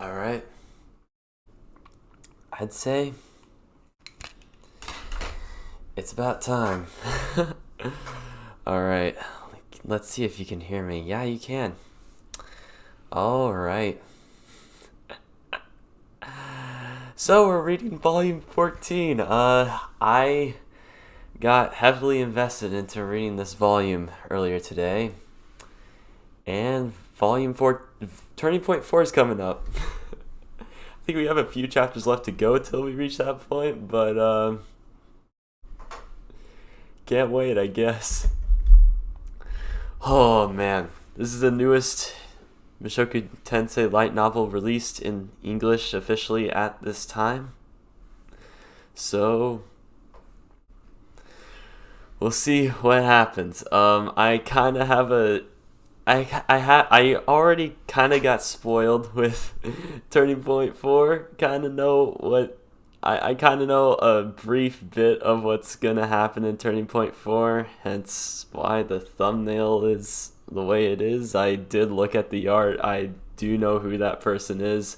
All right. I'd say it's about time. All right. Let's see if you can hear me. Yeah, you can. All right. So we're reading volume 14. I got heavily invested into reading this volume earlier today. And volume 4, Turning Point 4 is coming up. I think we have a few chapters left to go till we reach that point, but can't wait, I guess. Oh man, this is the newest Mushoku Tensei light novel released in English officially at this time. So we'll see what happens. I kind of have a I already kind of got spoiled with Turning Point 4. Kind of know what I kind of know a brief bit of what's gonna happen in Turning Point 4, hence why the thumbnail is the way it is. I did look at the art. I do know who that person is,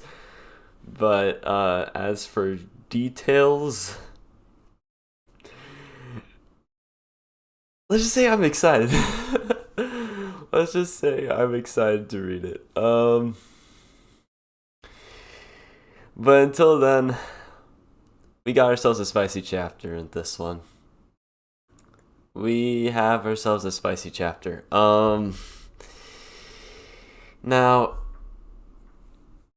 but as for details, let's just say I'm excited. Let's just say I'm excited to read it. But until then, we got ourselves a spicy chapter in this one. We have ourselves a spicy chapter. Now,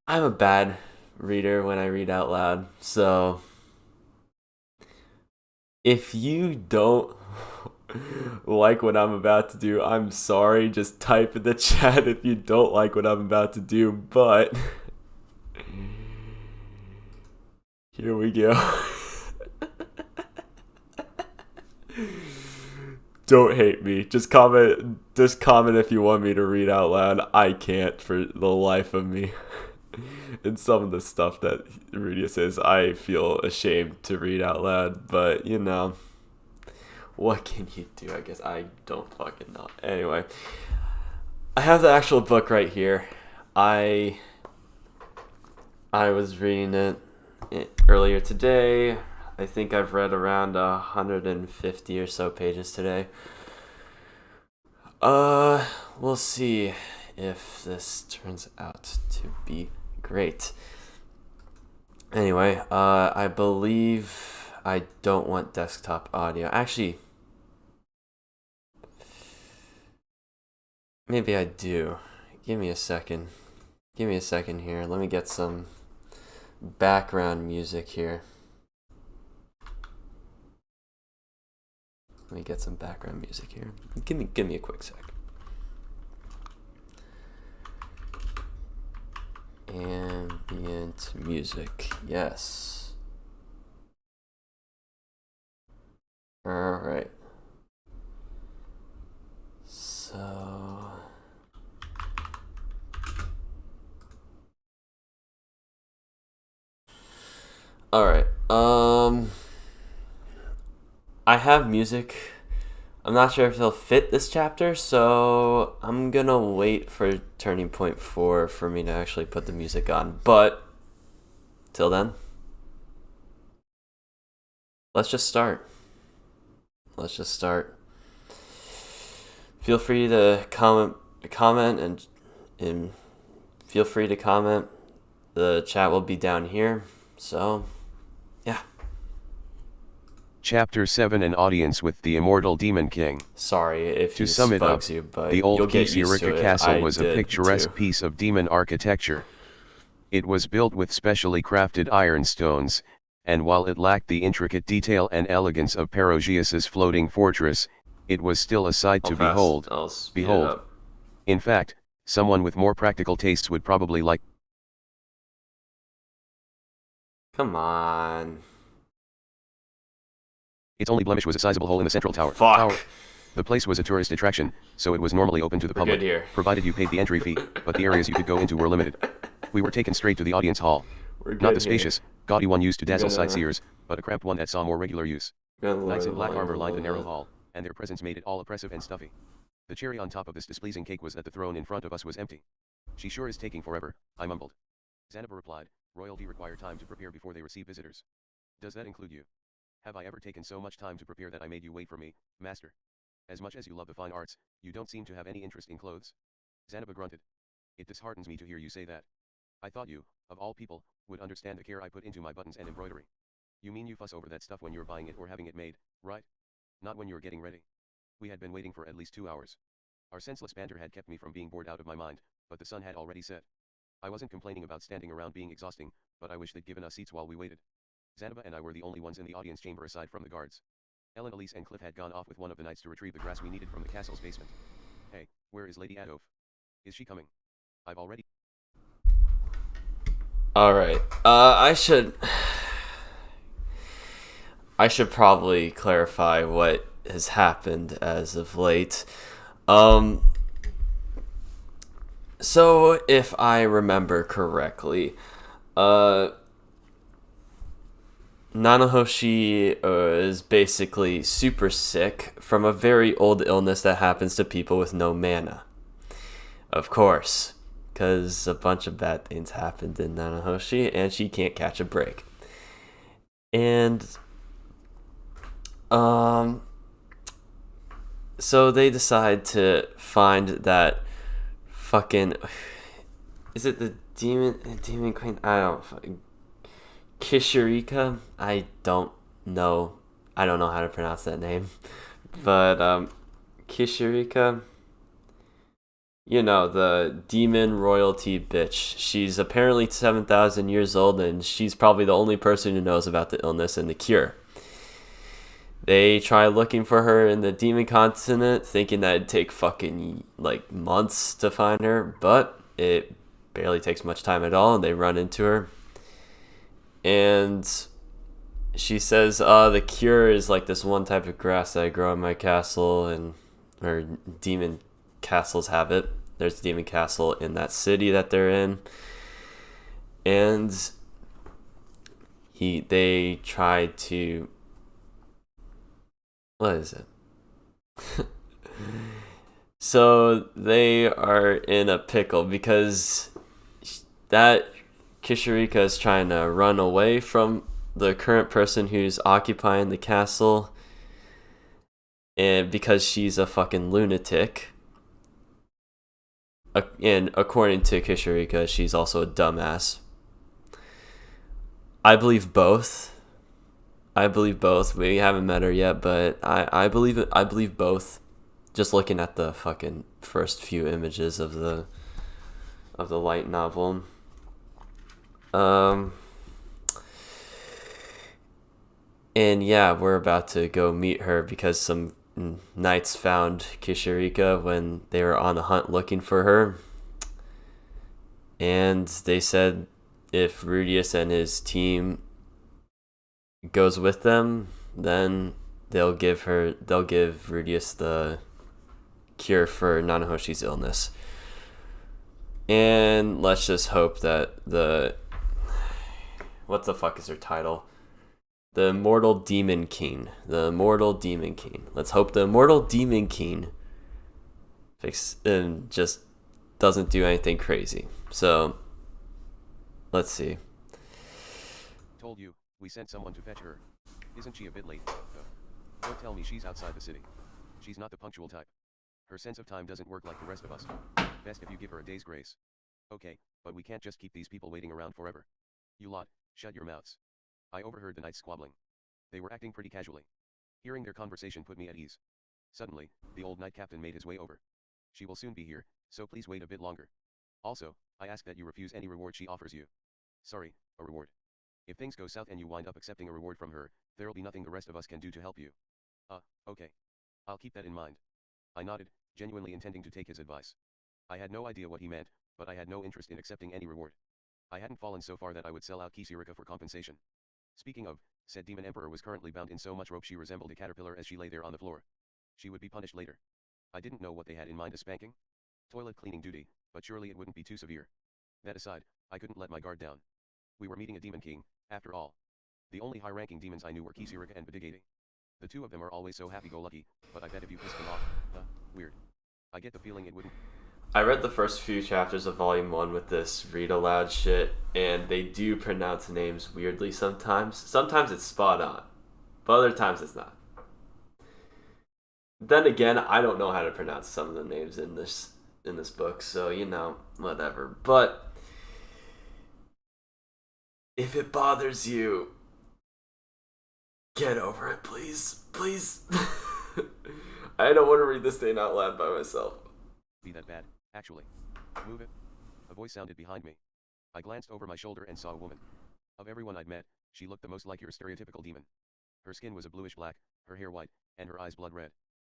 I'm a bad reader when I read out loud, so if you don't like what I'm about to do, I'm sorry. Just type in the chat if you don't like what I'm about to do, but here we go. Don't hate me. Just comment if you want me to read out loud. I can't for the life of me. And some of the stuff that Rudia says, I feel ashamed to read out loud, but you know, what can you do? I guess I don't fucking know. Anyway, I have the actual book right here. I was reading it earlier today. I think I've read around 150 or so pages today. We'll see if this turns out to be great. Anyway, I believe I don't want desktop audio. Actually, maybe I do. Give me a second. Give me a second here. Let me get some background music here. Let me get some background music here. Give me a quick sec. Ambient music, yes. All right. So all right. I have music. I'm not sure if it'll fit this chapter, so I'm gonna wait for Turning Point 4 for me to actually put the music on. But till then, let's just start. Feel free to comment and feel free to comment. The chat will be down here. So, yeah. Chapter 7: An audience with the Immortal Demon King. Sorry if to this sum it up, bugs you, but the old you'll get used to Kisirika it. Castle was a did picturesque too. piece of demon architecture. It was built with specially crafted ironstones, and while it lacked the intricate detail and elegance of Perogius's floating fortress, it was still a sight to behold. I'll speed it up. In fact, someone with more practical tastes would probably like. Come on. Its only blemish was a sizable hole in the central tower. Fuck. The place was a tourist attraction, so it was normally open to the public, Good here. provided you paid the entry fee, but the areas you could go into were limited. We were taken straight to the audience hall. Not the spacious, gaudy one used to dazzle sightseers, but a cramped one that saw more regular use. Knights in black armor lined the narrow hall, and their presence made it all oppressive and stuffy. The cherry on top of this displeasing cake was that the throne in front of us was empty. "She sure is taking forever," I mumbled. Zanaba replied, royalty require time to prepare before they receive visitors. Does that include you? Have I ever taken so much time to prepare that I made you wait for me, master? As much as you love the fine arts, you don't seem to have any interest in clothes. Zanaba grunted. It disheartens me to hear you say that. I thought you, of all people, would understand the care I put into my buttons and embroidery. You mean you fuss over that stuff when you're buying it or having it made, right? Not when you're getting ready. We had been waiting for at least 2 hours. Our senseless banter had kept me from being bored out of my mind, but the sun had already set. I wasn't complaining about standing around being exhausting, but I wish they'd given us seats while we waited. Zanaba and I were the only ones in the audience chamber aside from the guards. Ellen, Elise and Cliff had gone off with one of the knights to retrieve the grass we needed from the castle's basement. Hey, where is Lady Adolf? Is she coming? I've already... Alright, I should probably clarify what has happened as of late. So if I remember correctly, Nanahoshi is basically super sick from a very old illness that happens to people with no mana. Of course, because a bunch of bad things happened in Nanahoshi, and she can't catch a break. And, so they decide to find that fucking... Is it the demon queen? I don't fucking... Kishirika? I don't know how to pronounce that name. But, Kishirika... You know, the demon royalty bitch. She's apparently 7,000 years old, and she's probably the only person who knows about the illness and the cure. They try looking for her in the demon continent, thinking that it'd take fucking, like, months to find her, but it barely takes much time at all, and they run into her. And she says, the cure is like this one type of grass that I grow in my castle, and or demon castles have it. There's a demon castle in that city that they're in, and they try to... What is it? So they are in a pickle because that Kishirika is trying to run away from the current person who's occupying the castle, and because she's a fucking lunatic. And according to Kishirika, she's also a dumbass. I believe both. We haven't met her yet, but I believe both. Just looking at the fucking first few images of the light novel. And yeah, we're about to go meet her because some knights found Kishirika when they were on the hunt looking for her. And they said if Rudius and his team goes with them, then they'll give Rudius the cure for Nanahoshi's illness. And let's just hope that what the fuck is her title? The Immortal Demon King. Let's hope the Immortal Demon King just doesn't do anything crazy. So, let's see. Told you, we sent someone to fetch her. Isn't she a bit late? Don't tell me she's outside the city. She's not the punctual type. Her sense of time doesn't work like the rest of us. Best if you give her a day's grace. Okay, but we can't just keep these people waiting around forever. You lot, shut your mouths. I overheard the knights squabbling. They were acting pretty casually. Hearing their conversation put me at ease. Suddenly, the old knight captain made his way over. She will soon be here, so please wait a bit longer. Also, I ask that you refuse any reward she offers you. Sorry, a reward. If things go south and you wind up accepting a reward from her, there'll be nothing the rest of us can do to help you. Okay. I'll keep that in mind. I nodded, genuinely intending to take his advice. I had no idea what he meant, but I had no interest in accepting any reward. I hadn't fallen so far that I would sell out Kishirika for compensation. Speaking of, said Demon Emperor was currently bound in so much rope she resembled a caterpillar as she lay there on the floor. She would be punished later. I didn't know what they had in mind as spanking. Toilet cleaning duty, but surely it wouldn't be too severe. That aside, I couldn't let my guard down. We were meeting a demon king, after all. The only high-ranking demons I knew were Kishirika and Bidigate. The two of them are always so happy-go-lucky, but I bet if you pissed them off, weird. I get the feeling it wouldn't... I read the first few chapters of Volume 1 with this read aloud shit, and they do pronounce names weirdly sometimes. Sometimes it's spot on, but other times it's not. Then again, I don't know how to pronounce some of the names in this book, so whatever. But if it bothers you, get over it, please. Please. I don't want to read this thing out loud by myself. Be that bad, actually. Move it. A voice sounded behind me. I glanced over my shoulder and saw a woman. Of everyone I'd met, she looked the most like your stereotypical demon. Her skin was a bluish black, her hair white, and her eyes blood red.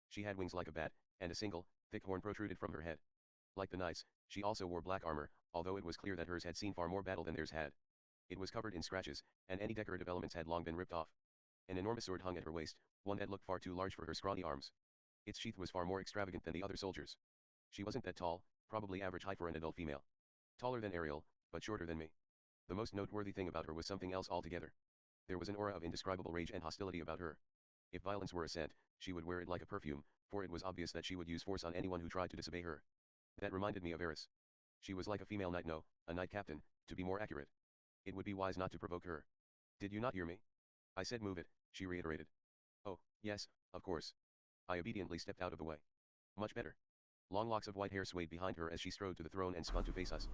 She had wings like a bat, and a single, thick horn protruded from her head. Like the knights, she also wore black armor, although it was clear that hers had seen far more battle than theirs had. It was covered in scratches, and any decorative elements had long been ripped off. An enormous sword hung at her waist, one that looked far too large for her scrawny arms. Its sheath was far more extravagant than the other soldiers. She wasn't that tall, probably average height for an adult female. Taller than Ariel, but shorter than me. The most noteworthy thing about her was something else altogether. There was an aura of indescribable rage and hostility about her. If violence were a scent, she would wear it like a perfume, for it was obvious that she would use force on anyone who tried to disobey her. That reminded me of Eris. She was like a female knight, no, a knight captain, to be more accurate. It would be wise not to provoke her. Did you not hear me? I said move it, she reiterated. Oh, yes, of course. I obediently stepped out of the way. Much better. Long locks of white hair swayed behind her as she strode to the throne and spun to face us.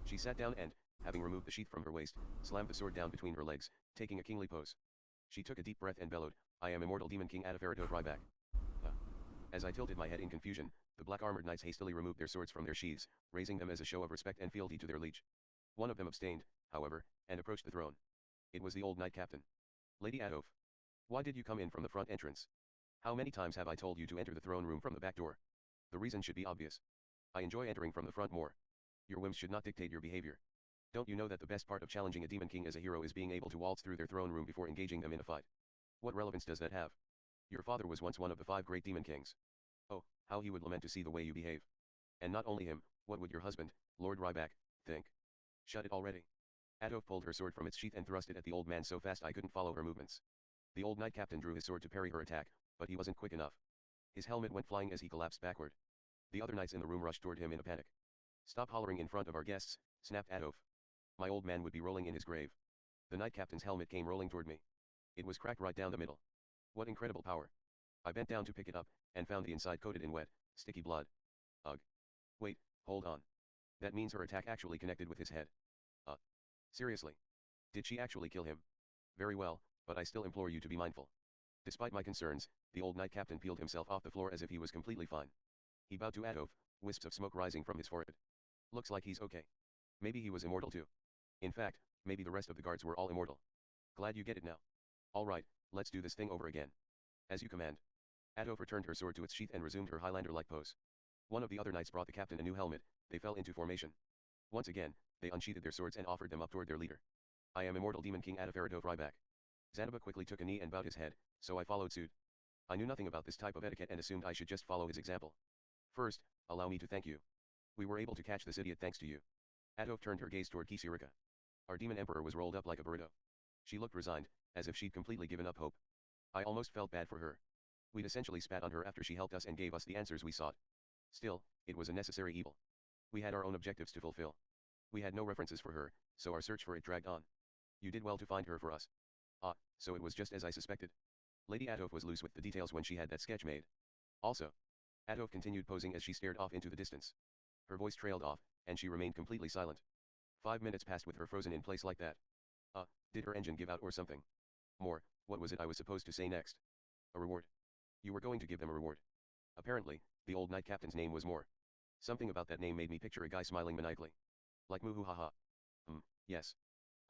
She sat down and, having removed the sheath from her waist, slammed the sword down between her legs, taking a kingly pose. She took a deep breath and bellowed, I am Immortal Demon King Adaferito Ryback. As I tilted my head in confusion, the black-armored knights hastily removed their swords from their sheaths, raising them as a show of respect and fealty to their liege. One of them abstained, however, and approached the throne. It was the old knight captain. Lady Adolf. Why did you come in from the front entrance? How many times have I told you to enter the throne room from the back door? The reason should be obvious. I enjoy entering from the front more. Your whims should not dictate your behavior. Don't you know that the best part of challenging a demon king as a hero is being able to waltz through their throne room before engaging them in a fight? What relevance does that have? Your father was once one of the 5 great demon kings. Oh, how he would lament to see the way you behave. And not only him, what would your husband, Lord Ryback, think? Shut it already. Adolf pulled her sword from its sheath and thrust it at the old man so fast I couldn't follow her movements. The old knight captain drew his sword to parry her attack, but he wasn't quick enough. His helmet went flying as he collapsed backward. The other knights in the room rushed toward him in a panic. Stop hollering in front of our guests, snapped Adolf. My old man would be rolling in his grave. The knight captain's helmet came rolling toward me. It was cracked right down the middle. What incredible power. I bent down to pick it up, and found the inside coated in wet, sticky blood. Ugh. Wait, hold on. That means her attack actually connected with his head. Seriously. Did she actually kill him? Very well, but I still implore you to be mindful. Despite my concerns, the old knight captain peeled himself off the floor as if he was completely fine. He bowed to Adolf, wisps of smoke rising from his forehead. Looks like he's okay. Maybe he was immortal too. In fact, maybe the rest of the guards were all immortal. Glad you get it now. Alright, let's do this thing over again. As you command. Adolf returned her sword to its sheath and resumed her Highlander-like pose. One of the other knights brought the captain a new helmet, they fell into formation. Once again, they unsheathed their swords and offered them up toward their leader. I am Immortal Demon King Adaferito Ryback. Zanaba quickly took a knee and bowed his head, so I followed suit. I knew nothing about this type of etiquette and assumed I should just follow his example. First, allow me to thank you. We were able to catch this idiot thanks to you. Adolf turned her gaze toward Kisirika. Our demon emperor was rolled up like a burrito. She looked resigned, as if she'd completely given up hope. I almost felt bad for her. We'd essentially spat on her after she helped us and gave us the answers we sought. Still, it was a necessary evil. We had our own objectives to fulfill. We had no references for her, so our search for it dragged on. You did well to find her for us. Ah, so it was just as I suspected. Lady Adolf was loose with the details when she had that sketch made. Also, Adolf continued posing as she stared off into the distance. Her voice trailed off, and she remained completely silent. 5 minutes passed with her frozen in place like that. Did her engine give out or something? More, what was it I was supposed to say next? A reward. You were going to give them a reward. Apparently, the old knight captain's name was More. Something about that name made me picture a guy smiling maniacally. Like moo hoo ha ha. Yes.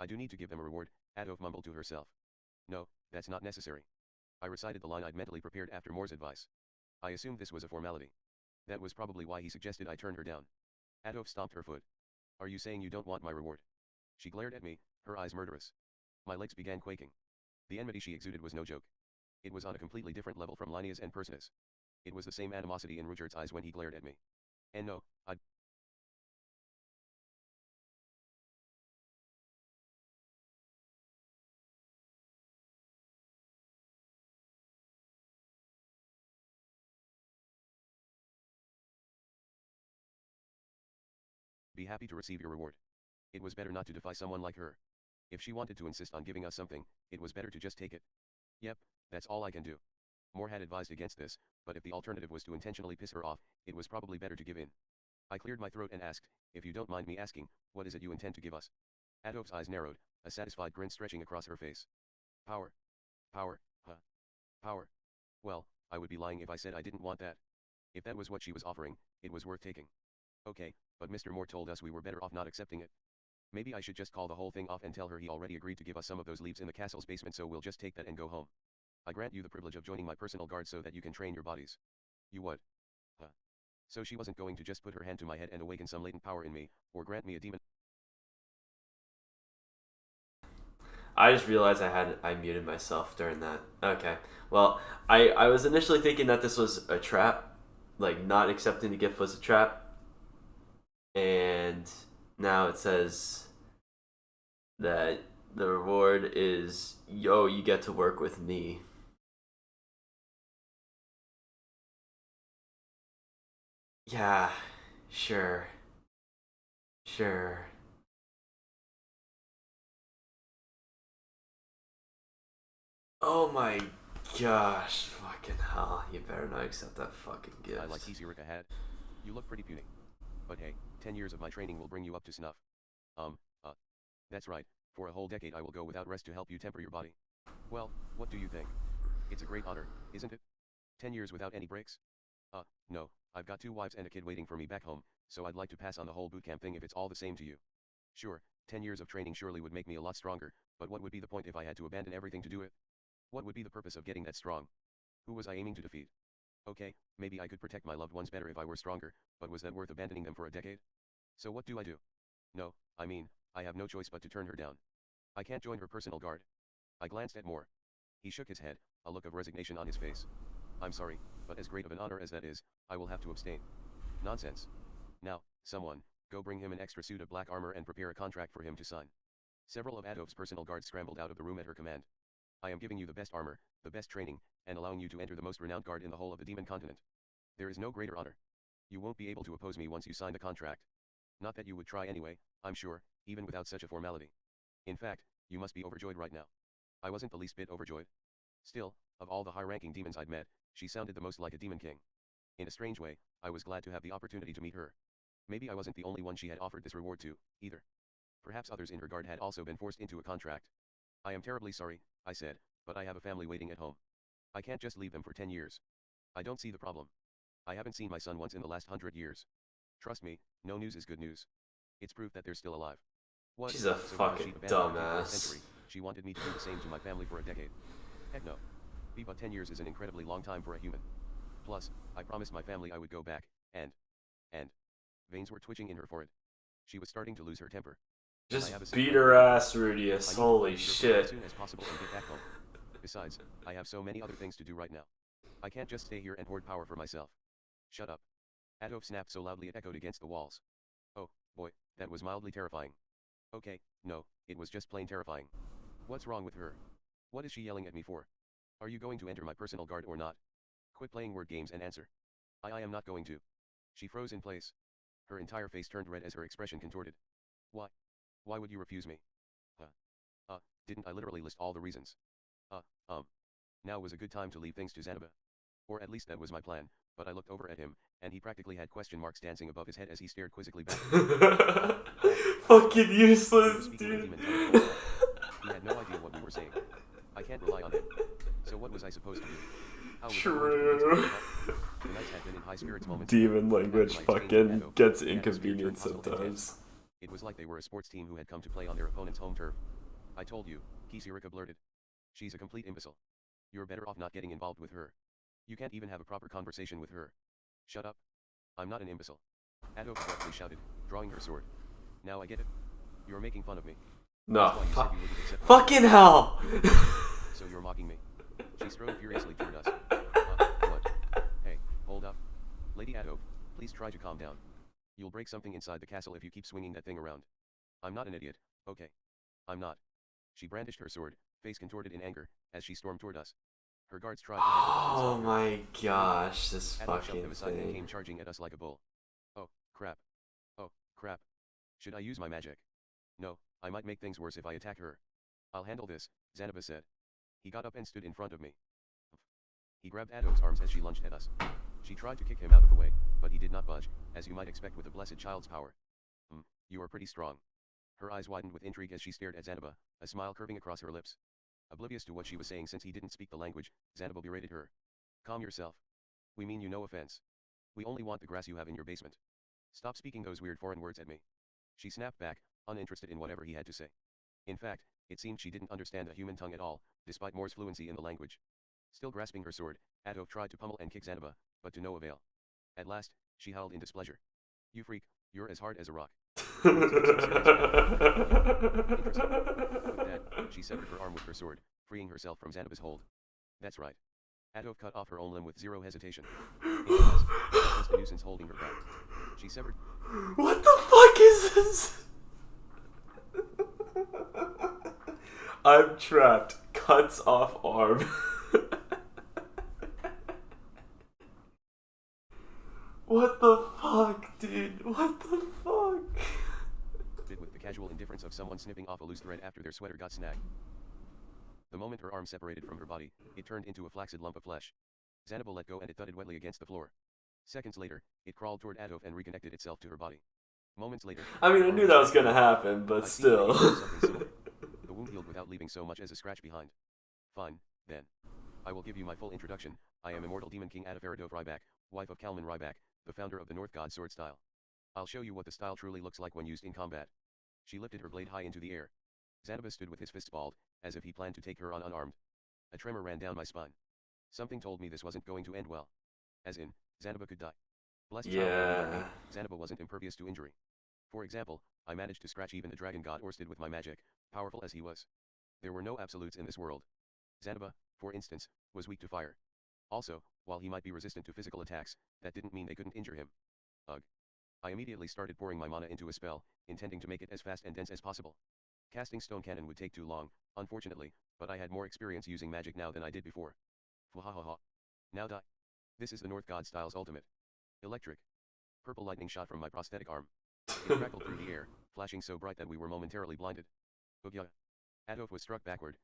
I do need to give them a reward, Adolf mumbled to herself. No, that's not necessary. I recited the line I'd mentally prepared after Moore's advice. I assumed this was a formality. That was probably why he suggested I turn her down. Adolf stomped her foot. Are you saying you don't want my reward? She glared at me, her eyes murderous. My legs began quaking. The enmity she exuded was no joke. It was on a completely different level from Linnea's and Persine's. It was the same animosity in Rudyard's eyes when he glared at me. And no, I'd Be happy to receive your reward. It was better not to defy someone like her. If she wanted to insist on giving us something, it was better to just take it. Yep, that's all I can do. Moore had advised against this, but if the alternative was to intentionally piss her off, it was probably better to give in. I cleared my throat and asked, if you don't mind me asking, what is it you intend to give us? Adolf's eyes narrowed, a satisfied grin stretching across her face. Power. Power, huh? Power. Well, I would be lying if I said I didn't want that. If that was what she was offering, it was worth taking. Okay, but Mr. Moore told us we were better off not accepting it. Maybe I should just call the whole thing off and tell her he already agreed to give us some of those leaves in the castle's basement, so we'll just take that and go home. I grant you the privilege of joining my personal guard so that you can train your bodies. You would. Huh? So she wasn't going to just put her hand to my head and awaken some latent power in me, or grant me a demon. I just realized I muted myself during that. Okay. Well, I was initially thinking that this was a trap, like not accepting the gift was a trap. And now it says that the reward is, yo, you get to work with me. Yeah, sure. Sure. Oh my gosh, fucking hell. You better not accept that fucking gift. I like Kisirika had. You look pretty puny. But hey, 10 years of my training will bring you up to snuff. That's right, for a whole decade I will go without rest to help you temper your body. Well, what do you think? It's a great honor, isn't it? 10 years without any breaks? No, I've got 2 wives and a kid waiting for me back home, so I'd like to pass on the whole bootcamp thing if it's all the same to you. Sure, 10 years of training surely would make me a lot stronger, but what would be the point if I had to abandon everything to do it? What would be the purpose of getting that strong? Who was I aiming to defeat? Okay, maybe I could protect my loved ones better if I were stronger, but was that worth abandoning them for a decade? So what do I do? No, I mean, I have no choice but to turn her down. I can't join her personal guard. I glanced at Moore. He shook his head, a look of resignation on his face. I'm sorry, but as great of an honor as that is, I will have to abstain. Nonsense. Now, someone, go bring him an extra suit of black armor and prepare a contract for him to sign. Several of Adolf's personal guards scrambled out of the room at her command. I am giving you the best armor, the best training, and allowing you to enter the most renowned guard in the whole of the demon continent. There is no greater honor. You won't be able to oppose me once you sign the contract. Not that you would try anyway, I'm sure, even without such a formality. In fact, you must be overjoyed right now. I wasn't the least bit overjoyed. Still, of all the high-ranking demons I'd met, she sounded the most like a demon king. In a strange way, I was glad to have the opportunity to meet her. Maybe I wasn't the only one she had offered this reward to, either. Perhaps others in her guard had also been forced into a contract. I am terribly sorry, I said, but I have a family waiting at home. I can't just leave them for 10 years. I don't see the problem. I haven't seen my son once in the last 100 years. Trust me, no news is good news. It's proof that they're still alive. What? She's a fucking dumbass. She wanted me to do the same to my family for a decade. Heck no. But 10 years is an incredibly long time for a human. Plus, I promised my family I would go back, and... Veins were twitching in her forehead. She was starting to lose her temper. Just beat her ass, Rudius. Holy shit. As soon as possible and get back home. Besides, I have so many other things to do right now. I can't just stay here and hoard power for myself. Shut up. Adolf snapped so loudly it echoed against the walls. Oh, boy, that was mildly terrifying. Okay, no, it was just plain terrifying. What's wrong with her? What is she yelling at me for? Are you going to enter my personal guard or not? Quit playing word games and answer. I am not going to. She froze in place. Her entire face turned red as her expression contorted. Why? Why would you refuse me? Didn't I literally list all the reasons? Now was a good time to leave things to Zanaba. Or at least that was my plan, but I looked over at him, and he practically had question marks dancing above his head as he stared quizzically back. Fucking useless, dude. He had no idea what we were saying. I can't rely on him. So what was I supposed to do? True. The knights had been in high spirits moments. Demon language fucking gets inconvenient sometimes. It was like they were a sports team who had come to play on their opponent's home turf. I told you, Kisirika blurted. She's a complete imbecile. You're better off not getting involved with her. You can't even have a proper conversation with her. Shut up. I'm not an imbecile. Adolf abruptly shouted, drawing her sword. Now I get it. You're making fun of me. No, fucking hell! So you're mocking me. She strode furiously toward us. What? Hey, hold up. Lady Adolf, please try to calm down. You'll break something inside the castle if you keep swinging that thing around. I'm not an idiot, okay? I'm not. She brandished her sword, face contorted in anger, as she stormed toward us. Her guards tried to Oh my gosh, this Adolf fucking shoved them aside and thing. came charging at us like a bull. Oh, crap. Oh, crap. Should I use my magic? No, I might make things worse if I attack her. I'll handle this, Zanaba said. He got up and stood in front of me. He grabbed Adolf's arms as she lunged at us. She tried to kick him out of the way, but he did not budge, as you might expect with the blessed child's power. You are pretty strong. Her eyes widened with intrigue as she stared at Zanaba, a smile curving across her lips. Oblivious to what she was saying since he didn't speak the language, Zanaba berated her. Calm yourself. We mean you no offense. We only want the grass you have in your basement. Stop speaking those weird foreign words at me. She snapped back, uninterested in whatever he had to say. In fact, it seemed she didn't understand the human tongue at all, despite Moore's fluency in the language. Still grasping her sword, Adolf tried to pummel and kick Zanaba, but to no avail. At last, she howled in displeasure. You freak, you're as hard as a rock. Interesting. With that, she severed her arm with her sword, freeing herself from Zanaba's hold. That's right. Adolf cut off her own limb with zero hesitation. In class, that was the nuisance holding her back. She severed... What the fuck is this? I'm trapped. Cuts off arm. What the fuck, dude? What the fuck? With the casual indifference of someone snipping off a loose thread after their sweater got snagged. The moment her arm separated from her body, it turned into a flaccid lump of flesh. Zanaba let go and it thudded wetly against the floor. Seconds later, it crawled toward Adolf and reconnected itself to her body. Moments later... I mean, I knew that was gonna happen, but still. The wound healed without leaving so much as a scratch behind. Fine, then. I will give you my full introduction. I am Immortal Demon King Adafaradov Ryback, wife of Kalman Ryback, the founder of the North God sword style. I'll show you what the style truly looks like when used in combat. She lifted her blade high into the air. Zanaba stood with his fists balled, as if he planned to take her on unarmed. A tremor ran down my spine. Something told me this wasn't going to end well. As in, Zanaba could die. Blessed child, Zanaba wasn't impervious to injury. For example, I managed to scratch even the dragon god Orsted with my magic, powerful as he was. There were no absolutes in this world. Zanaba, for instance, was weak to fire. Also, while he might be resistant to physical attacks, that didn't mean they couldn't injure him. Ugh. I immediately started pouring my mana into a spell, intending to make it as fast and dense as possible. Casting stone cannon would take too long, unfortunately, but I had more experience using magic now than I did before. Fwahahaha. Now die. This is the North God style's ultimate. Electric. Purple lightning shot from my prosthetic arm. It crackled through the air, flashing so bright that we were momentarily blinded. Ugya. Adolf was struck backward.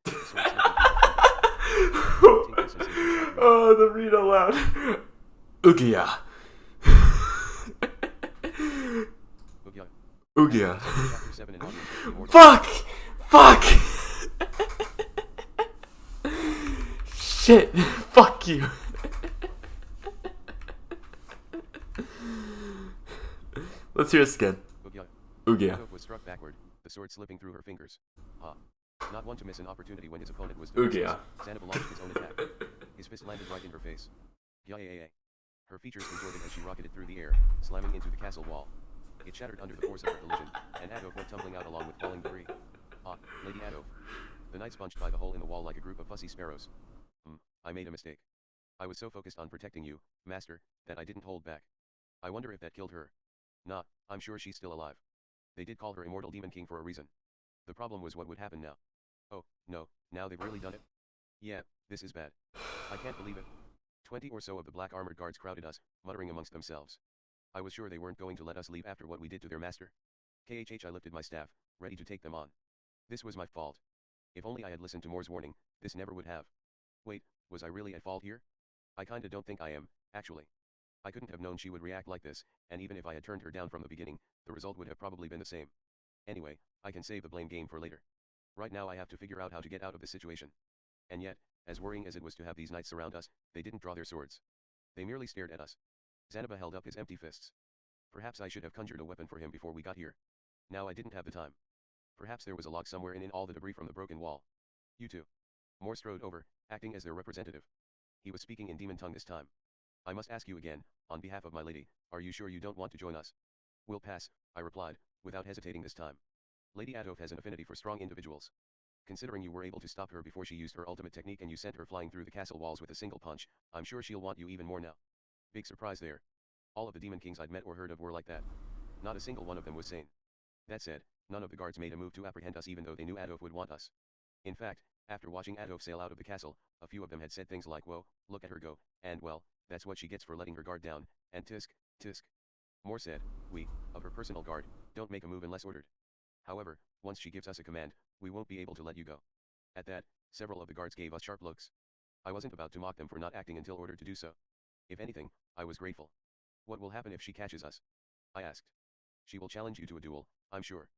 Oh, the read aloud. Ugya. Ugya. Fuck! Fuck! Shit! Fuck you! Let's hear this again. Ugya. Was struck backward, the sword slipping through her fingers. Not one to miss an opportunity when his opponent was Ugya. Zanaba launched his own attack. His fist landed right in her face. Yeah. Her features contorted as she rocketed through the air, slamming into the castle wall. It shattered under the force of her collision, and Adolf went tumbling out along with falling debris. Lady Adolf. The knights bunched by the hole in the wall like a group of fussy sparrows. I made a mistake. I was so focused on protecting you, master, that I didn't hold back. I wonder if that killed her. Nah, I'm sure she's still alive. They did call her Immortal Demon King for a reason. The problem was what would happen now. Oh, no, now they've really done it? Yeah, this is bad. I can't believe it. 20 or so of the black armored guards crowded us, muttering amongst themselves. I was sure they weren't going to let us leave after what we did to their master. I lifted my staff, ready to take them on. This was my fault. If only I had listened to Moore's warning, this never would have. Wait, was I really at fault here? I kinda don't think I am, actually. I couldn't have known she would react like this, and even if I had turned her down from the beginning, the result would have probably been the same. Anyway, I can save the blame game for later. Right now I have to figure out how to get out of this situation. And yet, as worrying as it was to have these knights surround us, they didn't draw their swords. They merely stared at us. Zanaba held up his empty fists. Perhaps I should have conjured a weapon for him before we got here. Now I didn't have the time. Perhaps there was a log somewhere in all the debris from the broken wall. You two. Moore strode over, acting as their representative. He was speaking in demon tongue this time. I must ask you again, on behalf of my lady, are you sure you don't want to join us? We'll pass, I replied, without hesitating this time. Lady Adolf has an affinity for strong individuals. Considering you were able to stop her before she used her ultimate technique and you sent her flying through the castle walls with a single punch, I'm sure she'll want you even more now. Big surprise there. All of the demon kings I'd met or heard of were like that. Not a single one of them was sane. That said, none of the guards made a move to apprehend us even though they knew Adolf would want us. In fact, after watching Adolf sail out of the castle, a few of them had said things like, whoa, look at her go, and well, that's what she gets for letting her guard down, and tisk, tisk. Moore said, we, of her personal guard, Don't make a move unless ordered. However, once she gives us a command, we won't be able to let you go. At that, several of the guards gave us sharp looks. I wasn't about to mock them for not acting until ordered to do so. If anything, I was grateful. What will happen if she catches us? I asked. She will challenge you to a duel, I'm sure.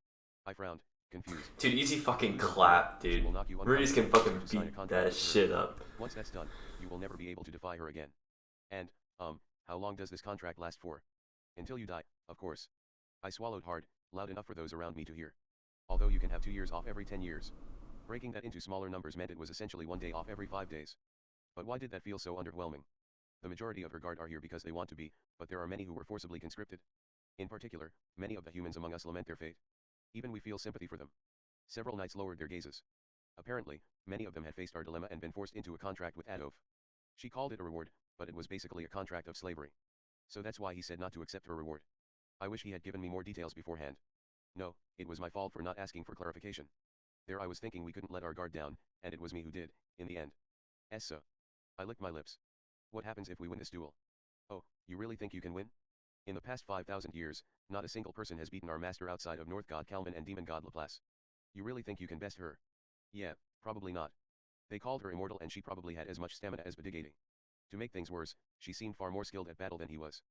I frowned, confused. Dude, easy fucking clap, dude. Rudy's can fucking beat that shit up. Once that's done, you will never be able to defy her again. And, how long does this contract last for? Until you die, of course. I swallowed hard, loud enough for those around me to hear. Although you can have 2 years off every 10 years. Breaking that into smaller numbers meant it was essentially 1 day off every 5 days. But why did that feel so underwhelming? The majority of her guard are here because they want to be, but there are many who were forcibly conscripted. In particular, many of the humans among us lament their fate. Even we feel sympathy for them. Several knights lowered their gazes. Apparently, many of them had faced our dilemma and been forced into a contract with Adolf. She called it a reward, but it was basically a contract of slavery. So that's why he said not to accept her reward. I wish he had given me more details beforehand. No, it was my fault for not asking for clarification. There I was thinking we couldn't let our guard down, and it was me who did, in the end. So. I licked my lips. What happens if we win this duel? Oh, you really think you can win? In the past 5,000 years, not a single person has beaten our master outside of North God Kalman and Demon God Laplace. You really think you can best her? Yeah, probably not. They called her Immortal and she probably had as much stamina as Badigati. To make things worse, she seemed far more skilled at battle than he was.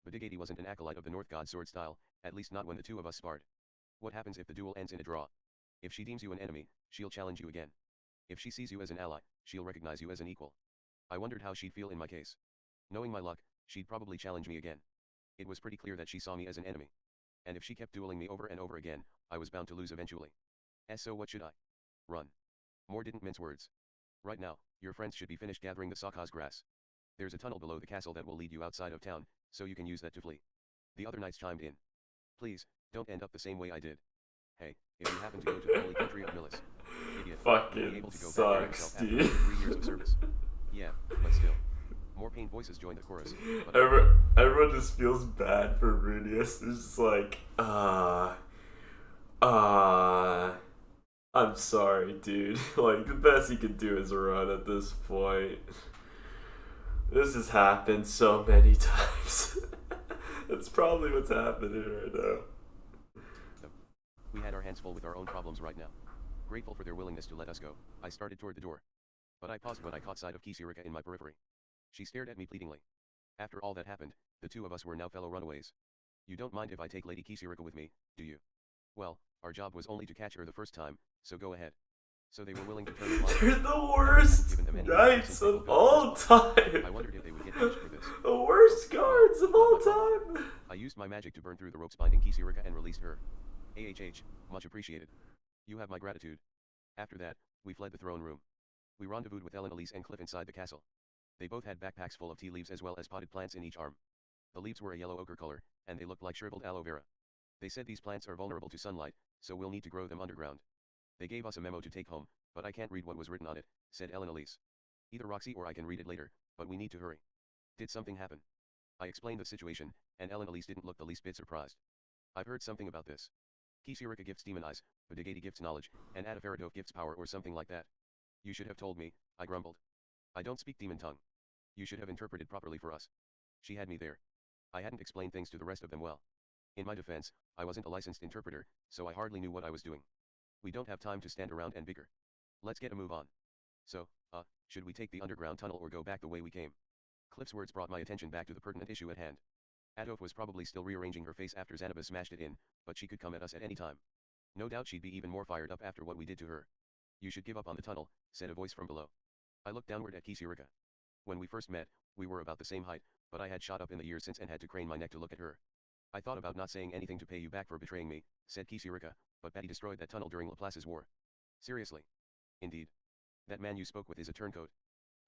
Badigati wasn't an acolyte of the North God sword style, at least not when the two of us sparred. What happens if the duel ends in a draw? If she deems you an enemy, she'll challenge you again. If she sees you as an ally, she'll recognize you as an equal. I wondered how she'd feel in my case. Knowing my luck, she'd probably challenge me again. It was pretty clear that she saw me as an enemy. And if she kept dueling me over and over again, I was bound to lose eventually. So what should I? Run. Moore didn't mince words. Right now, your friends should be finished gathering the Saka's grass. There's a tunnel below the castle that will lead you outside of town, so you can use that to flee. The other knights chimed in. Please, don't end up the same way I did. Hey, if you happen to go to the holy country of Millis, idiot, you'll be able to go back to yourself after 3 years of service. Yeah, but still. More pained voices joined the chorus. Everyone just feels bad for Rudius. It's just like, I'm sorry, dude. Like, the best he can do is run at this point. This has happened so many times. That's probably what's happening right now. We had our hands full with our own problems right now. Grateful for their willingness to let us go, I started toward the door. But I paused when I caught sight of Kisirika in my periphery. She stared at me pleadingly. After all that happened, the two of us were now fellow runaways. You don't mind if I take Lady Kisirika with me, do you? Well, our job was only to catch her the first time, so go ahead. So they were willing to turn the blind. They're the worst knights of all time. I wondered if they would get punished for this. The worst guards of all time. I used my magic to burn through the ropes binding Kisirika and released her. Much appreciated. You have my gratitude. After that, we fled the throne room. We rendezvoused with Ellen, Elise, and Cliff inside the castle. They both had backpacks full of tea leaves as well as potted plants in each arm. The leaves were a yellow ochre color, and they looked like shriveled aloe vera. They said these plants are vulnerable to sunlight, so we'll need to grow them underground. They gave us a memo to take home, but I can't read what was written on it, said Ellen Elise. Either Roxy or I can read it later, but we need to hurry. Did something happen? I explained the situation, and Ellen Elise didn't look the least bit surprised. I've heard something about this. Kisirika gifts demon eyes, Badigati gifts knowledge, and Adafaradov gifts power or something like that. You should have told me, I grumbled. I don't speak demon tongue. You should have interpreted properly for us. She had me there. I hadn't explained things to the rest of them well. In my defense, I wasn't a licensed interpreter, so I hardly knew what I was doing. We don't have time to stand around and bicker. Let's get a move on. So, should we take the underground tunnel or go back the way we came? Cliff's words brought my attention back to the pertinent issue at hand. Adolf was probably still rearranging her face after Zanaba smashed it in, but she could come at us at any time. No doubt she'd be even more fired up after what we did to her. You should give up on the tunnel, said a voice from below. I looked downward at Kisirika. When we first met, we were about the same height, but I had shot up in the years since and had to crane my neck to look at her. I thought about not saying anything to pay you back for betraying me, said Kisirika, but Betty destroyed that tunnel during Laplace's war. Seriously? Indeed. That man you spoke with is a turncoat.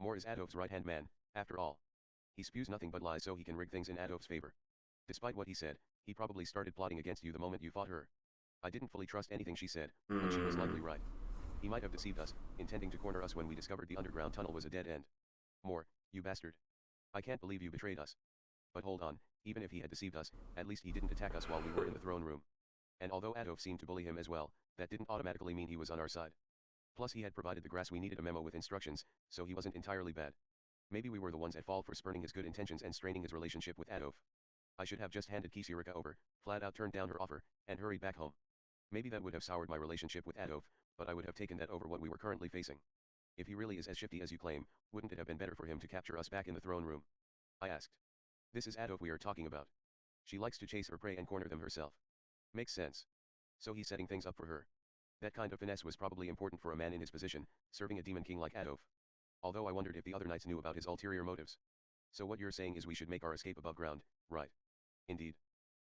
Moore is Adolf's right-hand man, after all. He spews nothing but lies so he can rig things in Adolf's favor. Despite what he said, he probably started plotting against you the moment you fought her. I didn't fully trust anything she said, but she was likely right. He might have deceived us, intending to corner us when we discovered the underground tunnel was a dead end. Moore, you bastard. I can't believe you betrayed us. But hold on, even if he had deceived us, at least he didn't attack us while we were in the throne room. And although Adolf seemed to bully him as well, that didn't automatically mean he was on our side. Plus he had provided the grass we needed, a memo with instructions, so he wasn't entirely bad. Maybe we were the ones at fault for spurning his good intentions and straining his relationship with Adolf. I should have just handed Kisirika over, flat out turned down her offer, and hurried back home. Maybe that would have soured my relationship with Adolf, but I would have taken that over what we were currently facing. If he really is as shifty as you claim, wouldn't it have been better for him to capture us back in the throne room? I asked. This is Adolf we are talking about. She likes to chase her prey and corner them herself. Makes sense. So he's setting things up for her. That kind of finesse was probably important for a man in his position, serving a demon king like Adolf. Although I wondered if the other knights knew about his ulterior motives. So what you're saying is we should make our escape above ground, right? Indeed.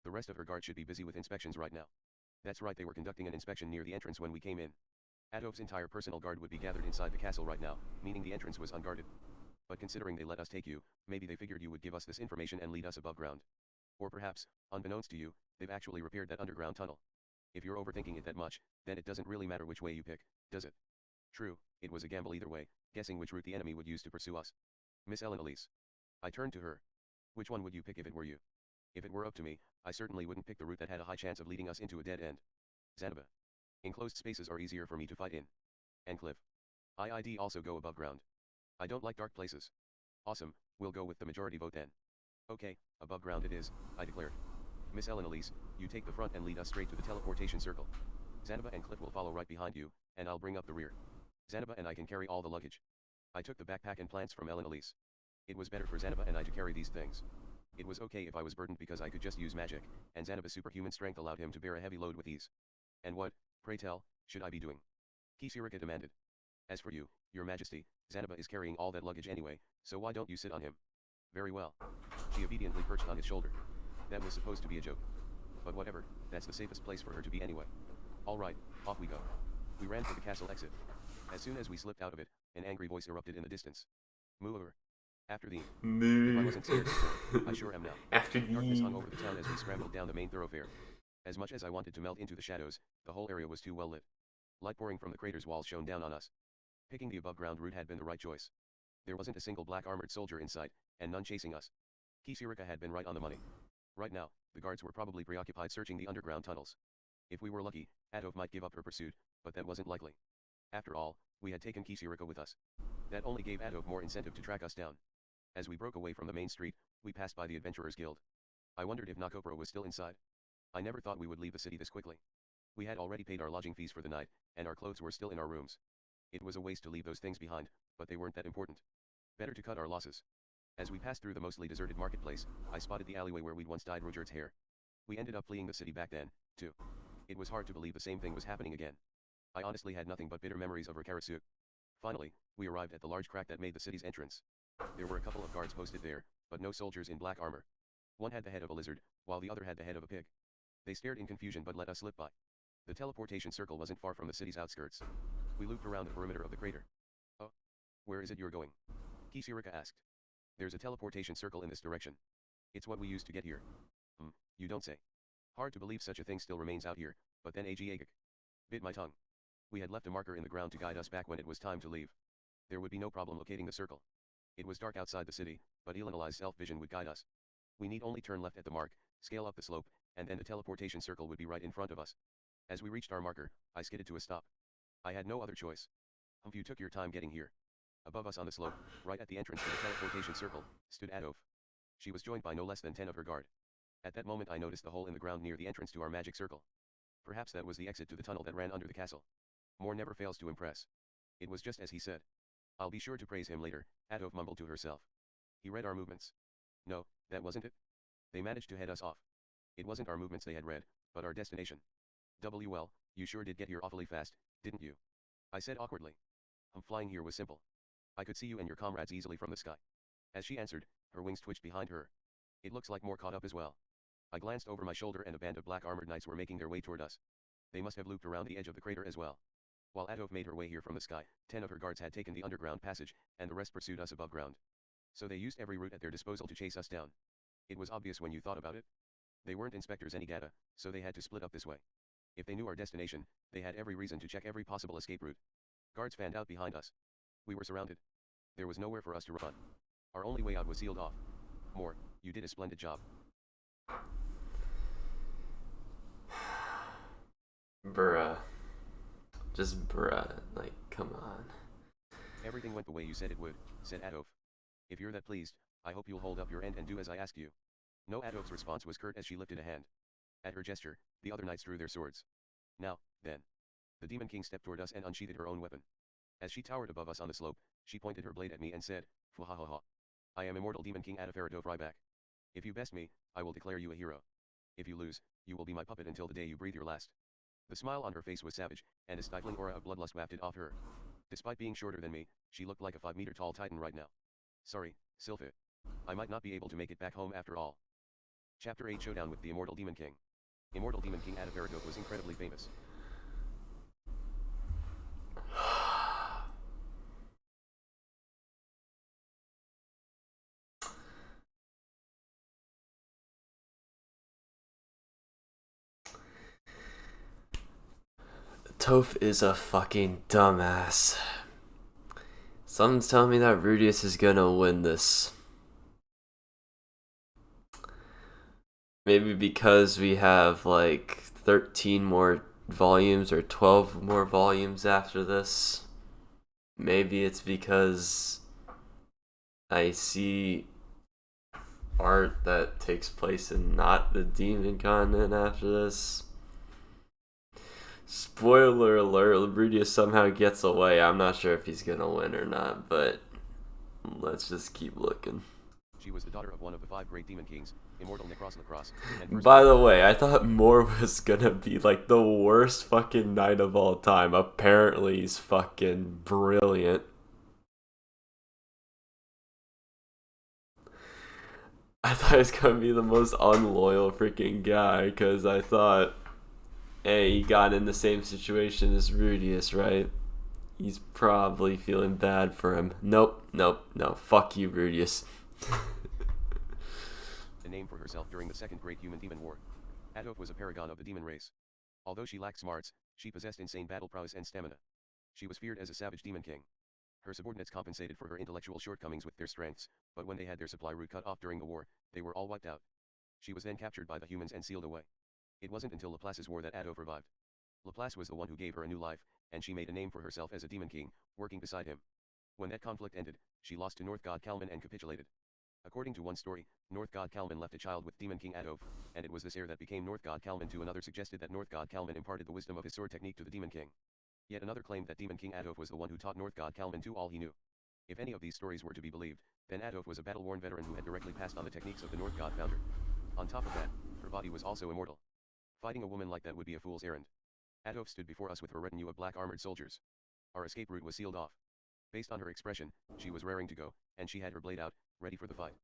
The rest of her guard should be busy with inspections right now. That's right, they were conducting an inspection near the entrance when we came in. Adolf's entire personal guard would be gathered inside the castle right now, meaning the entrance was unguarded. But considering they let us take you, maybe they figured you would give us this information and lead us above ground. Or perhaps, unbeknownst to you, they've actually repaired that underground tunnel. If you're overthinking it that much, then it doesn't really matter which way you pick, does it? True, it was a gamble either way, guessing which route the enemy would use to pursue us. Miss Elise. I turned to her. Which one would you pick if it were you? If it were up to me, I certainly wouldn't pick the route that had a high chance of leading us into a dead end. Zanaba. Enclosed spaces are easier for me to fight in. And Cliff. I'd also go above ground. I don't like dark places. Awesome, we'll go with the majority vote then. Okay, above ground it is, I declared. Miss Elise, you take the front and lead us straight to the teleportation circle. Zanaba and Cliff will follow right behind you, and I'll bring up the rear. Zanaba and I can carry all the luggage. I took the backpack and plants from Elise. It was better for Zanaba and I to carry these things. It was okay if I was burdened because I could just use magic, and Zanaba's superhuman strength allowed him to bear a heavy load with ease. And what, pray tell, should I be doing? Kisirika demanded. As for you, your majesty, Zanaba is carrying all that luggage anyway, so why don't you sit on him? Very well. She obediently perched on his shoulder. That was supposed to be a joke. But whatever, that's the safest place for her to be anyway. Alright, off we go. We ran for the castle exit. As soon as we slipped out of it, an angry voice erupted in the distance. Moo. After the If I wasn't scared before, I sure am now. After the Darkness hung over the town as we scrambled down the main thoroughfare. As much as I wanted to melt into the shadows, the whole area was too well lit. Light pouring from the crater's walls shone down on us. Picking the above-ground route had been the right choice. There wasn't a single black armored soldier in sight, and none chasing us. Kisirika had been right on the money. Right now, the guards were probably preoccupied searching the underground tunnels. If we were lucky, Adolf might give up her pursuit, but that wasn't likely. After all, we had taken Kisirika with us. That only gave Adolf more incentive to track us down. As we broke away from the main street, we passed by the Adventurers Guild. I wondered if Nakopro was still inside. I never thought we would leave the city this quickly. We had already paid our lodging fees for the night, and our clothes were still in our rooms. It was a waste to leave those things behind, but they weren't that important. Better to cut our losses. As we passed through the mostly deserted marketplace, I spotted the alleyway where we'd once dyed Rudyard's hair. We ended up fleeing the city back then, too. It was hard to believe the same thing was happening again. I honestly had nothing but bitter memories of Rikarasu. Finally, we arrived at the large crack that made the city's entrance. There were a couple of guards posted there, but no soldiers in black armor. One had the head of a lizard, while the other had the head of a pig. They stared in confusion but let us slip by. The teleportation circle wasn't far from the city's outskirts. We looped around the perimeter of the crater. Oh? Where is it you're going? Kisirika asked. There's a teleportation circle in this direction. It's what we used to get here. You don't say. Hard to believe such a thing still remains out here, but then Agiagic. Bit my tongue. We had left a marker in the ground to guide us back when it was time to leave. There would be no problem locating the circle. It was dark outside the city, but Elanali's self-vision would guide us. We need only turn left at the mark, scale up the slope, and then the teleportation circle would be right in front of us. As we reached our marker, I skidded to a stop. I had no other choice. You took your time getting here. Above us on the slope, right at the entrance to the teleportation circle, stood Adolf. She was joined by no less than 10 of her guard. At that moment I noticed the hole in the ground near the entrance to our magic circle. Perhaps that was the exit to the tunnel that ran under the castle. Moore never fails to impress. It was just as he said. I'll be sure to praise him later, Adolf mumbled to herself. He read our movements. No, that wasn't it. They managed to head us off. It wasn't our movements they had read, but our destination. Well, you sure did get here awfully fast, didn't you? I said awkwardly. Flying here was simple. I could see you and your comrades easily from the sky. As she answered, her wings twitched behind her. It looks like Moore caught up as well. I glanced over my shoulder and a band of black armored knights were making their way toward us. They must have looped around the edge of the crater as well. While Adolf made her way here from the sky, 10 of her guards had taken the underground passage, and the rest pursued us above ground. So they used every route at their disposal to chase us down. It was obvious when you thought about it. They weren't inspectors any data, so they had to split up this way. If they knew our destination, they had every reason to check every possible escape route. Guards fanned out behind us. We were surrounded. There was nowhere for us to run. Our only way out was sealed off. Moore, you did a splendid job. Bruh. Just bruh, like, come on. Everything went the way you said it would, said Adolf. If you're that pleased, I hope you'll hold up your end and do as I asked you. No, Adolf's response was curt as she lifted a hand. At her gesture, the other knights drew their swords. Now, then. The Demon King stepped toward us and unsheathed her own weapon. As she towered above us on the slope, she pointed her blade at me and said, Fuhahaha. I am Immortal Demon King Adaferatov Ryback. If you best me, I will declare you a hero. If you lose, you will be my puppet until the day you breathe your last. The smile on her face was savage, and a stifling aura of bloodlust wafted off her. Despite being shorter than me, she looked like a 5-meter tall titan right now. Sorry, Sylpha. I might not be able to make it back home after all. Chapter 8 Showdown with the Immortal Demon King. Immortal Demon King Adaferatov was incredibly famous. Toph is a fucking dumbass. Something's telling me that Rudius is gonna win this. Maybe because we have like 13 more volumes or 12 more volumes after this. Maybe it's because I see art that takes place in not the Demon Continent after this. Spoiler alert, Rudius somehow gets away. I'm not sure if he's gonna win or not, but let's just keep looking. She was the daughter of one of the 5 great demon kings, Immortal Necros Lacrosse. By the way, I thought Moore was gonna be like the worst fucking knight of all time. Apparently he's fucking brilliant. I thought he was gonna be the most unloyal freaking guy, because I thought, hey, he got in the same situation as Rudius, right? He's probably feeling bad for him. Nope. Fuck you, Rudius. A name for herself during the Second Great Human-Demon War. Adolf was a paragon of the demon race. Although she lacked smarts, she possessed insane battle prowess and stamina. She was feared as a savage demon king. Her subordinates compensated for her intellectual shortcomings with their strengths, but when they had their supply route cut off during the war, they were all wiped out. She was then captured by the humans and sealed away. It wasn't until Laplace's war that Adolf revived. Laplace was the one who gave her a new life, and she made a name for herself as a demon king, working beside him. When that conflict ended, she lost to North God Kalman and capitulated. According to one story, North God Kalman left a child with Demon King Adolf, and it was this heir that became North God Kalman. To another suggested that North God Kalman imparted the wisdom of his sword technique to the Demon King. Yet another claimed that Demon King Adolf was the one who taught North God Kalman to all he knew. If any of these stories were to be believed, then Adolf was a battle-worn veteran who had directly passed on the techniques of the North God founder. On top of that, her body was also immortal. Fighting a woman like that would be a fool's errand. Adolf stood before us with her retinue of black armored soldiers. Our escape route was sealed off. Based on her expression, she was raring to go, and she had her blade out, ready for the fight.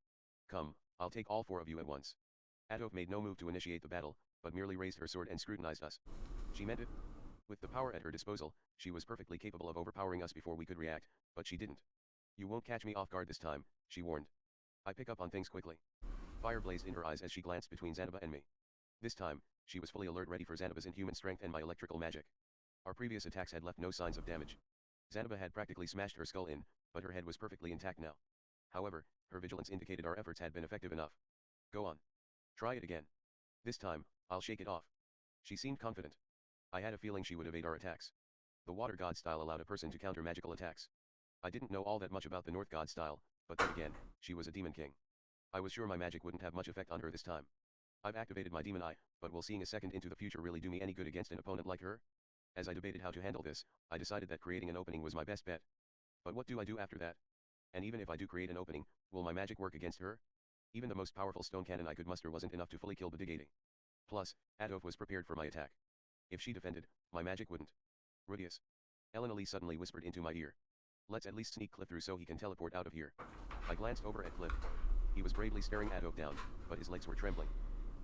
Come, I'll take all 4 of you at once. Adolf made no move to initiate the battle, but merely raised her sword and scrutinized us. She meant it. With the power at her disposal, she was perfectly capable of overpowering us before we could react, but she didn't. You won't catch me off guard this time, she warned. I pick up on things quickly. Fire blazed in her eyes as she glanced between Zanaba and me. This time, she was fully alert, ready for Zanaba's inhuman strength and my electrical magic. Our previous attacks had left no signs of damage. Zanaba had practically smashed her skull in, but her head was perfectly intact now. However, her vigilance indicated our efforts had been effective enough. Go on. Try it again. This time, I'll shake it off. She seemed confident. I had a feeling she would evade our attacks. The Water God style allowed a person to counter magical attacks. I didn't know all that much about the North God style, but then again, she was a demon king. I was sure my magic wouldn't have much effect on her this time. I've activated my demon eye, but will seeing a second into the future really do me any good against an opponent like her? As I debated how to handle this, I decided that creating an opening was my best bet. But what do I do after that? And even if I do create an opening, will my magic work against her? Even the most powerful stone cannon I could muster wasn't enough to fully kill the Digating. Plus, Adolf was prepared for my attack. If she defended, my magic wouldn't. Rudius. Elena Lee suddenly whispered into my ear. Let's at least sneak Cliff through so he can teleport out of here. I glanced over at Cliff. He was bravely staring Adolf down, but his legs were trembling.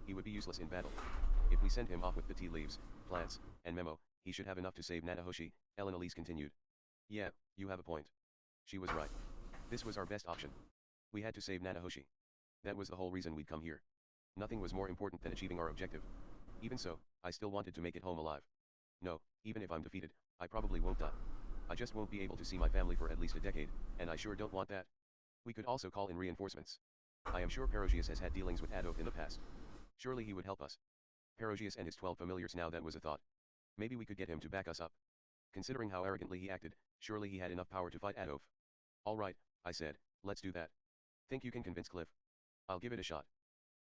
He would be useless in battle. If we send him off with the tea leaves, plants, and Memo, he should have enough to save Natahoshi, Elena Lee continued. Yeah, you have a point. She was right. This was our best option. We had to save Natahoshi. That was the whole reason we'd come here. Nothing was more important than achieving our objective. Even so, I still wanted to make it home alive. No, even if I'm defeated, I probably won't die. I just won't be able to see my family for at least a decade, and I sure don't want that. We could also call in reinforcements. I am sure Perogius has had dealings with Adolf in the past. Surely he would help us. Perogius and his 12 familiars, now that was a thought. Maybe we could get him to back us up. Considering how arrogantly he acted, surely he had enough power to fight Adolf. All right, I said, let's do that. Think you can convince Cliff? I'll give it a shot.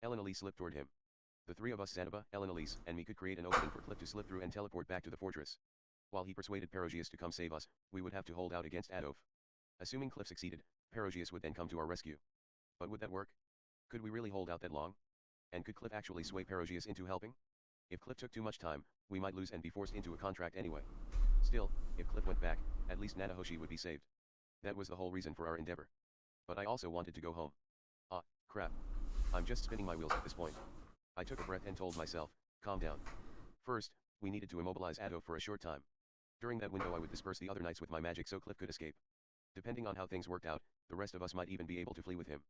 Ellen Elise slipped toward him. The three of us, Zanaba, Ellen Elise, and me, could create an opening for Cliff to slip through and teleport back to the fortress. While he persuaded Perogius to come save us, we would have to hold out against Adolf. Assuming Cliff succeeded, Perogius would then come to our rescue. But would that work? Could we really hold out that long? And could Cliff actually sway Perogius into helping? If Cliff took too much time, we might lose and be forced into a contract anyway. Still, if Cliff went back, at least Natashi would be saved. That was the whole reason for our endeavor. But I also wanted to go home. Ah, crap. I'm just spinning my wheels at this point. I took a breath and told myself, calm down. First, we needed to immobilize Adolf for a short time. During that window I would disperse the other knights with my magic so Cliff could escape. Depending on how things worked out, the rest of us might even be able to flee with him.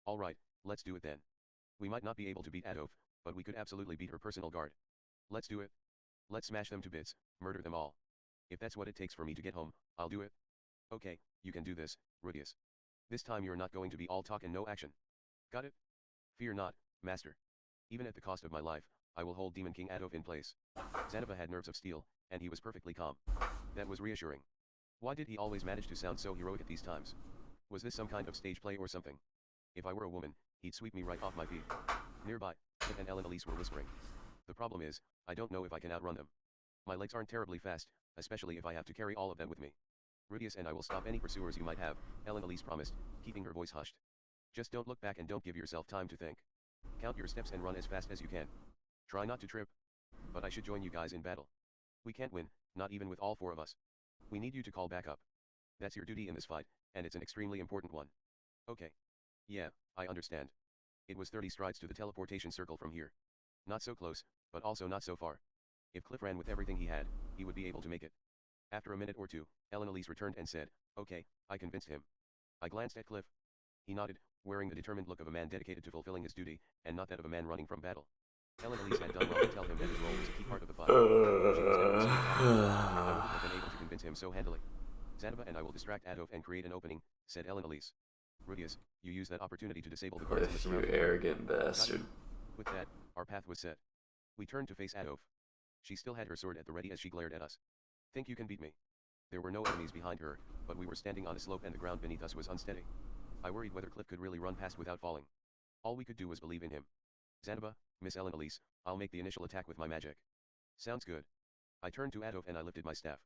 Alright, let's do it then. We might not be able to beat Adolf, but we could absolutely beat her personal guard. Let's do it. Let's smash them to bits, murder them all. If that's what it takes for me to get home, I'll do it. Okay, you can do this, Rudius. This time you're not going to be all talk and no action. Got it? Fear not, master. Even at the cost of my life, I will hold Demon King Adolf in place. Zanaba had nerves of steel, and he was perfectly calm. That was reassuring. Why did he always manage to sound so heroic at these times? Was this some kind of stage play or something? If I were a woman, he'd sweep me right off my feet. Nearby, Kit and Ellen Elise were whispering. The problem is, I don't know if I can outrun them. My legs aren't terribly fast, especially if I have to carry all of them with me. Rudius and I will stop any pursuers you might have, Ellen Elise promised, keeping her voice hushed. Just don't look back and don't give yourself time to think. Count your steps and run as fast as you can. Try not to trip. But I should join you guys in battle. We can't win, not even with all four of us. We need you to call back up. That's your duty in this fight, and it's an extremely important one. Okay. Yeah, I understand. It was 30 strides to the teleportation circle from here. Not so close, but also not so far. If Cliff ran with everything he had, he would be able to make it. After a minute or two, Ellen Elise returned and said, okay, I convinced him. I glanced at Cliff. He nodded, wearing the determined look of a man dedicated to fulfilling his duty, and not that of a man running from battle. Ellen Elise had done well to tell him that his role was a key part of the fight. She was never so happy. I wouldn't have been able to convince him so handily. Zanaba and I will distract Adolf and create an opening, said Ellen Elise. Rudius, you use that opportunity to disable the guards in the surrounding. You arrogant bastard. With that, our path was set. We turned to face Adolf. She still had her sword at the ready as she glared at us. Think you can beat me? There were no enemies behind her, but we were standing on a slope and the ground beneath us was unsteady. I worried whether Cliff could really run past without falling. All we could do was believe in him. Zanaba, Miss Ellen Elise, I'll make the initial attack with my magic. Sounds good. I turned to Adolf and I lifted my staff.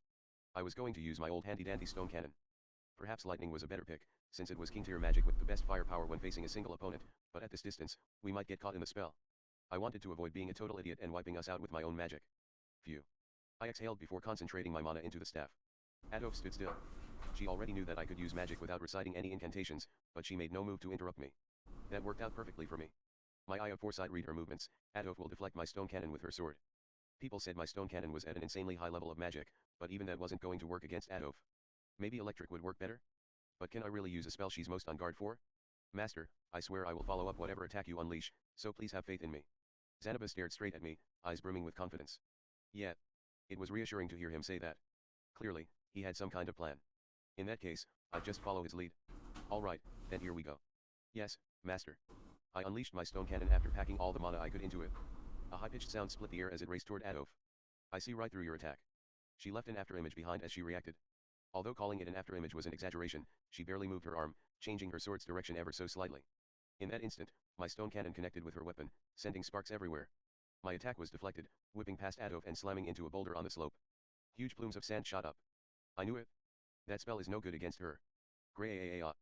I was going to use my old handy-dandy stone cannon. Perhaps lightning was a better pick, since it was king tier magic with the best firepower when facing a single opponent, but at this distance, we might get caught in the spell. I wanted to avoid being a total idiot and wiping us out with my own magic. Phew. I exhaled before concentrating my mana into the staff. Adolf stood still. She already knew that I could use magic without reciting any incantations, but she made no move to interrupt me. That worked out perfectly for me. My eye of foresight read her movements. Adolf will deflect my stone cannon with her sword. People said my stone cannon was at an insanely high level of magic, but even that wasn't going to work against Adolf. Maybe electric would work better? But can I really use a spell she's most on guard for? Master, I swear I will follow up whatever attack you unleash, so please have faith in me. Zanaba stared straight at me, eyes brimming with confidence. Yeah. It was reassuring to hear him say that. Clearly, he had some kind of plan. In that case, I'd just follow his lead. Alright, then here we go. Yes, master. I unleashed my stone cannon after packing all the mana I could into it. A high-pitched sound split the air as it raced toward Adolf. I see right through your attack. She left an afterimage behind as she reacted. Although calling it an afterimage was an exaggeration, she barely moved her arm, changing her sword's direction ever so slightly. In that instant, my stone cannon connected with her weapon, sending sparks everywhere. My attack was deflected, whipping past Adolf and slamming into a boulder on the slope. Huge plumes of sand shot up. I knew it. That spell is no good against her. Grey-a-a-a.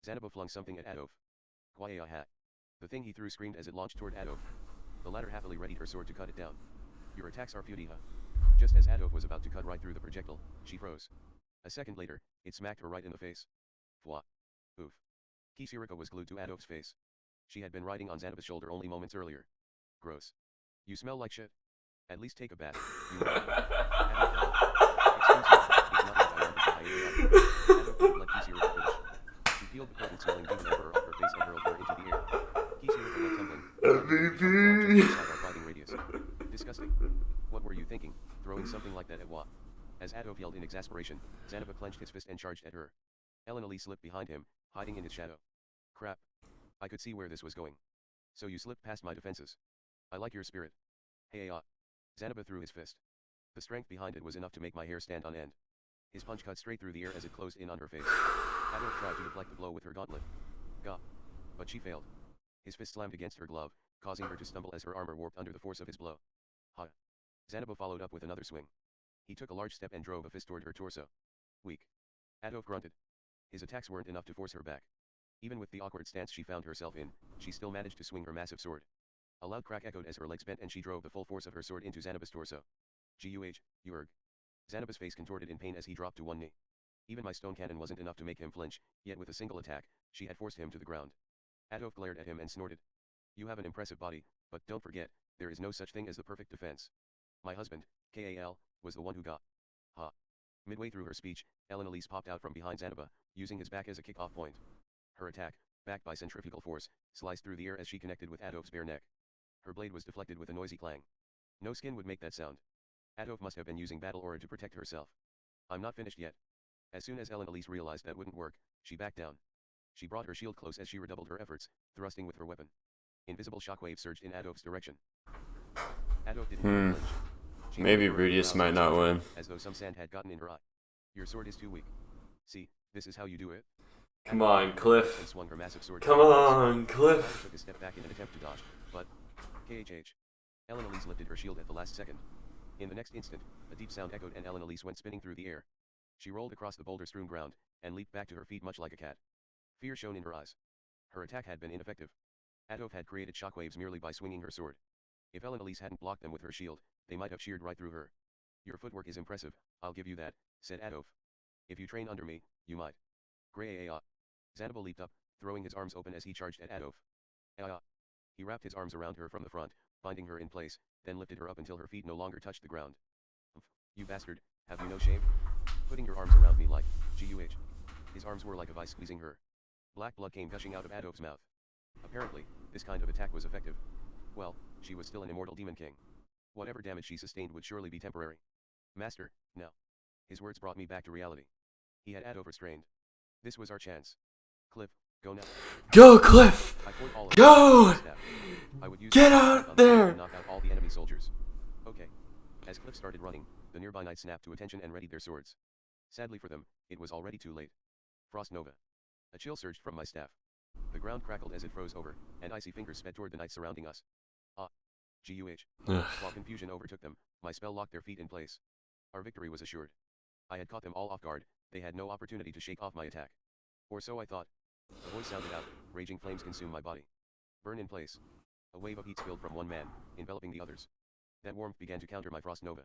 Zanaba flung something at Adolf. Kwaya-ha. The thing he threw screamed as it launched toward Adolf. The latter happily readied her sword to cut it down. Your attacks are futiha. Just as Adolf was about to cut right through the projectile, she froze. A second later, it smacked her right in the face. Fwa. Oof. Kisirika was glued to Adolf's face. She had been riding on Zanaba's shoulder only moments earlier. Gross. You smell like shit. At least take a bath. You know. Excuse me, it's not like I wanted to hire you up. Adolf wouldn't let Kisirika finish. She peeled the potent smelling demon emperor off her face and hurled her into the air. Kisirika went tumbling. MVP! Inside our fighting radius. Disgusting. What were you thinking, throwing something like that at Wa? As Adolf yelled in exasperation, Zanaba clenched his fist and charged at her. Ellen Elise slipped behind him, hiding in his shadow. Crap. I could see where this was going. So you slipped past my defenses. I like your spirit. Hey-ah. Zanaba threw his fist. The strength behind it was enough to make my hair stand on end. His punch cut straight through the air as it closed in on her face. Adolf tried to deflect the blow with her gauntlet. Gah. But she failed. His fist slammed against her glove, causing her to stumble as her armor warped under the force of his blow. Ha! Zanabo followed up with another swing. He took a large step and drove a fist toward her torso. Weak. Adolf grunted. His attacks weren't enough to force her back. Even with the awkward stance she found herself in, she still managed to swing her massive sword. A loud crack echoed as her legs bent and she drove the full force of her sword into Zanaba's torso. Urg. Zanaba's face contorted in pain as he dropped to one knee. Even my stone cannon wasn't enough to make him flinch, yet with a single attack, she had forced him to the ground. Adolf glared at him and snorted. You have an impressive body, but don't forget, there is no such thing as the perfect defense. My husband, Kal, was the one who got. Ha. Midway through her speech, Elise popped out from behind Zanaba, using his back as a kick-off point. Her attack, backed by centrifugal force, sliced through the air as she connected with Adolf's bare neck. Her blade was deflected with a noisy clang. No skin would make that sound. Adolf must have been using battle aura to protect herself. I'm not finished yet. As soon as Elise realized that wouldn't work, she backed down. She brought her shield close as she redoubled her efforts, thrusting with her weapon. Invisible shockwaves surged in Adolf's direction. Adolf didn't flinch. Maybe Rudius might not win. As though some sand had gotten in her eye. Your sword is too weak. See, this is how you do it. Come on, Cliff. Swung her massive sword. Come on, Cliff. Took a step back in an attempt to dodge, but KHH. Elise lifted her shield at the last second. In the next instant, a deep sound echoed and Elise went spinning through the air. She rolled across the boulder-strewn ground and leaped back to her feet much like a cat. Fear shone in her eyes. Her attack had been ineffective. Adolf had created shockwaves merely by swinging her sword. If Elise hadn't blocked them with her shield, they might have sheared right through her. Your footwork is impressive, I'll give you that, said Adolf. If you train under me, you might. Gray-a-a. Zanabo leaped up, throwing his arms open as he charged at Adolf. He wrapped his arms around her from the front, binding her in place, then lifted her up until her feet no longer touched the ground. You bastard, have you no shame? Putting your arms around me like, guh. His arms were like a vice squeezing her. Black blood came gushing out of Adolf's mouth. Apparently, this kind of attack was effective. Well, she was still an immortal demon king. Whatever damage she sustained would surely be temporary. Master, no. His words brought me back to reality. He had Adolf restrained. This was our chance. Cliff, go now. Go, Cliff! Go! Get out there! Knock out all the enemy soldiers. Okay. As Cliff started running, the nearby knights snapped to attention and readied their swords. Sadly for them, it was already too late. Frost Nova. A chill surged from my staff. The ground crackled as it froze over, and icy fingers sped toward the knights surrounding us. Guh. While confusion overtook them, my spell locked their feet in place. Our victory was assured. I had caught them all off guard, they had no opportunity to shake off my attack. Or so I thought. A voice sounded out, raging flames consume my body. Burn in place. A wave of heat spilled from one man, enveloping the others. That warmth began to counter my Frost Nova.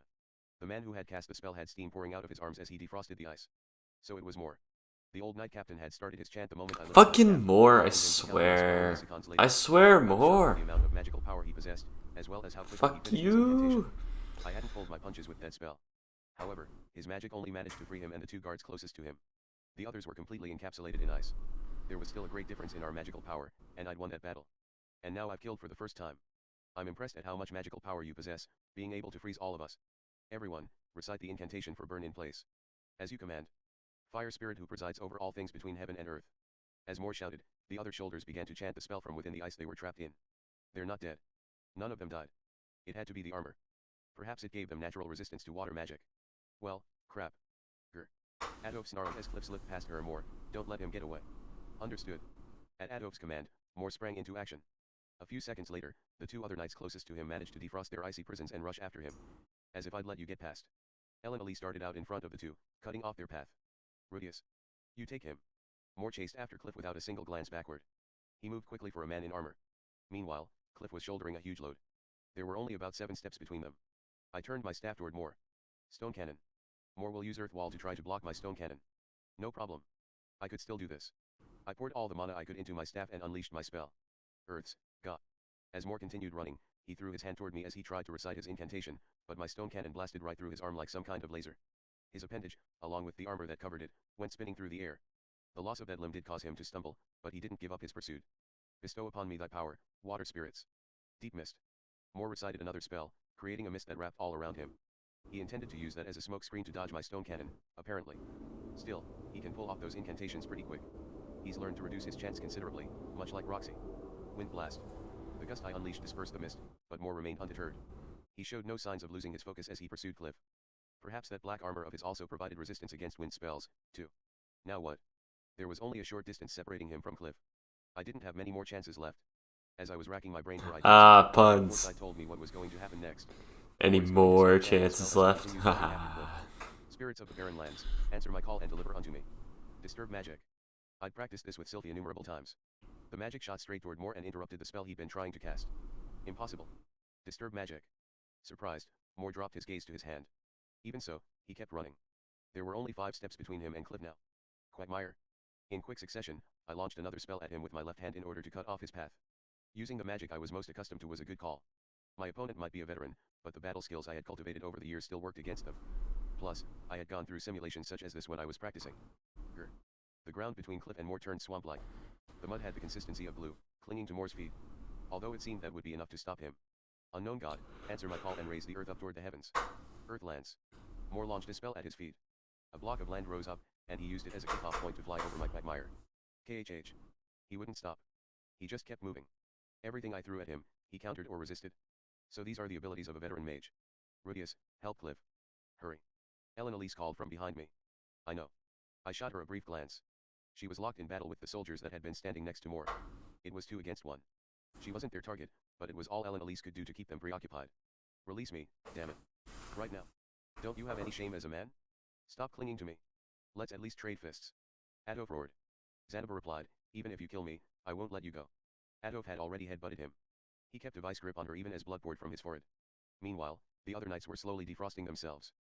The man who had cast the spell had steam pouring out of his arms as he defrosted the ice. So it was more. The old knight captain had started his chant the moment I lifted Fucking more, I swear. I swear more. The amount of magical power he possessed, as well as how quickly Fuck he finished his you. incantation. I hadn't pulled my punches with that spell. However, his magic only managed to free him and the two guards closest to him. The others were completely encapsulated in ice. There was still a great difference in our magical power, and I'd won that battle. And now I've killed for the first time. I'm impressed at how much magical power you possess, being able to freeze all of us. Everyone, recite the incantation for burn in place. As you command. Fire spirit who presides over all things between heaven and earth. As more shouted, the other shoulders began to chant the spell from within the ice they were trapped in. They're not dead. None of them died. It had to be the armor. Perhaps it gave them natural resistance to water magic. Well, crap. Grr. Adolf snarled as Cliff slipped past her more, don't let him get away. Understood. At Adolf's command, Moore sprang into action. A few seconds later, the two other knights closest to him managed to defrost their icy prisons and rush after him. As if I'd let you get past. Elise started out in front of the two, cutting off their path. Rudius. You take him. Moore chased after Cliff without a single glance backward. He moved quickly for a man in armor. Meanwhile, Cliff was shouldering a huge load. There were only about 7 steps between them. I turned my staff toward Moore. Stone cannon. Moore will use earth wall to try to block my stone cannon. No problem. I could still do this. I poured all the mana I could into my staff and unleashed my spell. Earths, God. As Moore continued running, he threw his hand toward me as he tried to recite his incantation, but my stone cannon blasted right through his arm like some kind of laser. His appendage, along with the armor that covered it, went spinning through the air. The loss of that limb did cause him to stumble, but he didn't give up his pursuit. Bestow upon me thy power, water spirits. Deep mist. Moore recited another spell, creating a mist that wrapped all around him. He intended to use that as a smoke screen to dodge my stone cannon, apparently. Still, he can pull off those incantations pretty quick. He's learned to reduce his chants considerably, much like Roxy. Wind blast. The gust I unleashed dispersed the mist, but Moore remained undeterred. He showed no signs of losing his focus as he pursued Cliff. Perhaps that black armor of his also provided resistance against wind spells, too. Now what? There was only a short distance separating him from Cliff. I didn't have many more chances left. As I was racking my brain for ideas, Ah, foresight puns. told me what was going to happen next. Any More is going to more stand down the chances spell as it left? continues to chase after Cliff. Spirits of the barren lands, answer my call and deliver unto me. Disturb magic. I'd practiced this with Sylphie innumerable times. The magic shot straight toward Moore and interrupted the spell he'd been trying to cast. Impossible. Disturb magic. Surprised, Moore dropped his gaze to his hand. Even so, he kept running. There were only 5 steps between him and Cliff now. Quagmire. In quick succession, I launched another spell at him with my left hand in order to cut off his path. Using the magic I was most accustomed to was a good call. My opponent might be a veteran, but the battle skills I had cultivated over the years still worked against them. Plus, I had gone through simulations such as this when I was practicing. Grr. The ground between Cliff and Moore turned swamp-like. The mud had the consistency of glue, clinging to Moore's feet. Although it seemed that would be enough to stop him. Unknown God, answer my call and raise the earth up toward the heavens. Earth lands. Moore launched a spell at his feet. A block of land rose up, and he used it as a kickoff point to fly over my quagmire. KHH. He wouldn't stop. He just kept moving. Everything I threw at him, he countered or resisted. So these are the abilities of a veteran mage. Rudius, help Cliff. Hurry. Ellen Elise called from behind me. I know. I shot her a brief glance. She was locked in battle with the soldiers that had been standing next to Moore. It was 2 against 1. She wasn't their target, but it was all Ellen Elise could do to keep them preoccupied. Release me, damn it. Right now. Don't you have any shame as a man? Stop clinging to me. Let's at least trade fists. Adolf roared. Zanaba replied, even if you kill me, I won't let you go. Adolf had already headbutted him. He kept a vice grip on her even as blood poured from his forehead. Meanwhile, the other knights were slowly defrosting themselves.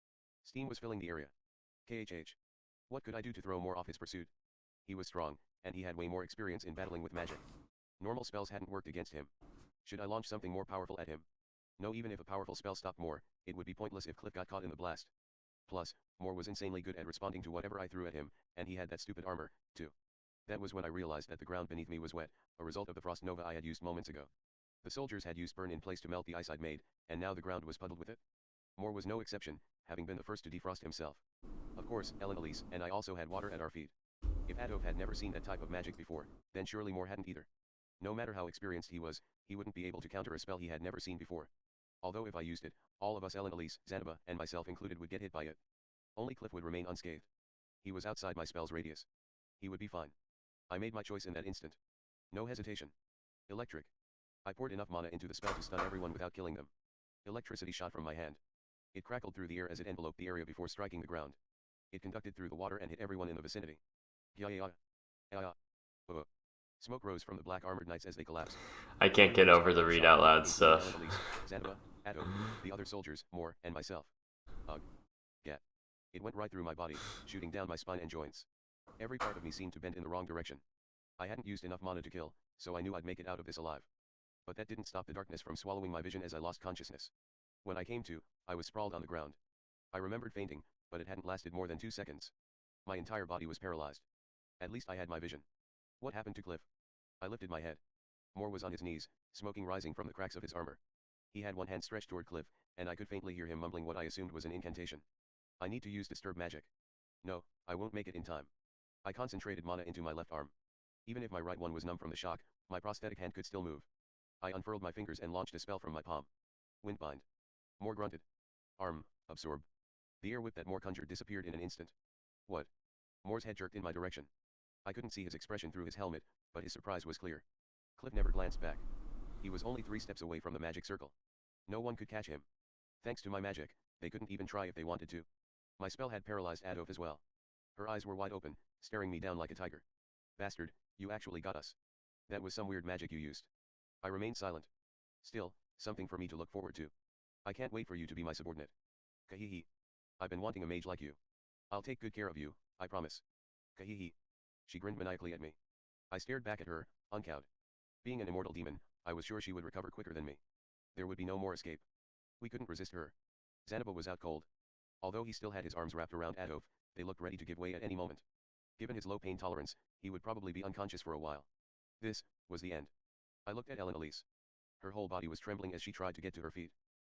Steam was filling the area. KHH. What could I do to throw Moore off his pursuit? He was strong, and he had way more experience in battling with magic. Normal spells hadn't worked against him. Should I launch something more powerful at him? No, even if a powerful spell stopped Moore, it would be pointless if Cliff got caught in the blast. Plus, Moore was insanely good at responding to whatever I threw at him, and he had that stupid armor, too. That was when I realized that the ground beneath me was wet, a result of the frost nova I had used moments ago. The soldiers had used burn in place to melt the ice I'd made, and now the ground was puddled with it. Moore was no exception, having been the first to defrost himself. Of course, Ellen Elise and I also had water at our feet. If Adolf had never seen that type of magic before, then surely Moore hadn't either. No matter how experienced he was, he wouldn't be able to counter a spell he had never seen before. Although if I used it, all of us, Ellen Elise, Zanaba, and myself included, would get hit by it. Only Cliff would remain unscathed. He was outside my spell's radius. He would be fine. I made my choice in that instant. No hesitation. Electric. I poured enough mana into the spell to stun everyone without killing them. Electricity shot from my hand. It crackled through the air as it enveloped the area before striking the ground. It conducted through the water and hit everyone in the vicinity. Smoke rose from the black armored knights as they collapsed. I can't get over the read out loud stuff. Zanaba, Adolf, the other soldiers, Moore, and myself. Ugh. Gat. It went right through my body, shooting down my spine and joints. Every part of me seemed to bend in the wrong direction. I hadn't used enough mana to kill, so I knew I'd make it out of this alive. But that didn't stop the darkness from swallowing my vision as I lost consciousness. When I came to, I was sprawled on the ground. I remembered fainting, but it hadn't lasted more than 2 seconds. My entire body was paralyzed. At least I had my vision. What happened to Cliff? I lifted my head. Moore was on his knees, smoking rising from the cracks of his armor. He had one hand stretched toward Cliff, and I could faintly hear him mumbling what I assumed was an incantation. I need to use disturb magic. No, I won't make it in time. I concentrated mana into my left arm. Even if my right one was numb from the shock, my prosthetic hand could still move. I unfurled my fingers and launched a spell from my palm. Windbind. Moore grunted. Arm, absorb. The air whip that Moore conjured disappeared in an instant. What? Moore's head jerked in my direction. I couldn't see his expression through his helmet, but his surprise was clear. Cliff never glanced back. He was only 3 steps away from the magic circle. No one could catch him. Thanks to my magic, they couldn't even try if they wanted to. My spell had paralyzed Adolf as well. Her eyes were wide open, staring me down like a tiger. Bastard, you actually got us. That was some weird magic you used. I remained silent. Still, something for me to look forward to. I can't wait for you to be my subordinate. Kahihi. I've been wanting a mage like you. I'll take good care of you, I promise. Kahihi. She grinned maniacally at me. I stared back at her, uncowed. Being an immortal demon, I was sure she would recover quicker than me. There would be no more escape. We couldn't resist her. Zanaba was out cold. Although he still had his arms wrapped around Adolf, they looked ready to give way at any moment. Given his low pain tolerance, he would probably be unconscious for a while. This was the end. I looked at Ellen Elise. Her whole body was trembling as she tried to get to her feet.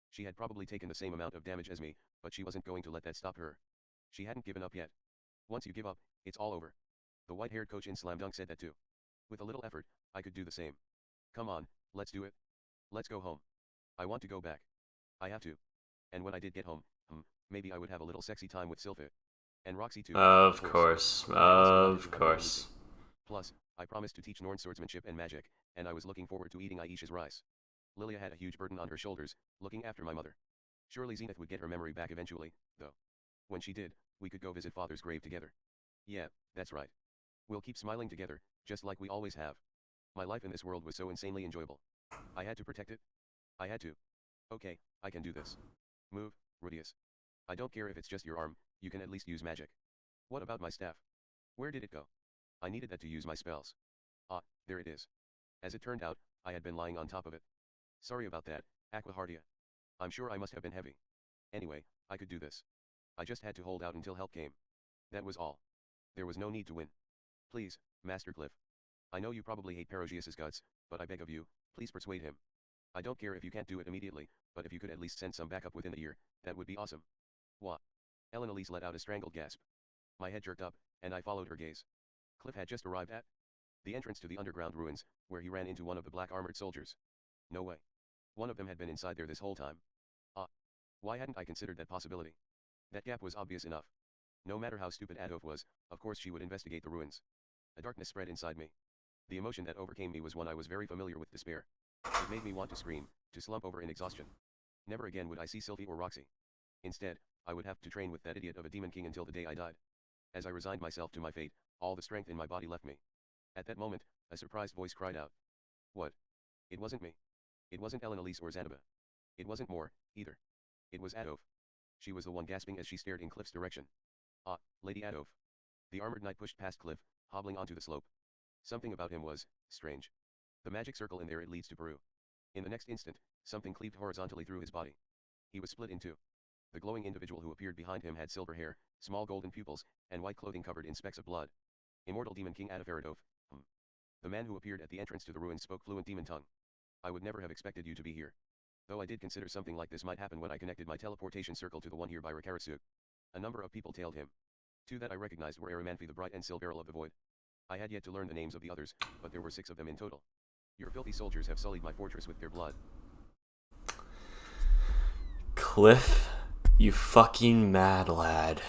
She had probably taken the same amount of damage as me, but she wasn't going to let that stop her. She hadn't given up yet. Once you give up, it's all over. The white-haired coach in Slam Dunk said that too. With a little effort, I could do the same. Come on, let's do it. Let's go home. I want to go back. I have to. And when I did get home, maybe I would have a little sexy time with Sylphie. And Roxy too. Of course. Of course. Plus, I promised to teach Norn swordsmanship and magic, and I was looking forward to eating Aisha's rice. Lilia had a huge burden on her shoulders, looking after my mother. Surely Zenith would get her memory back eventually, though. When she did, we could go visit father's grave together. Yeah, that's right. We'll keep smiling together, just like we always have. My life in this world was so insanely enjoyable. I had to protect it. I had to. Okay, I can do this. Move, Rudius. I don't care if it's just your arm, you can at least use magic. What about my staff? Where did it go? I needed that to use my spells. Ah, there it is. As it turned out, I had been lying on top of it. Sorry about that, Aquahardia. I'm sure I must have been heavy. Anyway, I could do this. I just had to hold out until help came. That was all. There was no need to win. Please, Master Cliff. I know you probably hate Perogius's guts, but I beg of you, please persuade him. I don't care if you can't do it immediately, but if you could at least send some backup within a year, that would be awesome. What? Elise let out a strangled gasp. My head jerked up, and I followed her gaze. Cliff had just arrived at the entrance to the underground ruins, where he ran into one of the black armored soldiers. No way. One of them had been inside there this whole time. Ah. Why hadn't I considered that possibility? That gap was obvious enough. No matter how stupid Adolf was, of course she would investigate the ruins. A darkness spread inside me. The emotion that overcame me was one I was very familiar with: despair. It made me want to scream, to slump over in exhaustion. Never again would I see Sylvie or Roxy. Instead, I would have to train with that idiot of a demon king until the day I died. As I resigned myself to my fate, all the strength in my body left me. At that moment, a surprised voice cried out. What? It wasn't me. It wasn't Elise or Zanaba. It wasn't more, either. It was Adolf. She was the one gasping as she stared in Cliff's direction. Ah, Lady Adolf. The armored knight pushed past Cliff, hobbling onto the slope. Something about him was strange. The magic circle in there, it leads to Peru. In the next instant, something cleaved horizontally through his body. He was split in two. The glowing individual who appeared behind him had silver hair, small golden pupils, and white clothing covered in specks of blood. Immortal Demon King Adafaradov. The man who appeared at the entrance to the ruins spoke fluent demon tongue. I would never have expected you to be here. Though I did consider something like this might happen when I connected my teleportation circle to the one here by Rakaratsu. A number of people tailed him. Two that I recognized were Arimanthi the Bright and Silveril of the Void. I had yet to learn the names of the others, but there were 6 of them in total. Your filthy soldiers have sullied my fortress with their blood. Cliff, you fucking mad lad.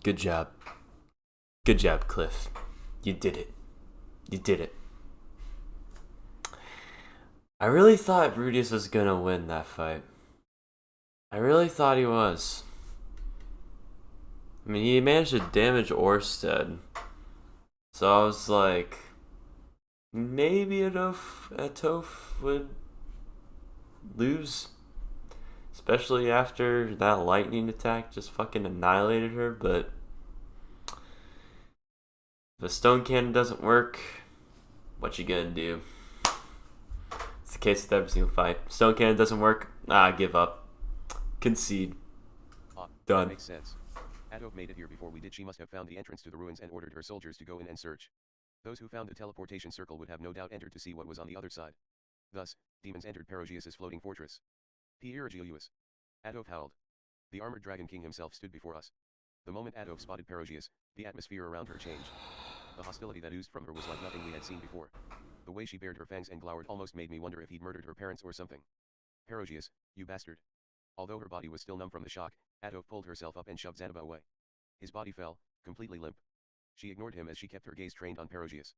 Good job. Good job, Cliff. You did it. You did it. I really thought Rudius was gonna win that fight. I really thought he was. I mean, he managed to damage Orsted. So I was like, maybe Atof would lose. Especially after that lightning attack just fucking annihilated her, but if a stone cannon doesn't work, what you gonna do? It's the case with every single fight. Stone cannon doesn't work, give up. Concede. Done. Makes sense. Adolf made it here before we did. She must have found the entrance to the ruins and ordered her soldiers to go in and search. Those who found the teleportation circle would have no doubt entered to see what was on the other side. Thus, demons entered Perogius's floating fortress. Pierogius. Adolf howled. The armored dragon king himself stood before us. The moment Adolf spotted Perogius, the atmosphere around her changed. The hostility that oozed from her was like nothing we had seen before. The way she bared her fangs and glowered almost made me wonder if he'd murdered her parents or something. Perogius, you bastard. Although her body was still numb from the shock, Adolf pulled herself up and shoved Zanaba away. His body fell, completely limp. She ignored him as she kept her gaze trained on Perogius.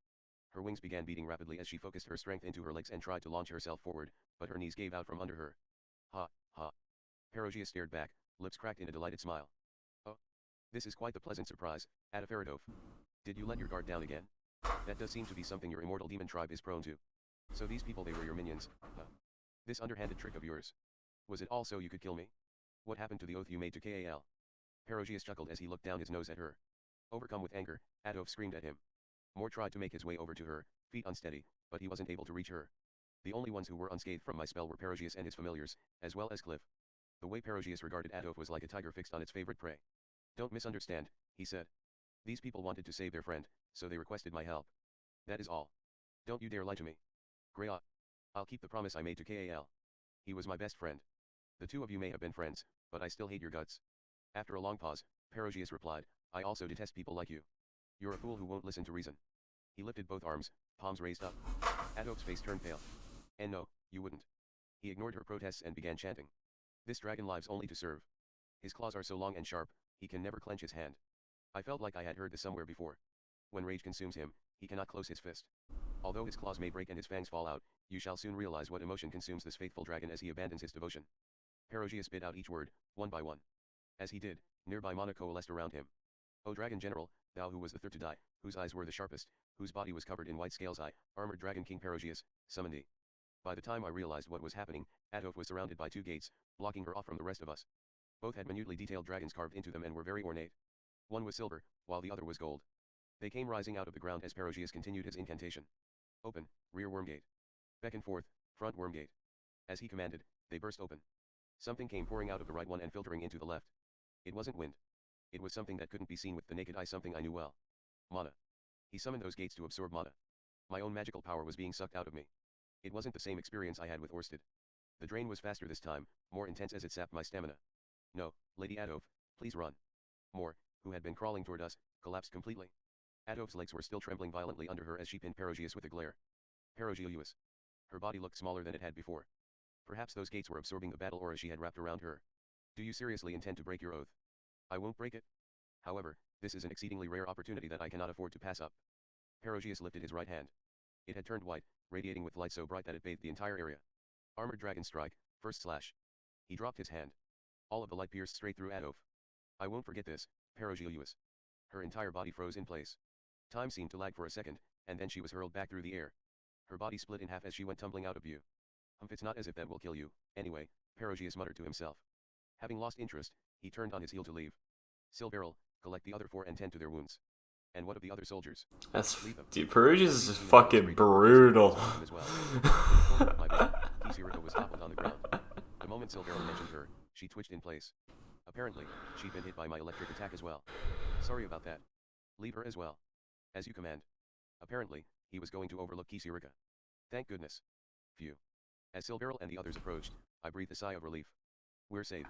Her wings began beating rapidly as she focused her strength into her legs and tried to launch herself forward, but her knees gave out from under her. Ha, ha. Perogius stared back, lips cracked in a delighted smile. Oh. This is quite the pleasant surprise, Adafaradov. Did you let your guard down again? That does seem to be something your immortal demon tribe is prone to. So these people, they were your minions, huh? This underhanded trick of yours. Was it all so you could kill me? What happened to the oath you made to Kal? Perogius chuckled as he looked down his nose at her. Overcome with anger, Adolf screamed at him. Moore tried to make his way over to her, feet unsteady, but he wasn't able to reach her. The only ones who were unscathed from my spell were Perogius and his familiars, as well as Cliff. The way Perogius regarded Adolf was like a tiger fixed on its favorite prey. Don't misunderstand, he said. These people wanted to save their friend, so they requested my help. That is all. Don't you dare lie to me. Great. I'll keep the promise I made to Kal. He was my best friend. The two of you may have been friends, but I still hate your guts. After a long pause, Perogius replied, I also detest people like you. You're a fool who won't listen to reason. He lifted both arms, palms raised up. Adolf's face turned pale. And no, you wouldn't. He ignored her protests and began chanting. This dragon lives only to serve. His claws are so long and sharp, he can never clench his hand. I felt like I had heard this somewhere before. When rage consumes him, He cannot close his fist. Although his claws may break and his fangs fall out, you shall soon realize what emotion consumes this faithful dragon as he abandons his devotion. Perogius spit out each word, one by one. As he did, nearby mana coalesced around him. O Dragon General, thou who was the third to die, whose eyes were the sharpest, whose body was covered in white scales, I, armored dragon king Perogius, summon thee. By the time I realized what was happening, Adolf was surrounded by two gates, blocking her off from the rest of us. Both had minutely detailed dragons carved into them and were very ornate. One was silver, while the other was gold. They came rising out of the ground as Perogius continued his incantation. Open, rear worm gate. Back and forth, front worm gate. As he commanded, they burst open. Something came pouring out of the right one and filtering into the left. It wasn't wind. It was something that couldn't be seen with the naked eye, something I knew well. Mana. He summoned those gates to absorb mana. My own magical power was being sucked out of me. It wasn't the same experience I had with Orsted. The drain was faster this time, more intense as it sapped my stamina. No, Lady Adolf, please run. Moore, who had been crawling toward us, collapsed completely. Adolf's legs were still trembling violently under her as she pinned Perogius with a glare. Perogius. Her body looked smaller than it had before. Perhaps those gates were absorbing the battle aura she had wrapped around her. Do you seriously intend to break your oath? I won't break it. However, this is an exceedingly rare opportunity that I cannot afford to pass up. Perogius lifted his right hand. It had turned white, radiating with light so bright that it bathed the entire area. Armored Dragon Strike, first slash. He dropped his hand. All of the light pierced straight through Adolf. I won't forget this, Perogius. Her entire body froze in place. Time seemed to lag for a second, and then she was hurled back through the air. Her body split in half as she went tumbling out of view. It's not as if that will kill you, anyway, Perogius muttered to himself. Having lost interest, he turned on his heel to leave. Silveril, collect the other 4 and tend to their wounds. And what of the other soldiers? Dude, Perugia's is fucking brutal. Kisirika was toppled on the ground. The moment Silveril mentioned her, she twitched in place. Apparently, she'd been hit by my electric attack as well. Sorry about that. Leave her as well. As you command. Apparently, he was going to overlook Kisirika. Thank goodness. Phew. As Silveril and the others approached, I breathed a sigh of relief. We're saved.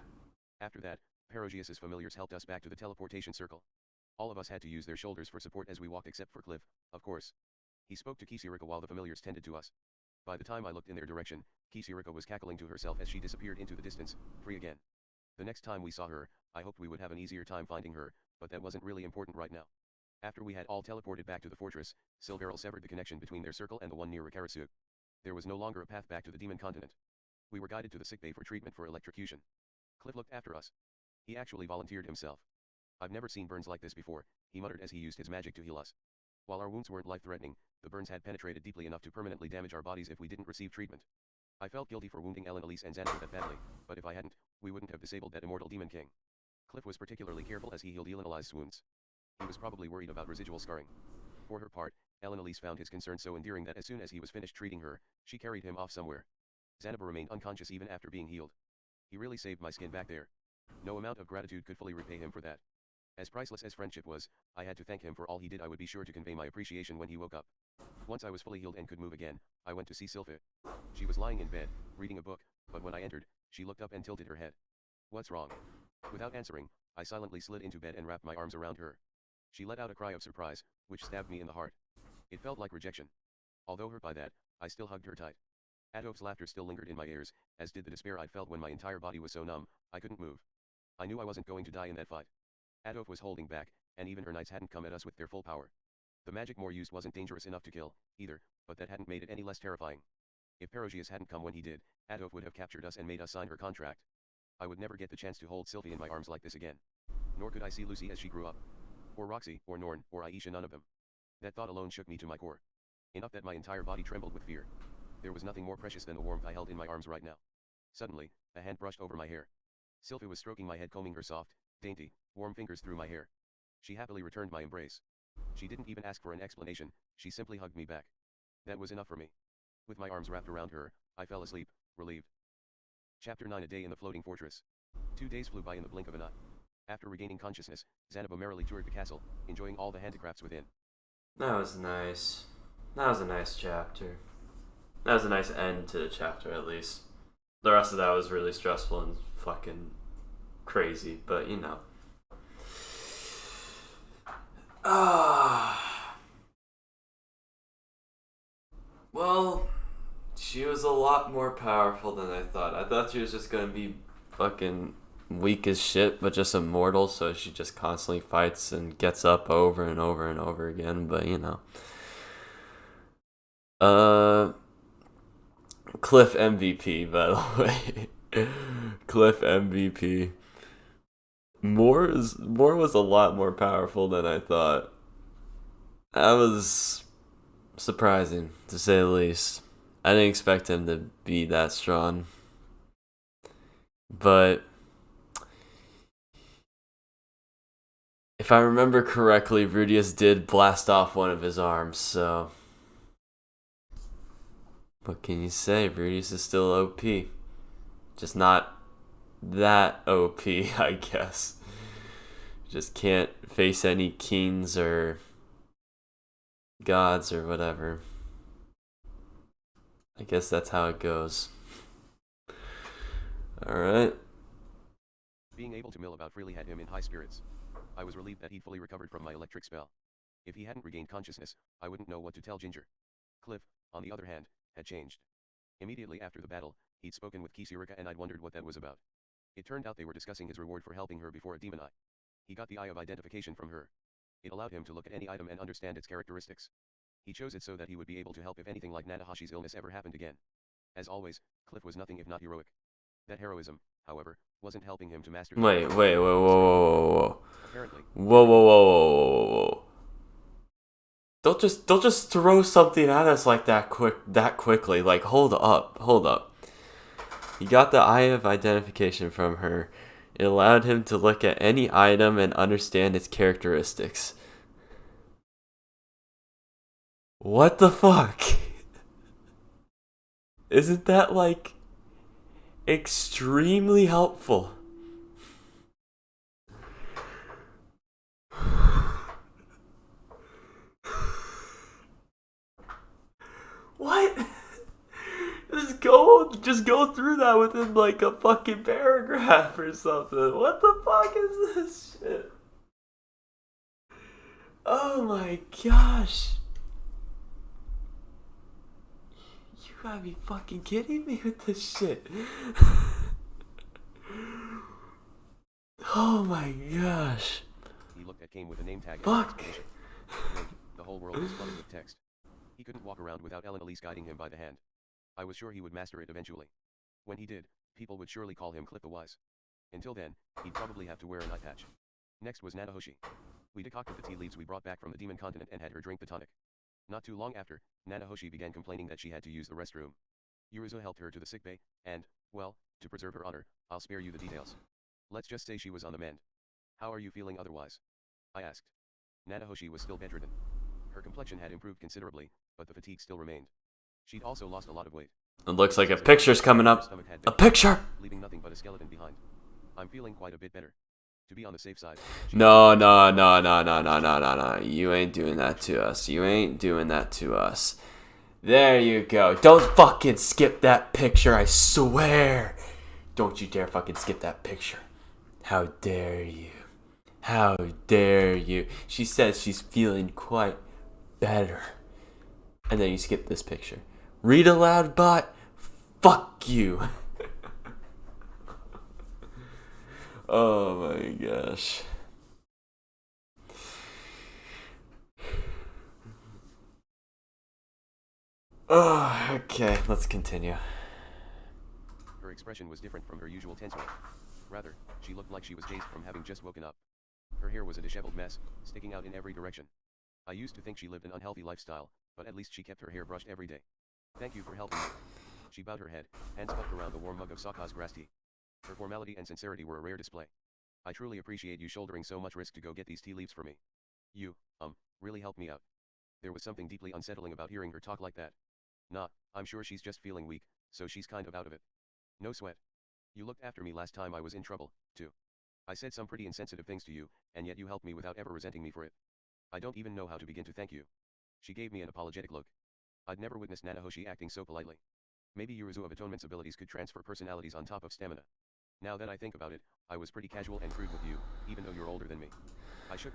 After that, Perogius's familiars helped us back to the teleportation circle. All of us had to use their shoulders for support as we walked except for Cliff, of course. He spoke to Kisirika while the familiars tended to us. By the time I looked in their direction, Kisirika was cackling to herself as she disappeared into the distance, free again. The next time we saw her, I hoped we would have an easier time finding her, but that wasn't really important right now. After we had all teleported back to the fortress, Silveril severed the connection between their circle and the one near Rikarasu. There was no longer a path back to the demon continent. We were guided to the sickbay for treatment for electrocution. Cliff looked after us. He actually volunteered himself. I've never seen burns like this before, he muttered as he used his magic to heal us. While our wounds weren't life-threatening, the burns had penetrated deeply enough to permanently damage our bodies if we didn't receive treatment. I felt guilty for wounding Ellen, Elise and Xanadu that badly, but if I hadn't, we wouldn't have disabled that immortal demon king. Cliff was particularly careful as he healed Ellen Elise's wounds. He was probably worried about residual scarring. For her part, Ellen Elise found his concern so endearing that as soon as he was finished treating her, she carried him off somewhere. Xanadu remained unconscious even after being healed. He really saved my skin back there. No amount of gratitude could fully repay him for that. As priceless as friendship was, I had to thank him for all he did. I would be sure to convey my appreciation when he woke up. Once I was fully healed and could move again, I went to see Sylpha. She was lying in bed, reading a book, but when I entered, she looked up and tilted her head. What's wrong? Without answering, I silently slid into bed and wrapped my arms around her. She let out a cry of surprise, which stabbed me in the heart. It felt like rejection. Although hurt by that, I still hugged her tight. Adolf's laughter still lingered in my ears, as did the despair I'd felt when my entire body was so numb, I couldn't move. I knew I wasn't going to die in that fight. Adolf was holding back, and even her knights hadn't come at us with their full power. The magic Moore used wasn't dangerous enough to kill, either, but that hadn't made it any less terrifying. If Perogius hadn't come when he did, Adolf would have captured us and made us sign her contract. I would never get the chance to hold Sylvie in my arms like this again. Nor could I see Lucy as she grew up. Or Roxy, or Norn, or Aisha, none of them. That thought alone shook me to my core. Enough that my entire body trembled with fear. There was nothing more precious than the warmth I held in my arms right now. Suddenly, a hand brushed over my hair. Sylvie was stroking my head, combing her soft, dainty, warm fingers through my hair. She happily returned my embrace. She didn't even ask for an explanation, she simply hugged me back. That was enough for me. With my arms wrapped around her, I fell asleep, relieved. Chapter 9: A Day in the Floating Fortress. 2 days flew by in the blink of an eye. After regaining consciousness, Xanadu merrily toured the castle, enjoying all the handicrafts within. That was nice. That was a nice chapter. That was a nice end to the chapter, at least. The rest of that was really stressful and fucking crazy, but you know. Well, she was a lot more powerful than I thought. I thought she was just gonna be fucking weak as shit, but just immortal, so she just constantly fights and gets up over and over and over again, but you know. Uh, Cliff MVP, by the way. Cliff MVP. Moore was a lot more powerful than I thought. That was surprising, to say the least. I didn't expect him to be that strong. But if I remember correctly, Rudius did blast off one of his arms, so what can you say? Rudius is still OP. Just not that OP, I guess. Just can't face any kings or gods or whatever. I guess that's how it goes. Alright. Being able to mill about freely had him in high spirits. I was relieved that he'd fully recovered from my electric spell. If he hadn't regained consciousness, I wouldn't know what to tell Ginger. Cliff, on the other hand, had changed. Immediately after the battle, he'd spoken with Kisirika and I'd wondered what that was about. It turned out they were discussing his reward for helping her before a demon eye. He got the eye of identification from her. It allowed him to look at any item and understand its characteristics. He chose it so that he would be able to help if anything like Natashi's illness ever happened again. As always, Cliff was nothing if not heroic. That heroism, however, wasn't helping him to master... Whoa. Apparently. Whoa. Don't just throw something at us like that quickly. Like, hold up. He got the eye of identification from her. It allowed him to look at any item and understand its characteristics. What the fuck? Isn't that, like, extremely helpful? What? Just go through that within like a fucking paragraph or something. What the fuck is this shit? Oh my gosh. You gotta be fucking kidding me with this shit. Oh my gosh. He looked at Kane with a name tag. Fuck. The whole world was flooded with text. He couldn't walk around without Ellen Elise guiding him by the hand. I was sure he would master it eventually. When he did, people would surely call him Cliff the Wise. Until then, he'd probably have to wear an eye patch. Next was Natashi. We decocted the tea leaves we brought back from the demon continent and had her drink the tonic. Not too long after, Nanahoshi began complaining that she had to use the restroom. Yuruzu helped her to the sickbay, and, well, to preserve her honor, I'll spare you the details. Let's just say she was on the mend. How are you feeling otherwise? I asked. Nanahoshi was still bedridden. Her complexion had improved considerably, but the fatigue still remained. She'd also lost a lot of weight. It looks like a picture's coming up. A picture! Leaving nothing but a skeleton behind. I'm feeling quite a bit better. To be on the safe side. No. You ain't doing that to us. There you go. Don't fucking skip that picture, I swear. Don't you dare fucking skip that picture. How dare you? How dare you? She says she's feeling quite better. And then you skip this picture. Read aloud, bot. Fuck you. Oh my gosh. Oh, okay, let's continue. Her expression was different from her usual tensor. Rather, she looked like she was dazed from having just woken up. Her hair was a disheveled mess, sticking out in every direction. I used to think she lived an unhealthy lifestyle, but at least she kept her hair brushed every day. Thank you for helping me. She bowed her head, hands cupped around the warm mug of Sokka's grass tea. Her formality and sincerity were a rare display. I truly appreciate you shouldering so much risk to go get these tea leaves for me. You, really helped me out. There was something deeply unsettling about hearing her talk like that. Nah, I'm sure she's just feeling weak, so she's kind of out of it. No sweat. You looked after me last time I was in trouble, too. I said some pretty insensitive things to you, and yet you helped me without ever resenting me for it. I don't even know how to begin to thank you. She gave me an apologetic look. I'd never witnessed Nanahoshi acting so politely. Maybe Yuruzu of Atonement's abilities could transfer personalities on top of stamina. Now that I think about it, I was pretty casual and crude with you, even though you're older than me. I should...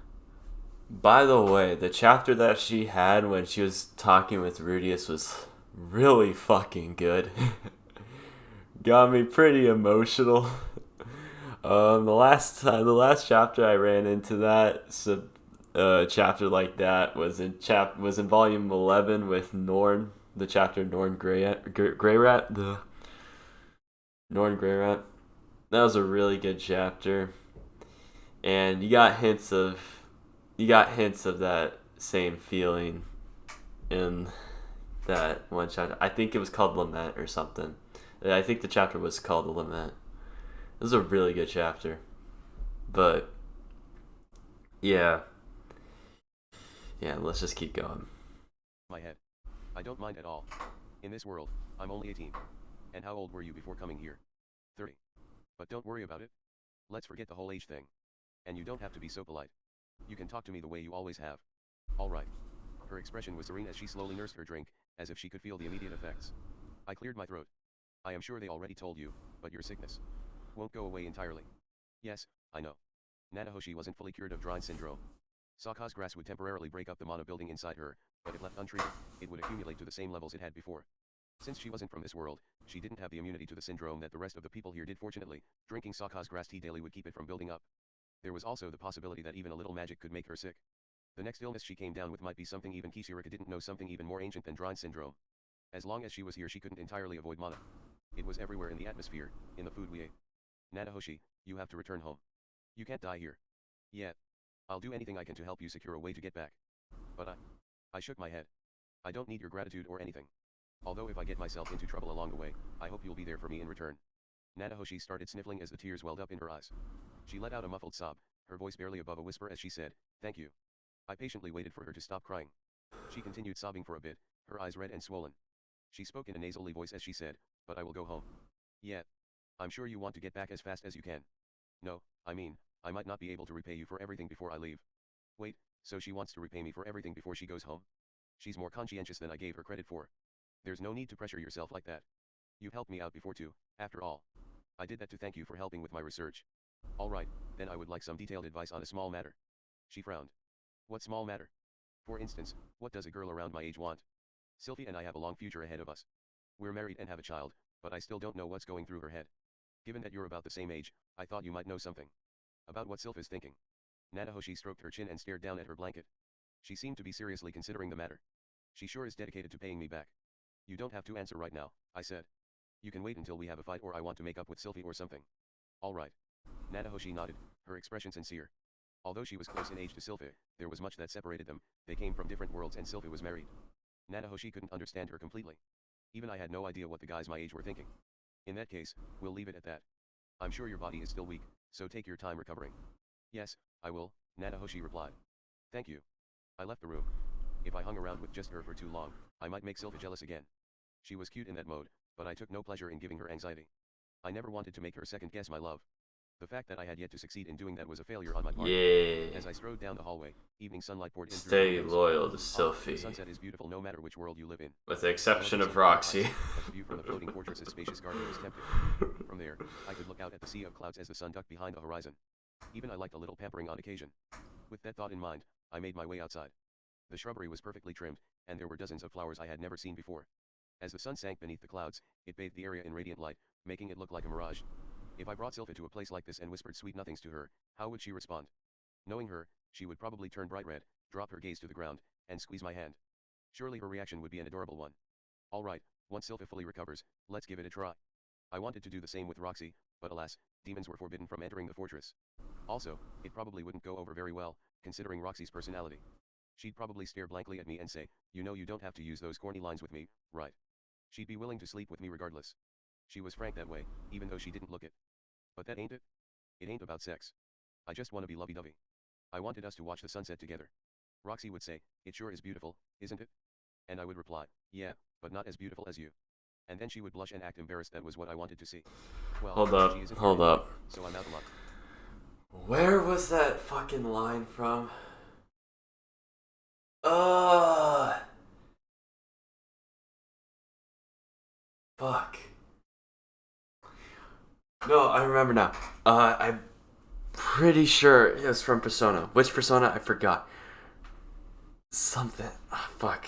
By the way, the chapter that she had when she was talking with Rudius was really fucking good. Got me pretty emotional. The last chapter I ran into that chapter like that was in volume 11 with Norn the chapter Norn Grey Rat, the Norn Grey Rat. That was a really good chapter, and you got hints of that same feeling in that one chapter. I think it was called Lament or something. I think the chapter was called Lament. It was a really good chapter, but yeah, let's just keep going. My head. I don't mind at all. In this world, I'm only 18. And how old were you before coming here? 30. But don't worry about it. Let's forget the whole age thing. And you don't have to be so polite. You can talk to me the way you always have. All right. Her expression was serene as she slowly nursed her drink, as if she could feel the immediate effects. I cleared my throat. I am sure they already told you, but your sickness won't go away entirely. Yes, I know. Natashi wasn't fully cured of Dryne syndrome. Saka's grass would temporarily break up the mana building inside her, but if left untreated, it would accumulate to the same levels it had before. Since she wasn't from this world, she didn't have the immunity to the syndrome that the rest of the people here did. Fortunately, drinking Saka's grass tea daily would keep it from building up. There was also the possibility that even a little magic could make her sick. The next illness she came down with might be something even Kisirika didn't know, something even more ancient than Dryne syndrome. As long as she was here, she couldn't entirely avoid mana. It was everywhere, in the atmosphere, in the food we ate. Natahoshi, you have to return home. You can't die here. Yet. I'll do anything I can to help you secure a way to get back. But I shook my head. I don't need your gratitude or anything. Although if I get myself into trouble along the way, I hope you'll be there for me in return. Natahoshi started sniffling as the tears welled up in her eyes. She let out a muffled sob, her voice barely above a whisper as she said, "Thank you." I patiently waited for her to stop crying. She continued sobbing for a bit, her eyes red and swollen. She spoke in a nasally voice as she said, "But I will go home." Yet. I'm sure you want to get back as fast as you can. No, I mean, I might not be able to repay you for everything before I leave. Wait, so she wants to repay me for everything before she goes home? She's more conscientious than I gave her credit for. There's no need to pressure yourself like that. You've helped me out before too, after all. I did that to thank you for helping with my research. Alright, then I would like some detailed advice on a small matter. She frowned. What small matter? For instance, what does a girl around my age want? Sylvie and I have a long future ahead of us. We're married and have a child, but I still don't know what's going through her head. Given that you're about the same age, I thought you might know something. About what Sylph is thinking. Natahoshi stroked her chin and stared down at her blanket. She seemed to be seriously considering the matter. She sure is dedicated to paying me back. You don't have to answer right now, I said. You can wait until we have a fight or I want to make up with Sylvie or something. Alright. Natahoshi nodded, her expression sincere. Although she was close in age to Sylvie, there was much that separated them. They came from different worlds and Sylvie was married. Natahoshi couldn't understand her completely. Even I had no idea what the guys my age were thinking. In that case, we'll leave it at that. I'm sure your body is still weak, so take your time recovering. Yes, I will, Natahoshi replied. Thank you. I left the room. If I hung around with just her for too long, I might make Sylvie jealous again. She was cute in that mode, but I took no pleasure in giving her anxiety. I never wanted to make her second guess my love. The fact that I had yet to succeed in doing that was a failure on my part. Yeah. As I strode down the hallway, evening sunlight poured in through Stay the windows. loyal to Sylphie. The sunset is beautiful no matter which world you live in. With the exception of Roxy. But the view from the floating fortress's spacious garden was tempting. From there, I could look out at the sea of clouds as the sun ducked behind the horizon. Even I liked a little pampering on occasion. With that thought in mind, I made my way outside. The shrubbery was perfectly trimmed, and there were dozens of flowers I had never seen before. As the sun sank beneath the clouds, it bathed the area in radiant light, making it look like a mirage. If I brought Sylphie to a place like this and whispered sweet nothings to her, how would she respond? Knowing her, she would probably turn bright red, drop her gaze to the ground, and squeeze my hand. Surely her reaction would be an adorable one. Alright, once Sylphie fully recovers, let's give it a try. I wanted to do the same with Roxy, but alas, demons were forbidden from entering the fortress. Also, it probably wouldn't go over very well, considering Roxy's personality. She'd probably stare blankly at me and say, you know you don't have to use those corny lines with me, right? She'd be willing to sleep with me regardless. She was frank that way, even though she didn't look it. But that ain't it. It ain't about sex. I just want to be lovey-dovey. I wanted us to watch the sunset together. Roxy would say, it sure is beautiful, isn't it? And I would reply, yeah, but not as beautiful as you. And then she would blush and act embarrassed. That was what I wanted to see. Well, hold up. So I'm out of luck. Where was that fucking line from? Fuck. No, I remember now. I'm pretty sure it was from Persona. Which Persona? I forgot. Something. Fuck.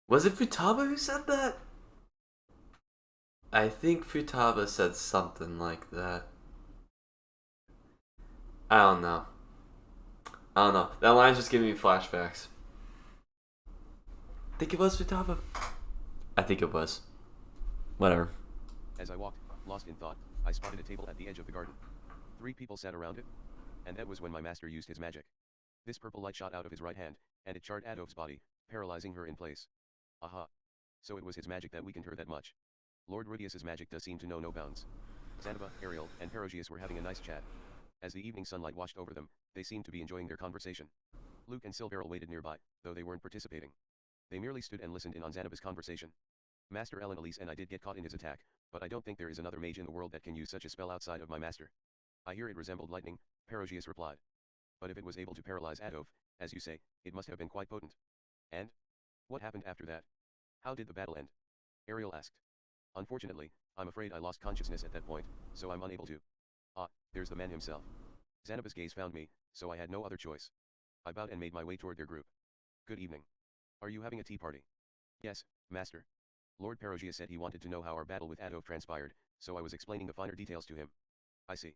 Was it Futaba who said that? I think Futaba said something like that. I don't know. That line's just giving me flashbacks. think it was Futaba. I think it was. Whatever. As I walked, lost in thought, I spotted a table at the edge of the garden. 3 people sat around it. And that was when my master used his magic. This purple light shot out of his right hand, and it charred Adolf's body, paralyzing her in place. Aha. So it was his magic that weakened her that much. Lord Rudius's magic does seem to know no bounds. Zanaba, Ariel, and Perogius were having a nice chat. As the evening sunlight washed over them, they seemed to be enjoying their conversation. Luke and Silverl waited nearby, though they weren't participating. They merely stood and listened in on Zanaba's conversation. Master Ellen Elise and I did get caught in his attack, but I don't think there is another mage in the world that can use such a spell outside of my master. I hear it resembled lightning, Perogius replied. But if it was able to paralyze Adolf, as you say, it must have been quite potent. And? What happened after that? How did the battle end? Ariel asked. Unfortunately, I'm afraid I lost consciousness at that point, so I'm unable to. Ah, there's the man himself. Zanaba's gaze found me, so I had no other choice. I bowed and made my way toward their group. Good evening. Are you having a tea party? Yes, master. Lord Perogius said he wanted to know how our battle with Adolf transpired, so I was explaining the finer details to him. I see.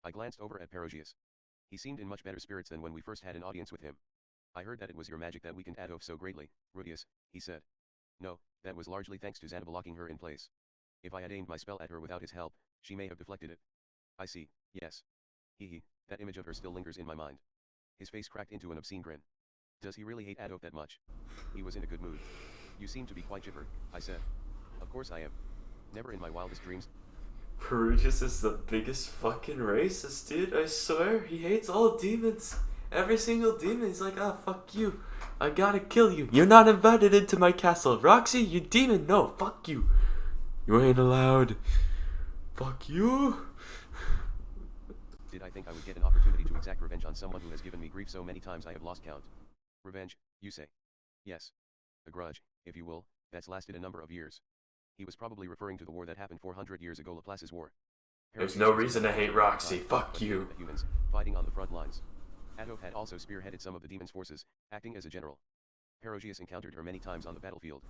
I glanced over at Perogius. He seemed in much better spirits than when we first had an audience with him. I heard that it was your magic that weakened Adolf so greatly, Rudius, he said. No, that was largely thanks to Zanaba locking her in place. If I had aimed my spell at her without his help, she may have deflected it. I see, yes. That image of her still lingers in my mind. His face cracked into an obscene grin. Does he really hate Adolf that much? He was in a good mood. You seem to be quite chipper, I said. Of course I am. Never in my wildest dreams. Perugius is the biggest fucking racist, dude. I swear. He hates all demons. Every single demon. He's like, ah, fuck you. I gotta kill you. You're not invited into my castle. Roxy, you demon. No, fuck you. You ain't allowed. Fuck you. Did I think I would get an opportunity to exact revenge on someone who has given me grief so many times I have lost count? Revenge, you say? Yes. A grudge, if you will, that's lasted a number of years. He was probably referring to the war that happened 400 years ago, Laplace's War. There's no reason to hate Roxy. Fuck you. The humans, fighting on the front lines. Adolf had also spearheaded some of the demon's forces, acting as a general. Perogius encountered her many times on the battlefield.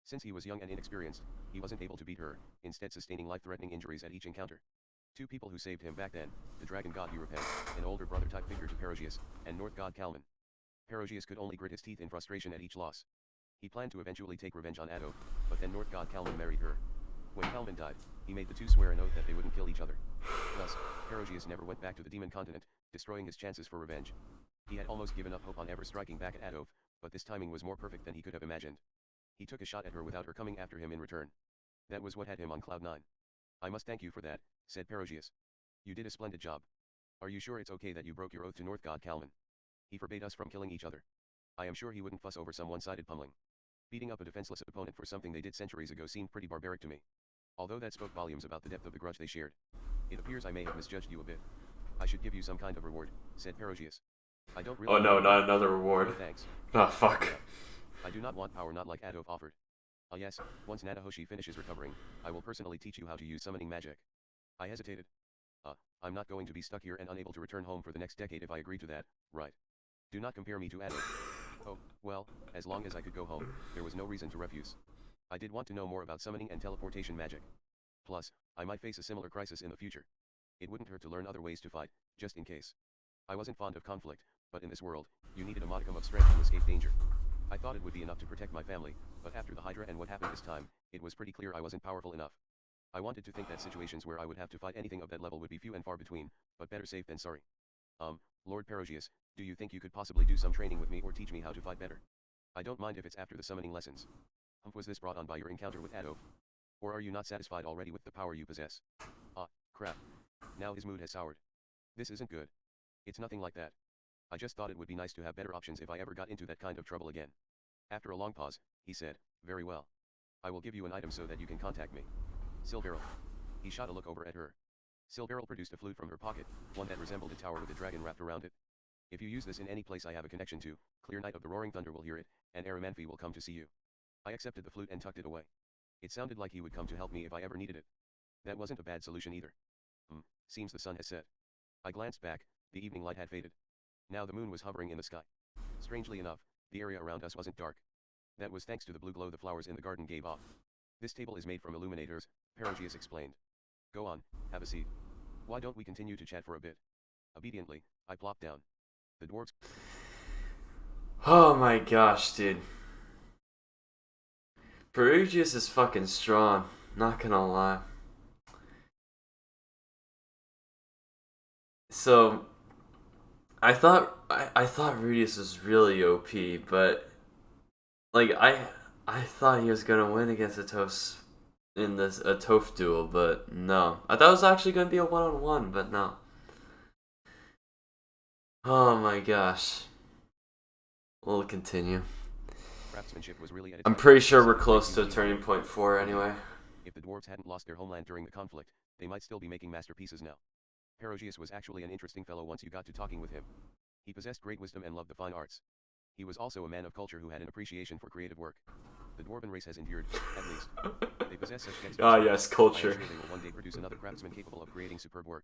Since he was young and inexperienced, he wasn't able to beat her, instead sustaining life-threatening injuries at each encounter. 2 people who saved him back then, the dragon god Europen, an older brother-type figure to Perogius, and North god Kalman. Perogius could only grit his teeth in frustration at each loss. He planned to eventually take revenge on Adolf, but then North god Kalman married her. When Kalman died, he made the two swear an oath that they wouldn't kill each other. Thus, Perogius never went back to the demon continent, destroying his chances for revenge. He had almost given up hope on ever striking back at Adolf, but this timing was more perfect than he could have imagined. He took a shot at her without her coming after him in return. That was what had him on cloud 9. I must thank you for that, said Perogius. You did a splendid job. Are you sure it's okay that you broke your oath to North god Kalman? He forbade us from killing each other. I am sure he wouldn't fuss over some one-sided pummeling. Beating up a defenseless opponent for something they did centuries ago seemed pretty barbaric to me. Although that spoke volumes about the depth of the grudge they shared. It appears I may have misjudged you a bit. I should give you some kind of reward, said Perogius. I don't really— Oh no, not another reward. No, thanks. Oh fuck. I do not want power not like Adolf offered. Ah yes, once Natashi finishes recovering, I will personally teach you how to use summoning magic. I hesitated. I'm not going to be stuck here and unable to return home for the next decade if I agree to that, right? Do not compare me to Adolf. Oh, well, as long as I could go home, there was no reason to refuse. I did want to know more about summoning and teleportation magic. Plus, I might face a similar crisis in the future. It wouldn't hurt to learn other ways to fight, just in case. I wasn't fond of conflict, but in this world, you needed a modicum of strength to escape danger. I thought it would be enough to protect my family, but after the Hydra and what happened this time, it was pretty clear I wasn't powerful enough. I wanted to think that situations where I would have to fight anything of that level would be few and far between, but better safe than sorry. Lord Perogius, do you think you could possibly do some training with me or teach me how to fight better? I don't mind if it's after the summoning lessons. Was this brought on by your encounter with Adolf? Or are you not satisfied already with the power you possess? Ah, crap. Now his mood has soured. This isn't good. It's nothing like that. I just thought it would be nice to have better options if I ever got into that kind of trouble again. After a long pause, he said, very well. I will give you an item so that you can contact me. Silverl. He shot a look over at her. Silverl produced a flute from her pocket, one that resembled a tower with a dragon wrapped around it. If you use this in any place I have a connection to, Clear Night of the Roaring Thunder will hear it, and Aramanfi will come to see you. I accepted the flute and tucked it away. It sounded like he would come to help me if I ever needed it. That wasn't a bad solution either. Seems the sun has set. I glanced back, the evening light had faded. Now the moon was hovering in the sky. Strangely enough, the area around us wasn't dark. That was thanks to the blue glow the flowers in the garden gave off. This table is made from illuminators, Perogius explained. Go on, have a seat. Why don't we continue to chat for a bit? Obediently, I plopped down. The dwarves— Oh my gosh, dude. Perugius is fucking strong. Not gonna lie. So, I thought Rudius was really OP, but like I thought he was gonna win against Atos in this a Toph duel, but no. I thought it was actually gonna be a 1-on-1, but no. Oh my gosh. We'll continue. Craftsmanship was really at its I'm pretty sure we're close to turning point 4 anyway. If the dwarves hadn't lost their homeland during the conflict, they might still be making masterpieces now. Perogius was actually an interesting fellow once you got to talking with him. He possessed great wisdom and loved the fine arts. He was also a man of culture who had an appreciation for creative work. The dwarven race has endured, at least. They possess such dexterity. Ah yes, culture. I am sure they will one day produce another craftsman capable of creating superb work.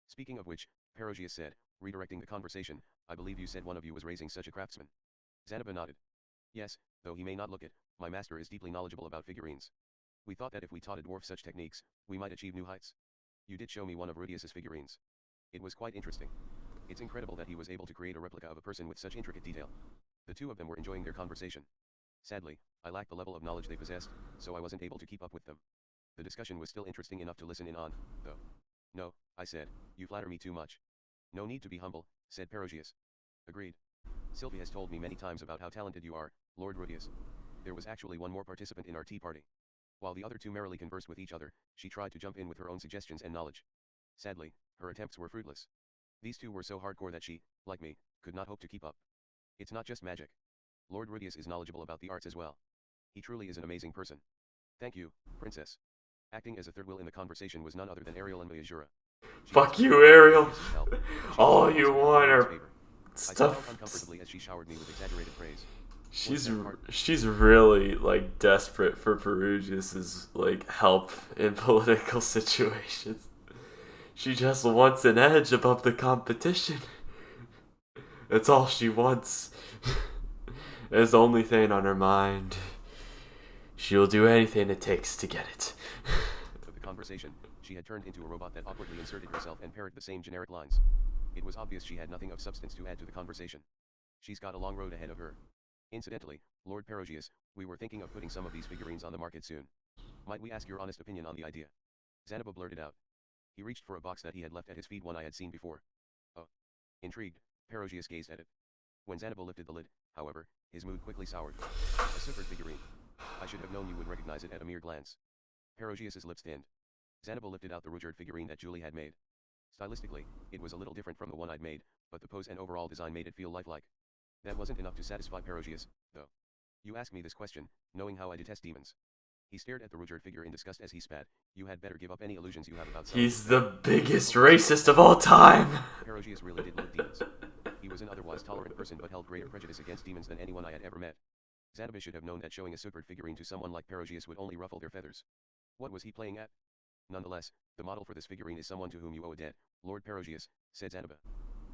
Speaking of which, Perogius said, redirecting the conversation, I believe you said one of you was raising such a craftsman. Zanaba nodded. Yes, though he may not look it, my master is deeply knowledgeable about figurines. We thought that if we taught a dwarf such techniques, we might achieve new heights. You did show me one of Rudius's figurines. It was quite interesting. It's incredible that he was able to create a replica of a person with such intricate detail. The two of them were enjoying their conversation. Sadly, I lacked the level of knowledge they possessed, so I wasn't able to keep up with them. The discussion was still interesting enough to listen in on, though. No, I said, you flatter me too much. No need to be humble, said Perogius. Agreed. Sylvie has told me many times about how talented you are, Lord Rudius. There was actually one more participant in our tea party. While the other two merrily conversed with each other, she tried to jump in with her own suggestions and knowledge. Sadly, her attempts were fruitless. These two were so hardcore that she, like me, could not hope to keep up. It's not just magic. Lord Rudius is knowledgeable about the arts as well. He truly is an amazing person. Thank you, Princess. Acting as a third wheel in the conversation was none other than Ariel and Mayazura. Fuck you, Ariel. All you want are stuff. Uncomfortably as she showered me with exaggerated praise. She's really like desperate for Perugius's like help in political situations. She just wants an edge above the competition. That's all she wants. It's the only thing on her mind. She'll do anything it takes to get it. Of the conversation, she had turned into a robot that awkwardly inserted herself and parroted the same generic lines. It was obvious she had nothing of substance to add to the conversation. She's got a long road ahead of her. Incidentally, Lord Perogius, we were thinking of putting some of these figurines on the market soon. Might we ask your honest opinion on the idea? Zanaba blurted out. He reached for a box that he had left at his feet, one I had seen before. Oh. Intrigued, Perogius gazed at it. When Zanaba lifted the lid, however, his mood quickly soured. A super figurine. I should have known you would recognize it at a mere glance. Perogius's lips thinned. Zanaba lifted out the Rudyard figurine that Julie had made. Stylistically, it was a little different from the one I'd made, but the pose and overall design made it feel lifelike. That wasn't enough to satisfy Perogius, though. You ask me this question, knowing how I detest demons. He stared at the Rudyard figure in disgust as he spat. You had better give up any illusions you have about some. He's the biggest racist of all time. Perogius really did love demons. He was an otherwise tolerant person but held greater prejudice against demons than anyone I had ever met. Zanaba should have known that showing a superb figurine to someone like Perogius would only ruffle their feathers. What was he playing at? Nonetheless, the model for this figurine is someone to whom you owe a debt, Lord Perogius, said Zanaba.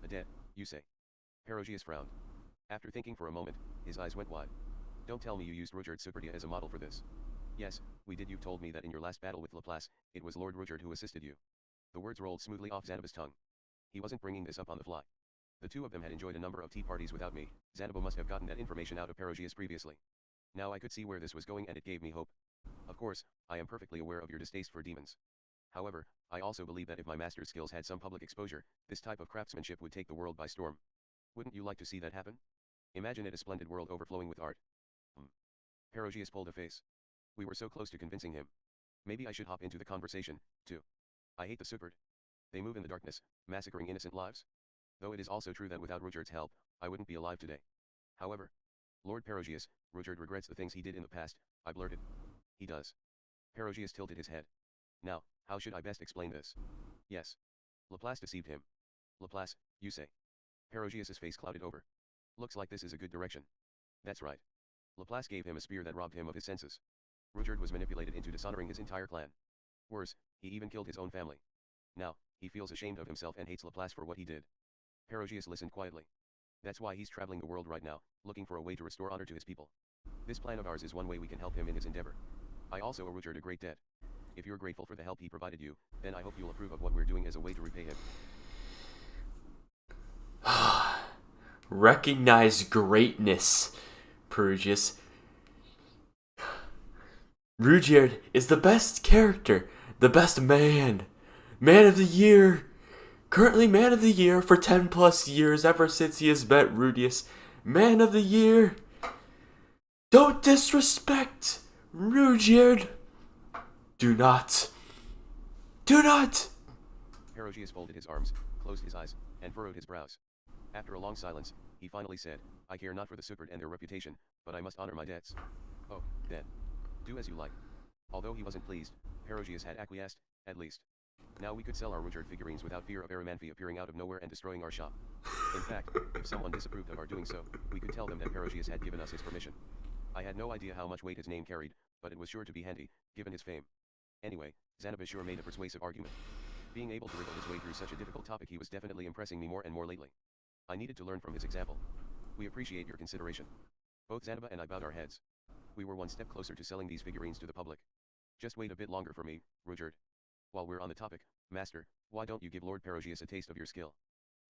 A debt, you say? Perogius frowned. After thinking for a moment, his eyes went wide. Don't tell me you used Rudyard Superdia as a model for this. Yes, we did. You told me that in your last battle with Laplace, it was Lord Rudyard who assisted you. The words rolled smoothly off Zanaba's tongue. He wasn't bringing this up on the fly. The two of them had enjoyed a number of tea parties without me. Zanaba must have gotten that information out of Perogius previously. Now I could see where this was going and it gave me hope. Of course, I am perfectly aware of your distaste for demons. However, I also believe that if my master's skills had some public exposure, this type of craftsmanship would take the world by storm. Wouldn't you like to see that happen? Imagine it a splendid world overflowing with art. Perogius pulled a face. We were so close to convincing him. Maybe I should hop into the conversation, too. I hate the Superd. They move in the darkness, massacring innocent lives. Though it is also true that without Rudyard's help, I wouldn't be alive today. However, Lord Perogius, Rudyard regrets the things he did in the past, I blurted. He does. Perogius tilted his head. Now, how should I best explain this? Yes. Laplace deceived him. Laplace, you say? Perogius's face clouded over. Looks like this is a good direction. That's right. Laplace gave him a spear that robbed him of his senses. Rudyard was manipulated into dishonoring his entire clan. Worse, he even killed his own family. Now, he feels ashamed of himself and hates Laplace for what he did. Perogius listened quietly. That's why he's traveling the world right now, looking for a way to restore honor to his people. This plan of ours is one way we can help him in his endeavor. I also owe Rudyard a great debt. If you're grateful for the help he provided you, then I hope you'll approve of what we're doing as a way to repay him. Recognize greatness, Perugius. Rudyard is the best character, the best man. Man of the year. Currently man of the year for 10 plus years ever since he has met Rudius. Man of the year. Don't disrespect Rudyard. Do not. Do not. Perogius folded his arms, closed his eyes, and furrowed his brows. After a long silence, he finally said, I care not for the Sukkard and their reputation, but I must honor my debts. Oh, then. Do as you like. Although he wasn't pleased, Perogius had acquiesced, at least. Now we could sell our Rudyard figurines without fear of Aramanfi appearing out of nowhere and destroying our shop. In fact, if someone disapproved of our doing so, we could tell them that Perogius had given us his permission. I had no idea how much weight his name carried, but it was sure to be handy, given his fame. Anyway, Zanabas sure made a persuasive argument. Being able to wriggle his way through such a difficult topic, he was definitely impressing me more and more lately. I needed to learn from his example. We appreciate your consideration. Both Zanaba and I bowed our heads. We were one step closer to selling these figurines to the public. Just wait a bit longer for me, Rudyard. While we're on the topic, Master, why don't you give Lord Perogius a taste of your skill?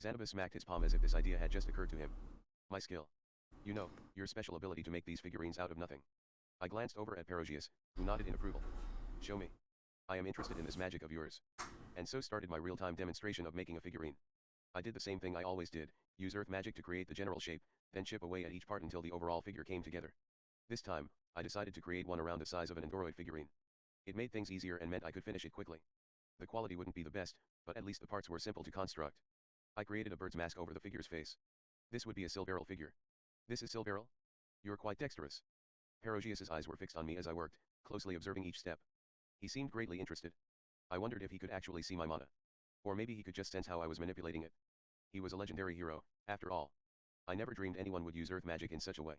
Zanaba smacked his palm as if this idea had just occurred to him. My skill. You know, your special ability to make these figurines out of nothing. I glanced over at Perogius, who nodded in approval. Show me. I am interested in this magic of yours. And so started my real-time demonstration of making a figurine. I did the same thing I always did, use earth magic to create the general shape, then chip away at each part until the overall figure came together. This time, I decided to create one around the size of an Andoroid figurine. It made things easier and meant I could finish it quickly. The quality wouldn't be the best, but at least the parts were simple to construct. I created a bird's mask over the figure's face. This would be a Silverl figure. This is Silverl? You're quite dexterous. Perogius's eyes were fixed on me as I worked, closely observing each step. He seemed greatly interested. I wondered if he could actually see my mana. Or maybe he could just sense how I was manipulating it. He was a legendary hero, after all. I never dreamed anyone would use earth magic in such a way.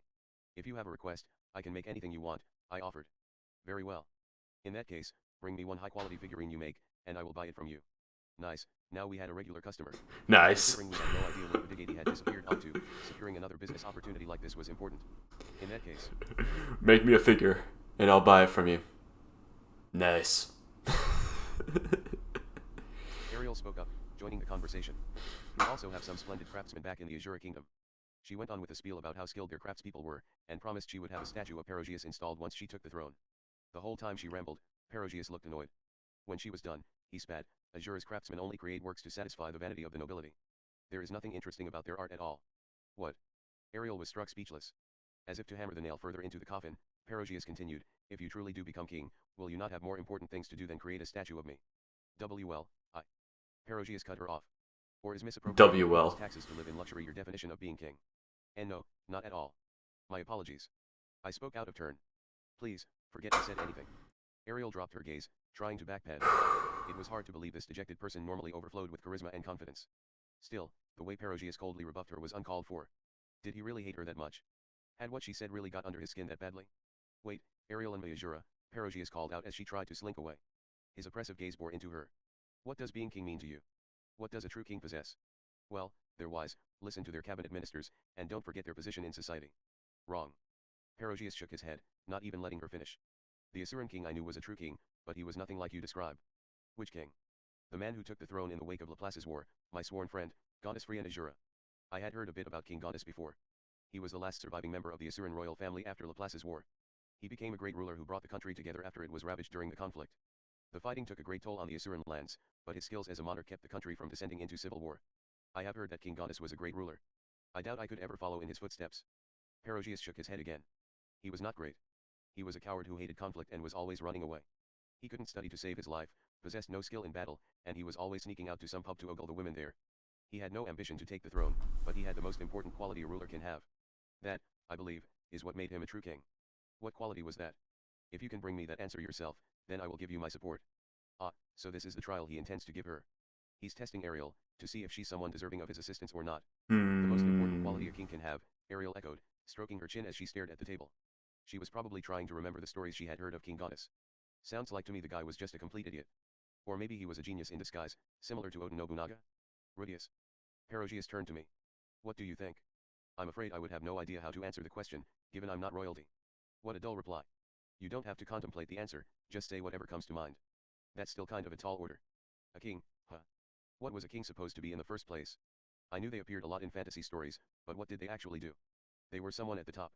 If you have a request, I can make anything you want, I offered. Very well. In that case, bring me one high-quality figurine you make, and I will buy it from you. Nice, now we had a regular customer. Nice. Considering we had no idea what Brigade had disappeared onto, securing another business opportunity like this was important. In that case, make me a figure, and I'll buy it from you. Nice. Ariel spoke up, joining the conversation. We also have some splendid craftsmen back in the Azura Kingdom. She went on with a spiel about how skilled their craftspeople were, and promised she would have a statue of Perogius installed once she took the throne. The whole time she rambled, Perogius looked annoyed. When she was done, he spat, Azura's craftsmen only create works to satisfy the vanity of the nobility. There is nothing interesting about their art at all. What? Ariel was struck speechless. As if to hammer the nail further into the coffin, Perogius continued, if you truly do become king, will you not have more important things to do than create a statue of me? WL, I. Perogius cut her off. Or is misappropriating WL. taxes to live in luxury your definition of being king? And no, not at all. My apologies. I spoke out of turn. Please, forget I said anything. Ariel dropped her gaze, trying to backpedal. It was hard to believe this dejected person normally overflowed with charisma and confidence. Still, the way Perogius coldly rebuffed her was uncalled for. Did he really hate her that much? Had what she said really got under his skin that badly? Wait, Ariel and Mayajura, Perogius called out as she tried to slink away. His oppressive gaze bore into her. What does being king mean to you? What does a true king possess? Well, they're wise, listen to their cabinet ministers, and don't forget their position in society. Wrong. Perogius shook his head, not even letting her finish. The Asuran king I knew was a true king, but he was nothing like you describe. Which king? The man who took the throne in the wake of Laplace's war, my sworn friend, Goddess Free and Azura. I had heard a bit about King Goddess before. He was the last surviving member of the Asuran royal family after Laplace's war. He became a great ruler who brought the country together after it was ravaged during the conflict. The fighting took a great toll on the Asuran lands, but his skills as a monarch kept the country from descending into civil war. I have heard that King Goddess was a great ruler. I doubt I could ever follow in his footsteps. Perogius shook his head again. He was not great. He was a coward who hated conflict and was always running away. He couldn't study to save his life, possessed no skill in battle, and he was always sneaking out to some pub to ogle the women there. He had no ambition to take the throne, but he had the most important quality a ruler can have. That, I believe, is what made him a true king. What quality was that? If you can bring me that answer yourself, then I will give you my support. Ah, so this is the trial he intends to give her. He's testing Ariel, to see if she's someone deserving of his assistance or not. The most important quality a king can have, Ariel echoed, stroking her chin as she stared at the table. She was probably trying to remember the stories she had heard of King Goddess. Sounds like to me the guy was just a complete idiot. Or maybe he was a genius in disguise, similar to Oda Nobunaga? Rudius. Perogius turned to me. What do you think? I'm afraid I would have no idea how to answer the question, given I'm not royalty. What a dull reply. You don't have to contemplate the answer, just say whatever comes to mind. That's still kind of a tall order. A king, huh? What was a king supposed to be in the first place? I knew they appeared a lot in fantasy stories, but what did they actually do? They were someone at the top.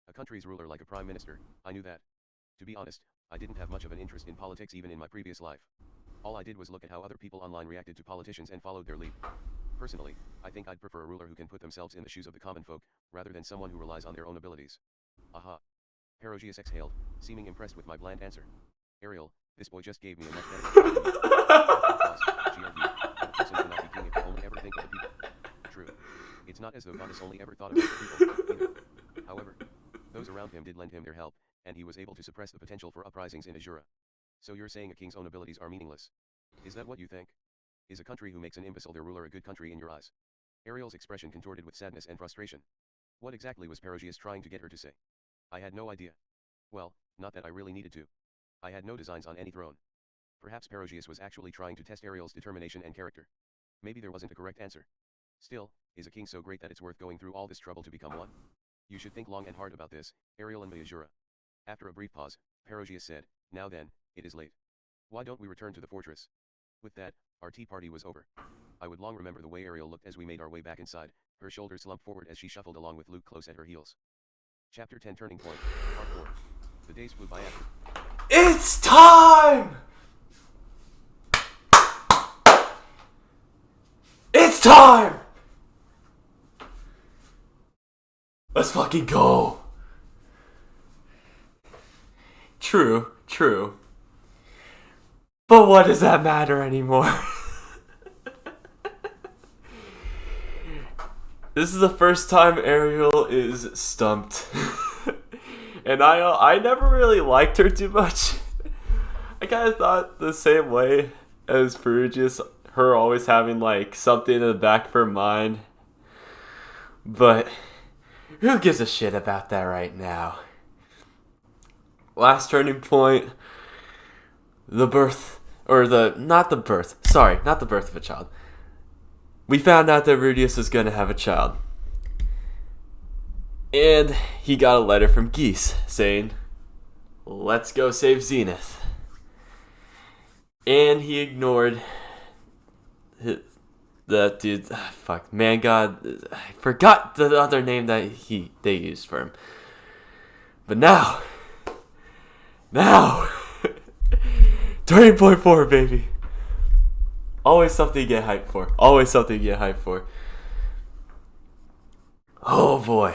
A country's ruler like a prime minister, I knew that. To be honest, I didn't have much of an interest in politics even in my previous life. All I did was look at how other people online reacted to politicians and followed their lead. Personally, I think I'd prefer a ruler who can put themselves in the shoes of the common folk, rather than someone who relies on their own abilities. Aha. Herodias exhaled, seeming impressed with my bland answer. Ariel, this boy just gave me a much better answer than you. She argued, but a person cannot be king if they only ever think of the people. True. It's not as though Goddess only ever thought about the people, either. However, those around him did lend him their help, and he was able to suppress the potential for uprisings in Azura. So you're saying a king's own abilities are meaningless? Is that what you think? Is a country who makes an imbecile their ruler a good country in your eyes? Ariel's expression contorted with sadness and frustration. What exactly was Perosius trying to get her to say? I had no idea. Well, not that I really needed to. I had no designs on any throne. Perhaps Perosius was actually trying to test Ariel's determination and character. Maybe there wasn't a correct answer. Still, is a king so great that it's worth going through all this trouble to become one? You should think long and hard about this, Ariel and Azura. After a brief pause, Perosius said, now then, it is late. Why don't we return to the fortress? With that, our tea party was over. I would long remember the way Ariel looked as we made our way back inside, her shoulders slumped forward as she shuffled along with Luke close at her heels. Chapter 10 Turning Point, Part 4. The days flew by after. It's time! It's time! Let's fucking go! True. But what does that matter anymore? This is the first time Ariel is stumped. And I never really liked her too much. I kind of thought the same way as Perugius, her always having like something in the back of her mind. But who gives a shit about that right now? Last turning point, not the birth of a child. We found out that Rudius was going to have a child. And he got a letter from Geese saying, let's go save Zenith. And he ignored that dude. Fuck, man, God, I forgot the other name that they used for him. But now, turning point 4, baby. Always something to get hyped for. Oh boy.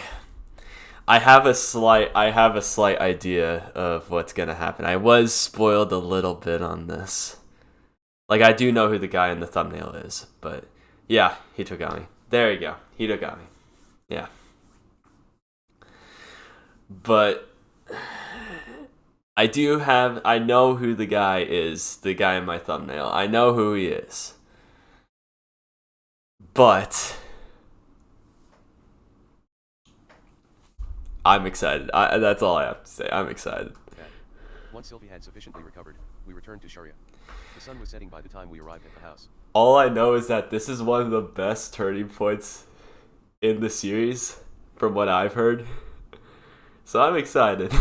I have a slight idea of what's gonna happen. I was spoiled a little bit on this. Like, I do know who the guy in the thumbnail is, but yeah, Hitogami. There you go, Hitogami. Yeah. But I know who the guy is, the guy in my thumbnail. I know who he is. But I'm excited. That's all I have to say. I'm excited. Once Sylvie had sufficiently recovered, we returned to Sharia. The sun was setting by the time we arrived at the house. All I know is that this is one of the best turning points in the series, from what I've heard. So I'm excited.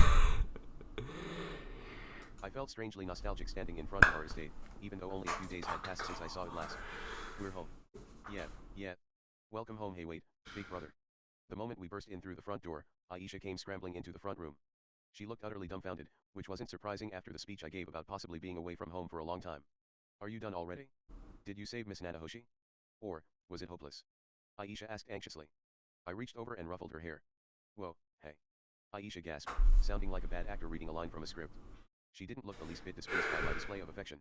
I felt strangely nostalgic standing in front of our estate, even though only a few days had passed since I saw it last. We're home. Yeah. Welcome home. Hey, wait, big brother. The moment we burst in through the front door, Aisha came scrambling into the front room. She looked utterly dumbfounded, which wasn't surprising after the speech I gave about possibly being away from home for a long time. Are you done already? Did you save Miss Natahoshi? Or was it hopeless? Aisha asked anxiously. I reached over and ruffled her hair. Whoa, hey. Aisha gasped, sounding like a bad actor reading a line from a script. She didn't look the least bit displeased by my display of affection.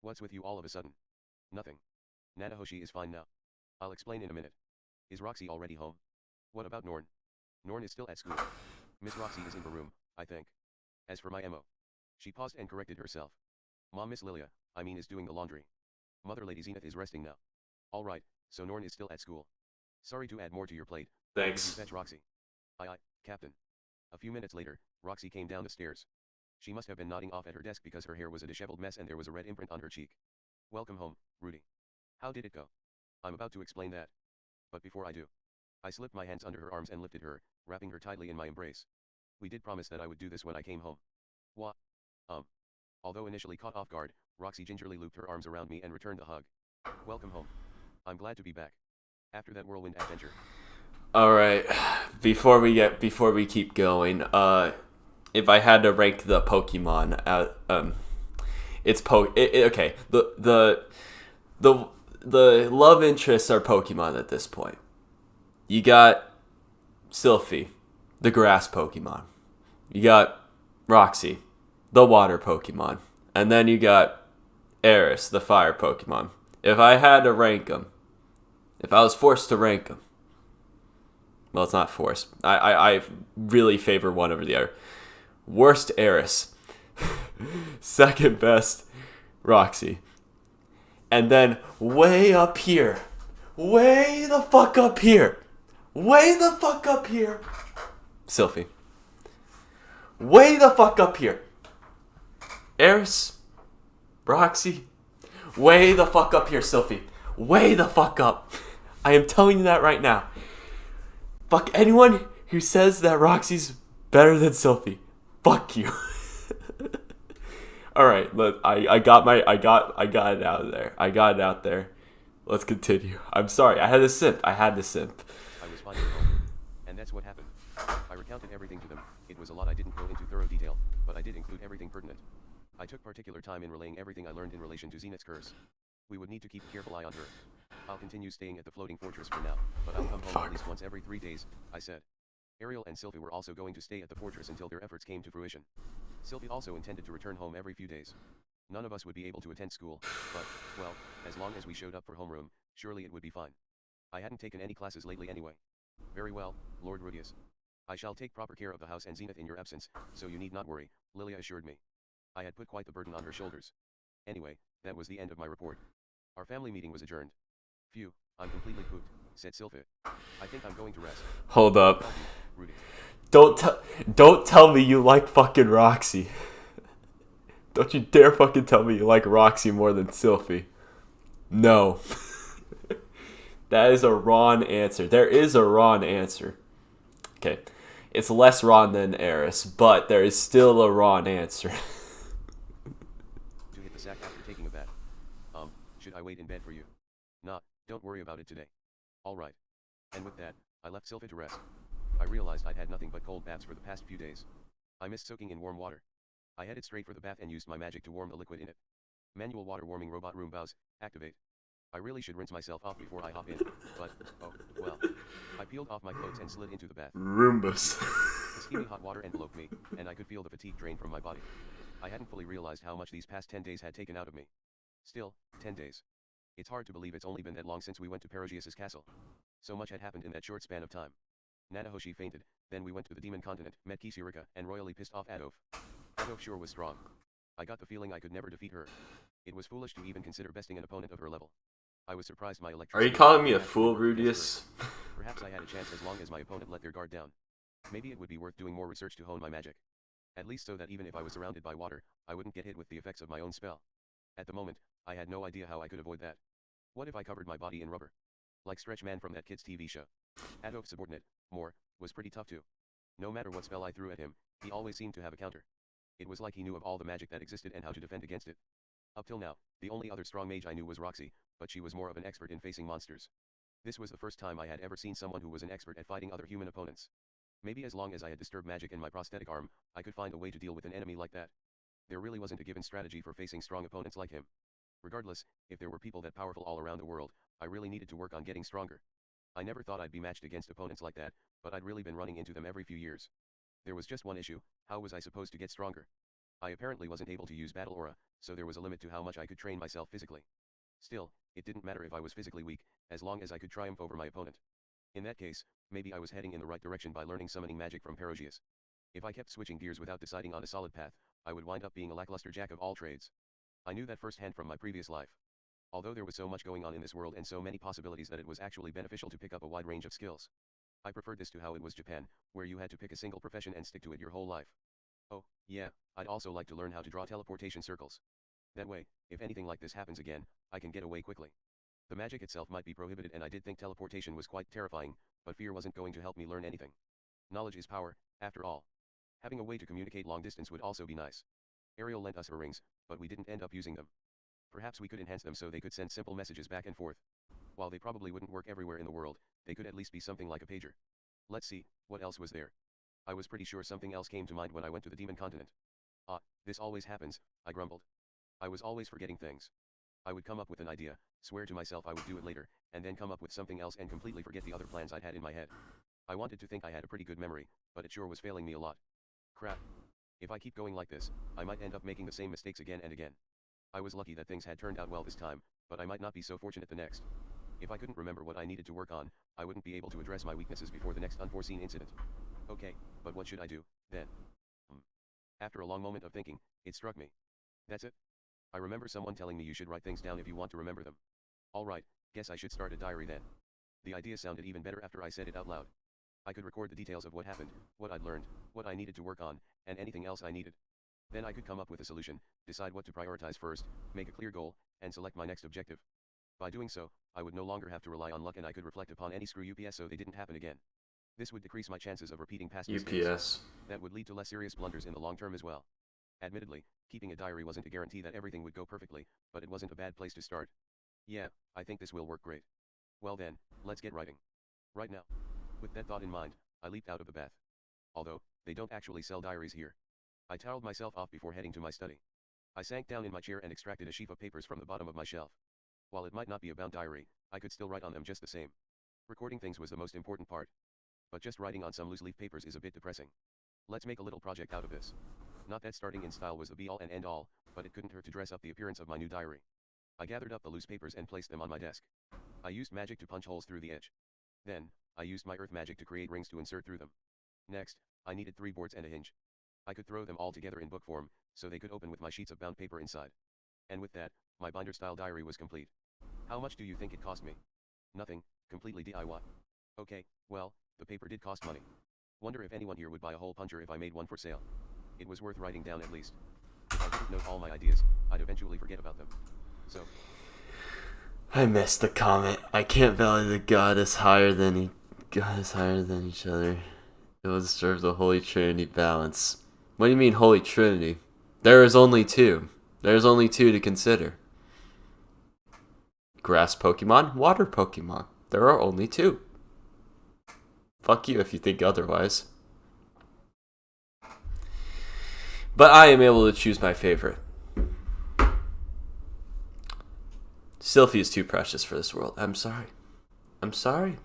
What's with you all of a sudden? Nothing. Natahoshi is fine now. I'll explain in a minute. Is Roxy already home? What about Norn? Norn is still at school. Miss Roxy is in her room, I think. As for my MO. She paused and corrected herself. Mom, Miss Lilia, is doing the laundry. Mother Lady Zenith is resting now. Alright, so Norn is still at school. Sorry to add more to your plate. Thanks. Did you fetch Roxy? Aye, Captain. A few minutes later, Roxy came down the stairs. She must have been nodding off at her desk because her hair was a disheveled mess and there was a red imprint on her cheek. Welcome home, Rudy. How did it go? I'm about to explain that. But before I do, I slipped my hands under her arms and lifted her, wrapping her tightly in my embrace. We did promise that I would do this when I came home. What? Although initially caught off guard, Roxy gingerly looped her arms around me and returned the hug. Welcome home. I'm glad to be back. After that whirlwind adventure. All right. Before we keep going, if I had to rank the Pokemon, okay. The love interests are Pokemon at this point. You got Sylphie, the grass Pokemon. You got Roxy, the water Pokemon. And then you got Eris, the fire Pokemon. If I had to rank them, if I was forced to rank them, well, it's not forced. I really favor one over the other. Worst, Eris. Second best, Roxy. And then way up here, way the fuck up here, Sylphie. Way the fuck up here. Eris, Roxy, way the fuck up here, Sylphie. Way the fuck up. I am telling you that right now. Fuck anyone who says that Roxy's better than Sylphie. Fuck you. All right, I got it out of there. I got it out there. Let's continue. I'm sorry. I had to simp. I was fine at home, and that's what happened. I recounted everything to them. It was a lot. I didn't go into thorough detail, but I did include everything pertinent. I took particular time in relaying everything I learned in relation to Zenith's curse. We would need to keep a careful eye on her. I'll continue staying at the floating fortress for now, but I'll come home at least once every 3 days, I said. Ariel and Sylphie were also going to stay at the fortress until their efforts came to fruition. Sylphie also intended to return home every few days. None of us would be able to attend school, but, well, as long as we showed up for homeroom, surely it would be fine. I hadn't taken any classes lately anyway. Very well, Lord Rudius. I shall take proper care of the house and Zenith in your absence, so you need not worry, Lilia assured me. I had put quite the burden on her shoulders. Anyway, that was the end of my report. Our family meeting was adjourned. Phew, I'm completely pooped, said Sylphie. I think I'm going to rest. Hold up. Rudy. Don't tell me you like fucking Roxy. Don't you dare fucking tell me you like Roxy more than Sylphie. No. That is a wrong answer. There is a wrong answer. Okay. It's less wrong than Eris, but there is still a wrong answer. To hit the sack after taking a bath. Should I wait in bed for you? Nah, don't worry about it today. Alright. And with that, I left Sylphie to rest. I realized I'd had nothing but cold baths for the past few days. I missed soaking in warm water. I headed straight for the bath and used my magic to warm the liquid in it. Manual water warming robot room bows, activate. I really should rinse myself off before I hop in, but, oh, well. I peeled off my clothes and slid into the bath. Roombas. The steamy hot water enveloped me, and I could feel the fatigue drain from my body. I hadn't fully realized how much these past 10 days had taken out of me. Still, 10 days. It's hard to believe it's only been that long since we went to Perogius's castle. So much had happened in that short span of time. Natashi fainted, then we went to the demon continent, met Kisirika, and royally pissed off Adolf. Adolf sure was strong. I got the feeling I could never defeat her. It was foolish to even consider besting an opponent of her level. I was surprised my electricity... Are you calling me a fool, Rudius? Perhaps I had a chance as long as my opponent let their guard down. Maybe it would be worth doing more research to hone my magic. At least so that even if I was surrounded by water, I wouldn't get hit with the effects of my own spell. At the moment, I had no idea how I could avoid that. What if I covered my body in rubber? Like Stretch Man from that kid's TV show. Adolf's subordinate, Moore, was pretty tough too. No matter what spell I threw at him, he always seemed to have a counter. It was like he knew of all the magic that existed and how to defend against it. Up till now, the only other strong mage I knew was Roxy, but she was more of an expert in facing monsters. This was the first time I had ever seen someone who was an expert at fighting other human opponents. Maybe as long as I had disturbed magic in my prosthetic arm, I could find a way to deal with an enemy like that. There really wasn't a given strategy for facing strong opponents like him. Regardless, if there were people that powerful all around the world, I really needed to work on getting stronger. I never thought I'd be matched against opponents like that, but I'd really been running into them every few years. There was just one issue: how was I supposed to get stronger? I apparently wasn't able to use battle aura, so there was a limit to how much I could train myself physically. Still, it didn't matter if I was physically weak, as long as I could triumph over my opponent. In that case, maybe I was heading in the right direction by learning summoning magic from Perogius. If I kept switching gears without deciding on a solid path, I would wind up being a lackluster jack of all trades. I knew that firsthand from my previous life. Although there was so much going on in this world and so many possibilities that it was actually beneficial to pick up a wide range of skills. I preferred this to how it was Japan, where you had to pick a single profession and stick to it your whole life. Oh, yeah, I'd also like to learn how to draw teleportation circles. That way, if anything like this happens again, I can get away quickly. The magic itself might be prohibited and I did think teleportation was quite terrifying, but fear wasn't going to help me learn anything. Knowledge is power, after all. Having a way to communicate long distance would also be nice. Ariel lent us her rings, but we didn't end up using them. Perhaps we could enhance them so they could send simple messages back and forth. While they probably wouldn't work everywhere in the world, they could at least be something like a pager. Let's see, what else was there? I was pretty sure something else came to mind when I went to the demon continent. Ah, this always happens, I grumbled. I was always forgetting things. I would come up with an idea, swear to myself I would do it later, and then come up with something else and completely forget the other plans I'd had in my head. I wanted to think I had a pretty good memory, but it sure was failing me a lot. Crap. If I keep going like this, I might end up making the same mistakes again and again. I was lucky that things had turned out well this time, but I might not be so fortunate the next. If I couldn't remember what I needed to work on, I wouldn't be able to address my weaknesses before the next unforeseen incident. Okay, but what should I do, then? After a long moment of thinking, it struck me. That's it. I remember someone telling me you should write things down if you want to remember them. Alright, guess I should start a diary then. The idea sounded even better after I said it out loud. I could record the details of what happened, what I'd learned, what I needed to work on, and anything else I needed. Then I could come up with a solution, decide what to prioritize first, make a clear goal, and select my next objective. By doing so, I would no longer have to rely on luck and I could reflect upon any screw ups so they didn't happen again. This would decrease my chances of repeating past mistakes. That would lead to less serious blunders in the long term as well. Admittedly, keeping a diary wasn't a guarantee that everything would go perfectly, but it wasn't a bad place to start. Yeah, I think this will work great. Well then, let's get writing. Right now. With that thought in mind, I leaped out of the bath. Although, they don't actually sell diaries here. I toweled myself off before heading to my study. I sank down in my chair and extracted a sheaf of papers from the bottom of my shelf. While it might not be a bound diary, I could still write on them just the same. Recording things was the most important part. But just writing on some loose leaf papers is a bit depressing. Let's make a little project out of this. Not that starting in style was the be-all and end-all, but it couldn't hurt to dress up the appearance of my new diary. I gathered up the loose papers and placed them on my desk. I used magic to punch holes through the edge. Then, I used my earth magic to create rings to insert through them. Next, I needed 3 boards and a hinge. I could throw them all together in book form, so they could open with my sheets of bound paper inside. And with that, my binder-style diary was complete. How much do you think it cost me? Nothing, completely DIY. Okay, well, the paper did cost money. Wonder if anyone here would buy a hole puncher if I made one for sale. It was worth writing down at least. If I didn't note all my ideas, I'd eventually forget about them. So. I missed the comment. I can't value the God is higher than each other. It will disturb the Holy Trinity balance. What do you mean Holy Trinity? There is only 2. There's only 2 to consider. Grass Pokemon, water Pokemon. There are only 2. Fuck you if you think otherwise. But I am able to choose my favorite. Sylphie is too precious for this world. I'm sorry. I'm sorry.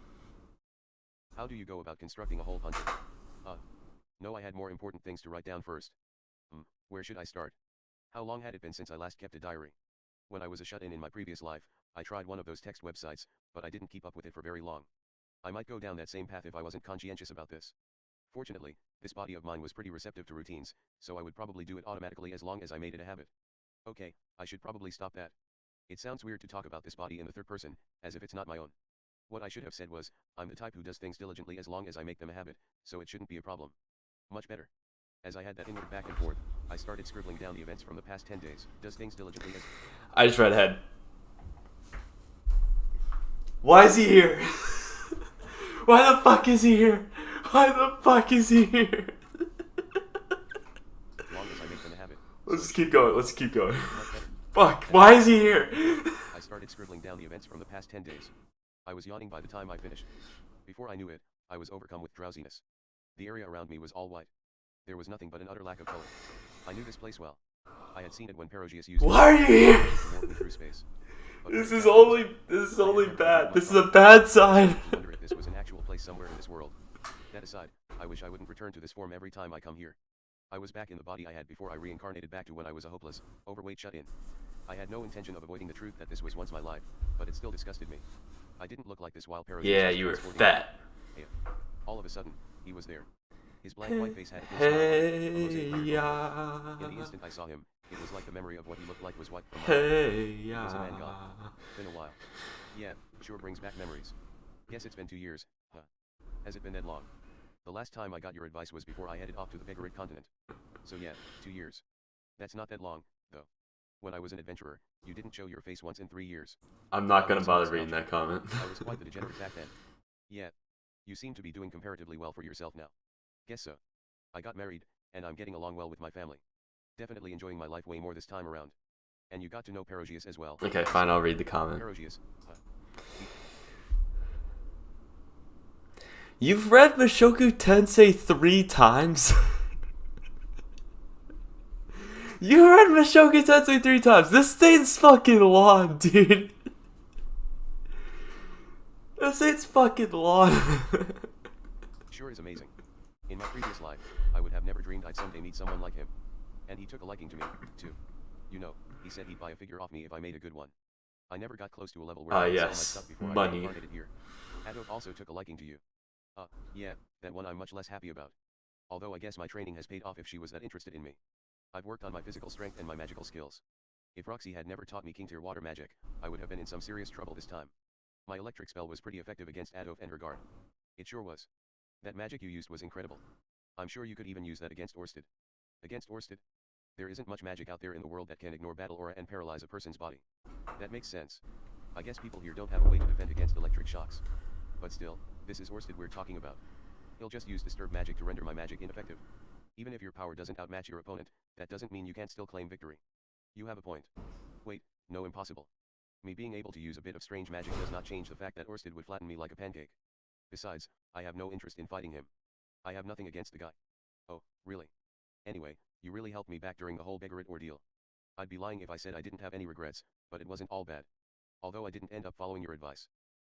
How do you go about constructing a hole puncher? No, I had more important things to write down first. Where should I start? How long had it been since I last kept a diary? When I was a shut-in my previous life, I tried one of those text websites, but I didn't keep up with it for very long. I might go down that same path if I wasn't conscientious about this. Fortunately, this body of mine was pretty receptive to routines, so I would probably do it automatically as long as I made it a habit. Okay, I should probably stop that. It sounds weird to talk about this body in the third person, as if it's not my own. What I should have said was, I'm the type who does things diligently as long as I make them a habit, so it shouldn't be a problem. Much better. As I had that inward back and forth, I started scribbling down the events from the past 10 days. Does things diligently as... I just read ahead. Why is he here? Why the fuck is he here? Why the fuck is he here? As long as I make them a habit. Let's just keep going. Let's keep going. Fuck, why is he here? I started scribbling down the events from the past 10 days. I was yawning by the time I finished. Before I knew it, I was overcome with drowsiness. The area around me was all white. There was nothing but an utter lack of color. I knew this place well. I had seen it when Perogius used Why are you here? through space. This is only bad. This is a bad sign. I wonder if this was an actual place somewhere in this world. That aside, I wish I wouldn't return to this form every time I come here. I was back in the body I had before I reincarnated back to when I was a hopeless, overweight shut-in. I had no intention of avoiding the truth that this was once my life, but it still disgusted me. I didn't look like this while Perogius. Yeah, you were fat. Yeah. All of a sudden, he was there. His blank white face had a yeah. In the instant I saw him, it was like the memory of what he looked like was wiped from my Hey, He was a man gone. Been a while. Yeah, sure brings back memories. Guess it's been 2 years, huh? Has it been that long? The last time I got your advice was before I headed off to the Begarid continent. So yeah, 2 years. That's not that long, though. When I was an adventurer, you didn't show your face once in 3 years. I'm not gonna bother reading that comment. I was quite the degenerate back then. Yeah. You seem to be doing comparatively well for yourself now. Guess so. I got married, and I'm getting along well with my family. Definitely enjoying my life way more this time around. And you got to know Perogius as well. Okay, fine, I'll read the comment. Perogius, huh? You've read Mushoku Tensei 3 times? You read Mushoku Tensei 3 times. This thing's fucking long, dude. This thing's fucking long. Sure is amazing. In my previous life, I would have never dreamed I'd someday meet someone like him. And he took a liking to me, too. You know, he said he'd buy a figure off me if I made a good one. I never got close to a level where I could sell my stuff before I got incarnated here. Adolf also took a liking to you. Yeah, that one I'm much less happy about. Although I guess my training has paid off if she was that interested in me. I've worked on my physical strength and my magical skills. If Roxy had never taught me King Tier water magic, I would have been in some serious trouble this time. My electric spell was pretty effective against Adolf and her guard. It sure was. That magic you used was incredible. I'm sure you could even use that against Orsted. Against Orsted? There isn't much magic out there in the world that can ignore battle aura and paralyze a person's body. That makes sense. I guess people here don't have a way to defend against electric shocks. But still, this is Orsted we're talking about. He'll just use disturbed magic to render my magic ineffective. Even if your power doesn't outmatch your opponent, that doesn't mean you can't still claim victory. You have a point. Wait, no, impossible. Me being able to use a bit of strange magic does not change the fact that Orsted would flatten me like a pancake. Besides, I have no interest in fighting him. I have nothing against the guy. Oh, really? Anyway, you really helped me back during the whole Begarit ordeal. I'd be lying if I said I didn't have any regrets, but it wasn't all bad. Although I didn't end up following your advice.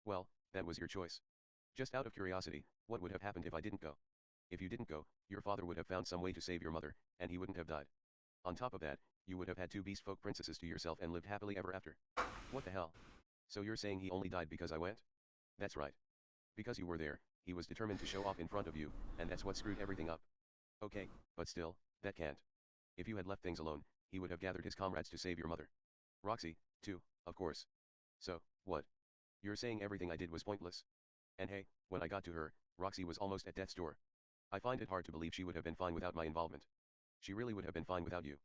Well, that was your choice. Just out of curiosity, what would have happened if I didn't go? If you didn't go, your father would have found some way to save your mother, and he wouldn't have died. On top of that, you would have had 2 beast folk princesses to yourself and lived happily ever after. What the hell? So you're saying he only died because I went? That's right. Because you were there, he was determined to show off in front of you, and that's what screwed everything up. Okay, but still, that can't. If you had left things alone, he would have gathered his comrades to save your mother. Roxy, too, of course. So, what? You're saying everything I did was pointless? And hey, when I got to her, Roxy was almost at death's door. I find it hard to believe she would have been fine without my involvement. She really would have been fine without you.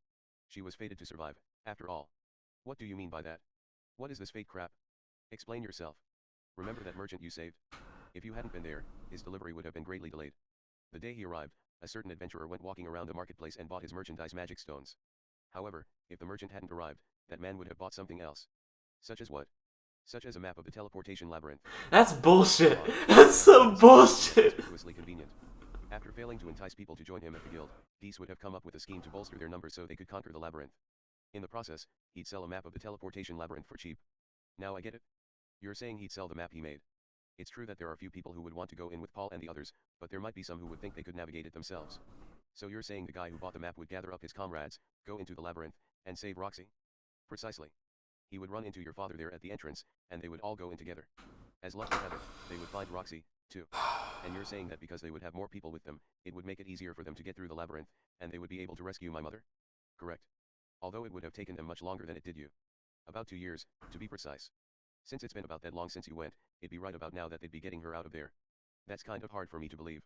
She was fated to survive, after all. What do you mean by that? What is this fate crap? Explain yourself. Remember that merchant you saved? If you hadn't been there, his delivery would have been greatly delayed. The day he arrived, a certain adventurer went walking around the marketplace and bought his merchandise magic stones. However, if the merchant hadn't arrived, that man would have bought something else. Such as what? Such as a map of the teleportation labyrinth. That's bullshit. That's some bullshit. Conspicuously convenient. After failing to entice people to join him at the guild, Dees would have come up with a scheme to bolster their numbers so they could conquer the labyrinth. In the process, he'd sell a map of the teleportation labyrinth for cheap. Now I get it? You're saying he'd sell the map he made. It's true that there are few people who would want to go in with Paul and the others, but there might be some who would think they could navigate it themselves. So you're saying the guy who bought the map would gather up his comrades, go into the labyrinth, and save Roxy? Precisely. He would run into your father there at the entrance, and they would all go in together. As luck would have it, they would find Roxy, too. And you're saying that because they would have more people with them, it would make it easier for them to get through the labyrinth, and they would be able to rescue my mother? Correct. Although it would have taken them much longer than it did you. About 2 years, to be precise. Since it's been about that long since you went, it'd be right about now that they'd be getting her out of there. That's kind of hard for me to believe.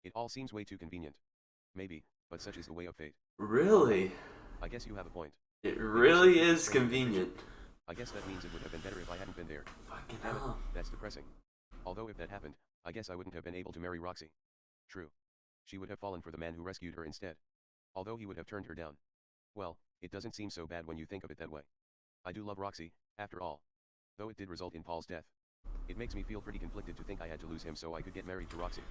It all seems way too convenient. Maybe, but such is the way of fate. Really? I guess you have a point. It really is convenient. I guess that means it would have been better if I hadn't been there. Fucking hell. That's depressing. Although if that happened, I guess I wouldn't have been able to marry Roxy. True. She would have fallen for the man who rescued her instead. Although he would have turned her down. Well, it doesn't seem so bad when you think of it that way. I do love Roxy, after all. Though it did result in Paul's death. It makes me feel pretty conflicted to think I had to lose him so I could get married to Roxy.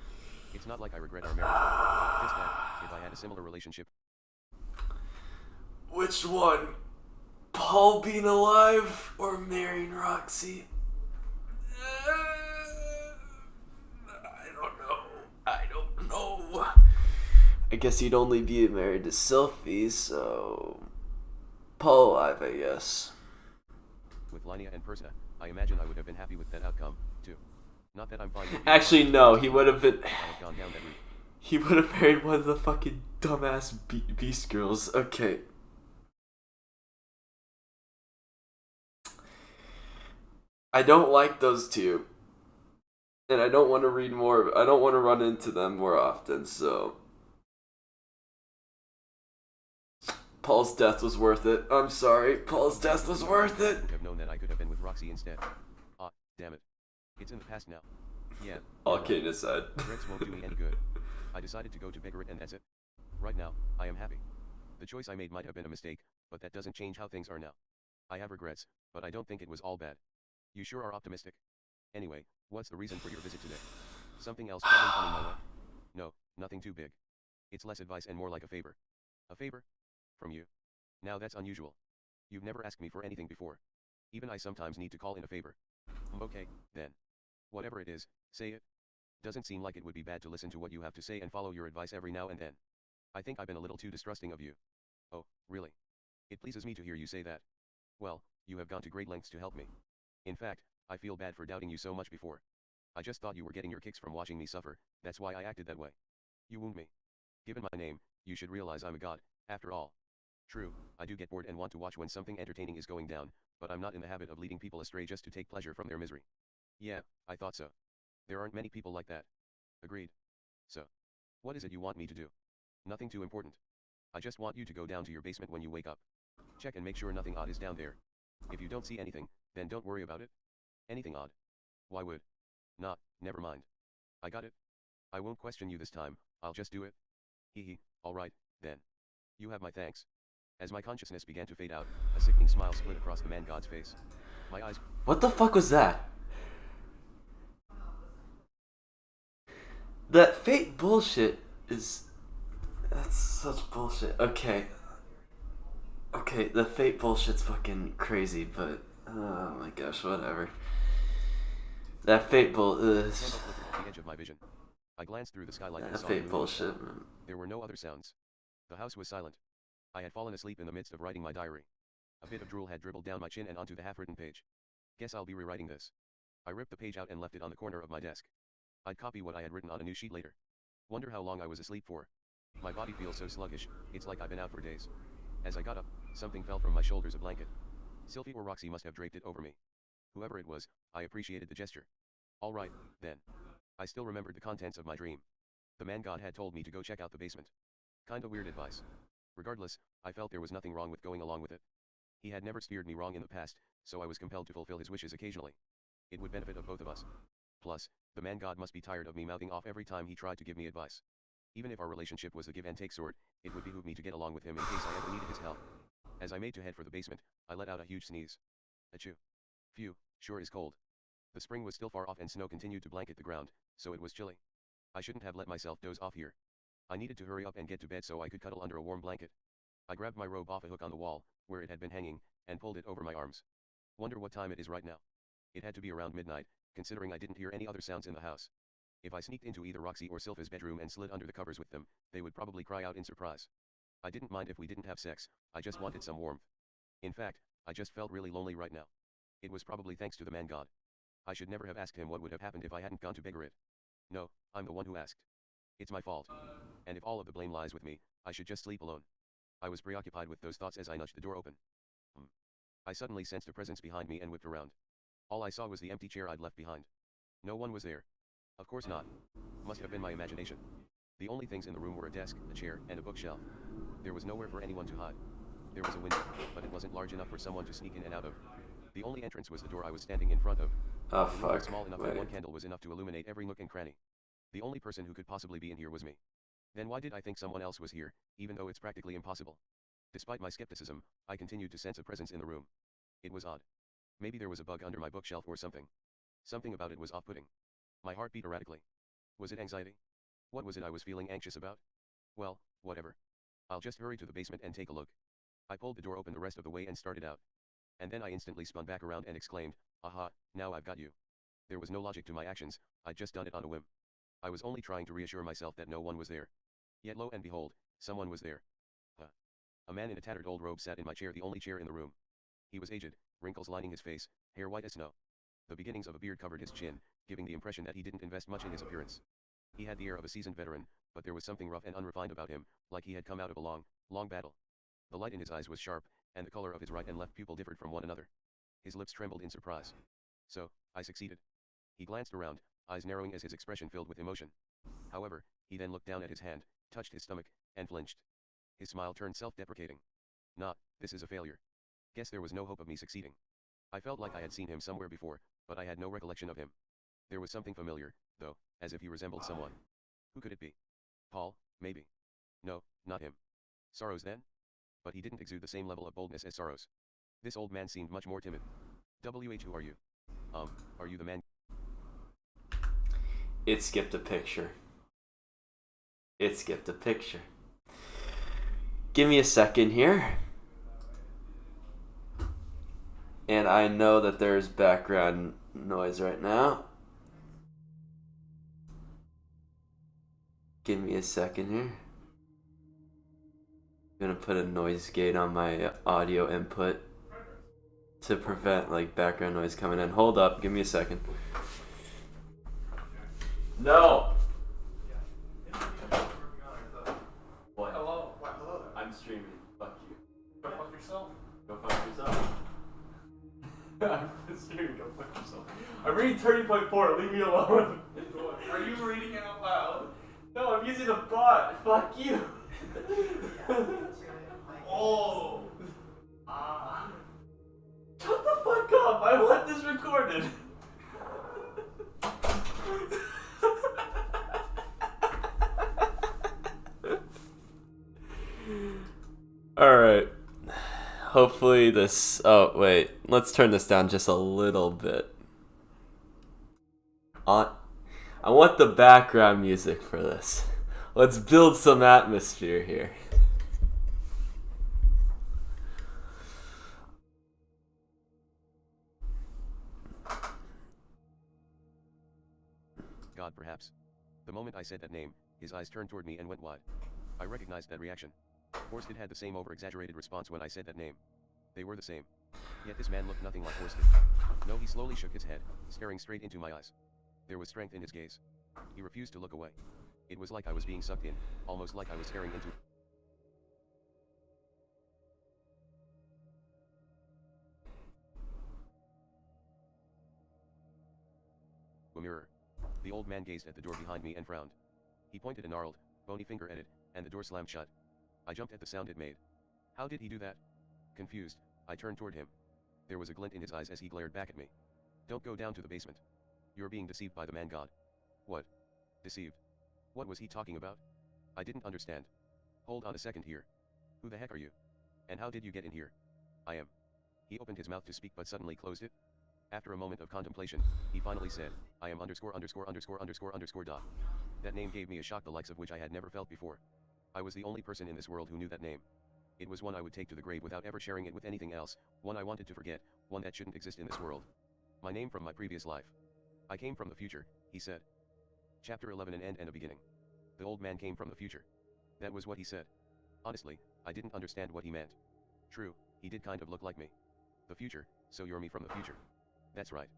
It's not like I regret our marriage. Just that, if I had a similar relationship. Which one? Paul being alive or marrying Roxy? I don't know. I guess he'd only be married to Sylphie, so Paul alive, I guess. With Linnea and Persa, I imagine I would have been happy with that outcome, too. Not that I'm fine with Actually, no, he would have been... gone down that route. He would have married one of the fucking dumbass beast girls. Okay. I don't like those two. And I don't want to read more. I don't want to run into them more often, so... Paul's death was worth it. I'm sorry. Paul's death was worth it. I would have known that I could have been with Roxy instead. Ah, damn it. It's in the past now. Yeah. All kidding aside. Regrets won't do me any good. I decided to go to Begarit and that's it. Right now, I am happy. The choice I made might have been a mistake, but that doesn't change how things are now. I have regrets, but I don't think it was all bad. You sure are optimistic. Anyway, what's the reason for your visit today? Something else troubling coming my way? No, nothing too big. It's less advice and more like a favor. A favor? From you? Now that's unusual. You've never asked me for anything before. Even I sometimes need to call in a favor. Okay, then. Whatever it is, say it. Doesn't seem like it would be bad to listen to what you have to say and follow your advice every now and then. I think I've been a little too distrusting of you. Oh, really? It pleases me to hear you say that. Well, you have gone to great lengths to help me. In fact, I feel bad for doubting you so much before. I just thought you were getting your kicks from watching me suffer, that's why I acted that way. You wound me. Given my name, you should realize I'm a god, after all. True, I do get bored and want to watch when something entertaining is going down, but I'm not in the habit of leading people astray just to take pleasure from their misery. Yeah, I thought so. There aren't many people like that. Agreed. So, what is it you want me to do? Nothing too important. I just want you to go down to your basement when you wake up. Check and make sure nothing odd is down there. If you don't see anything, then don't worry about it. Anything odd? Why would? Not, never mind. I got it. I won't question you this time, I'll just do it. Hee, alright, then. You have my thanks. As my consciousness began to fade out, a sickening smile split across the man-god's face. My eyes... What the fuck was that? That fate bullshit is... That's such bullshit. Okay. Okay, the fate bullshit's fucking crazy, but... Oh my gosh, whatever. That fate bull... The edge of my vision. I glanced through the skylight and saw fate bullshit, man. There were no other sounds. The house was silent. I had fallen asleep in the midst of writing my diary. A bit of drool had dribbled down my chin and onto the half-written page. Guess I'll be rewriting this. I ripped the page out and left it on the corner of my desk. I'd copy what I had written on a new sheet later. Wonder how long I was asleep for. My body feels so sluggish, it's like I've been out for days. As I got up, something fell from my shoulders, a blanket. Sylvie or Roxy must have draped it over me. Whoever it was, I appreciated the gesture. Alright, then. I still remembered the contents of my dream. The man-god had told me to go check out the basement. Kinda weird advice. Regardless, I felt there was nothing wrong with going along with it. He had never steered me wrong in the past, so I was compelled to fulfill his wishes occasionally. It would benefit of both of us. Plus, the man-god must be tired of me mouthing off every time he tried to give me advice. Even if our relationship was a give-and-take sort, it would behoove me to get along with him in case I ever needed his help. As I made to head for the basement, I let out a huge sneeze. Achoo. Phew, sure is cold. The spring was still far off and snow continued to blanket the ground, so it was chilly. I shouldn't have let myself doze off here. I needed to hurry up and get to bed so I could cuddle under a warm blanket. I grabbed my robe off a hook on the wall, where it had been hanging, and pulled it over my arms. Wonder what time it is right now. It had to be around midnight, considering I didn't hear any other sounds in the house. If I sneaked into either Roxy or Sylva's bedroom and slid under the covers with them, they would probably cry out in surprise. I didn't mind if we didn't have sex, I just wanted some warmth. In fact, I just felt really lonely right now. It was probably thanks to the man-god. I should never have asked him what would have happened if I hadn't gone to beggar it. No, I'm the one who asked. It's my fault. And if all of the blame lies with me, I should just sleep alone. I was preoccupied with those thoughts as I nudged the door open. I suddenly sensed a presence behind me and whipped around. All I saw was the empty chair I'd left behind. No one was there. Of course not. Must have been my imagination. The only things in the room were a desk, a chair, and a bookshelf. There was nowhere for anyone to hide. There was a window, but it wasn't large enough for someone to sneak in and out of. The only entrance was the door I was standing in front of. Oh The room was fuck. small enough Wait. that one candle was enough to illuminate every nook and cranny. The only person who could possibly be in here was me. Then why did I think someone else was here, even though it's practically impossible? Despite my skepticism, I continued to sense a presence in the room. It was odd. Maybe there was a bug under my bookshelf or something. Something about it was off-putting. My heart beat erratically. Was it anxiety? What was it I was feeling anxious about? Well, whatever. I'll just hurry to the basement and take a look. I pulled the door open the rest of the way and started out. And then I instantly spun back around and exclaimed, aha, now I've got you. There was no logic to my actions, I'd just done it on a whim. I was only trying to reassure myself that no one was there. Yet lo and behold, someone was there. A man in a tattered old robe sat in my chair, the only chair in the room. He was aged, wrinkles lining his face, hair white as snow. The beginnings of a beard covered his chin, giving the impression that he didn't invest much in his appearance. He had the air of a seasoned veteran, but there was something rough and unrefined about him, like he had come out of a long, long battle. The light in his eyes was sharp, and the color of his right and left pupil differed from one another. His lips trembled in surprise. So, I succeeded. He glanced around, eyes narrowing as his expression filled with emotion. However, he then looked down at his hand, touched his stomach, and flinched. His smile turned self-deprecating. Nah, this is a failure. Guess there was no hope of me succeeding. I felt like I had seen him somewhere before, but I had no recollection of him. There was something familiar, though, as if he resembled someone. Who could it be? Paul, maybe. No, not him. Sorrows then? But he didn't exude the same level of boldness as Sorrows. This old man seemed much more timid. WH, who are you? Are you the man? It skipped a picture. It skipped a picture. Give me a second here. And I know that there's background noise right now. Give me a second here. I'm gonna put a noise gate on my audio input to prevent like background noise coming in. Hold up, give me a second. No. What? Hello. What? Hello. I'm streaming. Fuck you. Go fuck yourself. Go fuck yourself. I'm streaming. Go fuck yourself. I'm reading 30.4. Leave me alone. Are you reading it out loud? No, I'm using a bot. Fuck you. Oh. Shut the fuck up. I want this recorded. Alright. Hopefully this... Oh, wait. Let's turn this down just a little bit. I want the background music for this. Let's build some atmosphere here. God, perhaps. The moment I said that name, his eyes turned toward me and went wide. I recognized that reaction. Horsted had the same over-exaggerated response when I said that name. They were the same. Yet this man looked nothing like Horsted. No, he slowly shook his head, staring straight into my eyes. There was strength in his gaze. He refused to look away. It was like I was being sucked in, almost like I was staring into a mirror. The old man gazed at the door behind me and frowned. He pointed a gnarled, bony finger at it, and the door slammed shut. I jumped at the sound it made. How did he do that? Confused, I turned toward him. There was a glint in his eyes as he glared back at me. Don't go down to the basement. You're being deceived by the man god. What? Deceived? What was he talking about? I didn't understand. Hold on a second here. Who the heck are you? And how did you get in here? I am. He opened his mouth to speak but suddenly closed it. After a moment of contemplation, he finally said, I am underscore. That name gave me a shock the likes of which I had never felt before. I was the only person in this world who knew that name. It was one I would take to the grave without ever sharing it with anything else, one I wanted to forget, one that shouldn't exist in this world. My name from my previous life. I came from the future, he said. Chapter 11, an end and a beginning. The old man came from the future. That was what he said. Honestly, I didn't understand what he meant. True, he did kind of look like me. The future, so you're me from the future. That's right.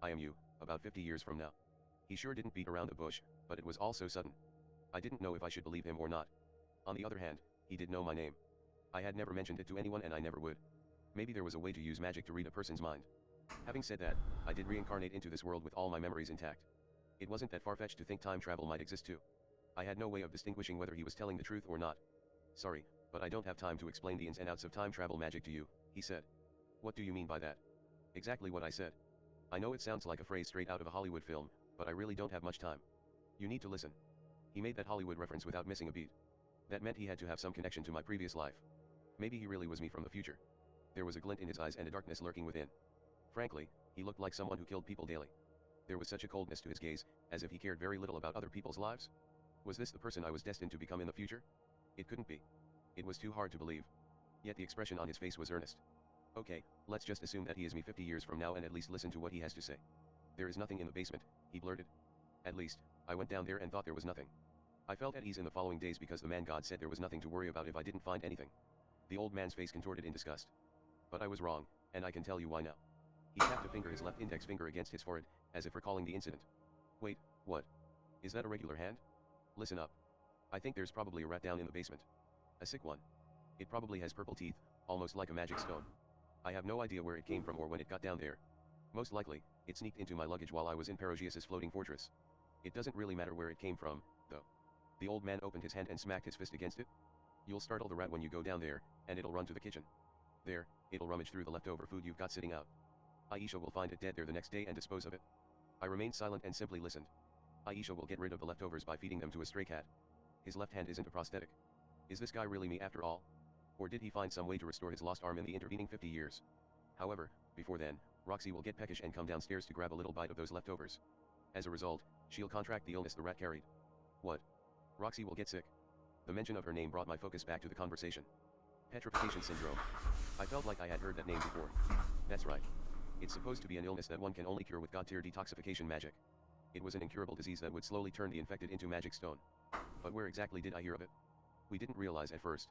I am you, about 50 years from now. He sure didn't beat around the bush, but it was all so sudden. I didn't know if I should believe him or not. On the other hand, he did know my name. I had never mentioned it to anyone and I never would. Maybe there was a way to use magic to read a person's mind. Having said that, I did reincarnate into this world with all my memories intact. It wasn't that far-fetched to think time travel might exist too. I had no way of distinguishing whether he was telling the truth or not. Sorry, but I don't have time to explain the ins and outs of time travel magic to you, he said. What do you mean by that? Exactly what I said. I know it sounds like a phrase straight out of a Hollywood film, but I really don't have much time. You need to listen. He made that Hollywood reference without missing a beat. That meant he had to have some connection to my previous life. Maybe he really was me from the future. There was a glint in his eyes and a darkness lurking within. Frankly, he looked like someone who killed people daily. There was such a coldness to his gaze, as if he cared very little about other people's lives. Was this the person I was destined to become in the future? It couldn't be. It was too hard to believe. Yet the expression on his face was earnest. Okay, let's just assume that he is me 50 years from now and at least listen to what he has to say. There is nothing in the basement, he blurted. At least, I went down there and thought there was nothing. I felt at ease in the following days because the man god said there was nothing to worry about if I didn't find anything. The old man's face contorted in disgust. But I was wrong, and I can tell you why now. He tapped his left index finger against his forehead, as if recalling the incident. Wait, what? Is that a regular hand? Listen up. I think there's probably a rat down in the basement. A sick one. It probably has purple teeth, almost like a magic stone. I have no idea where it came from or when it got down there. Most likely, it sneaked into my luggage while I was in Perogius's floating fortress. It doesn't really matter where it came from, though. The old man opened his hand and smacked his fist against it. You'll startle the rat when you go down there, and it'll run to the kitchen. There, it'll rummage through the leftover food you've got sitting out. Aisha will find it dead there the next day and dispose of it. I remained silent and simply listened. Aisha will get rid of the leftovers by feeding them to a stray cat. His left hand isn't a prosthetic. Is this guy really me after all? Or did he find some way to restore his lost arm in the intervening 50 years? However, before then, Roxy will get peckish and come downstairs to grab a little bite of those leftovers. As a result, she'll contract the illness the rat carried. What? Roxy will get sick? The mention of her name brought my focus back to the conversation. Petrification syndrome. I felt like I had heard that name before. That's right. It's supposed to be an illness that one can only cure with god-tier detoxification magic. It was an incurable disease that would slowly turn the infected into magic stone. But where exactly did I hear of it? We didn't realize at first.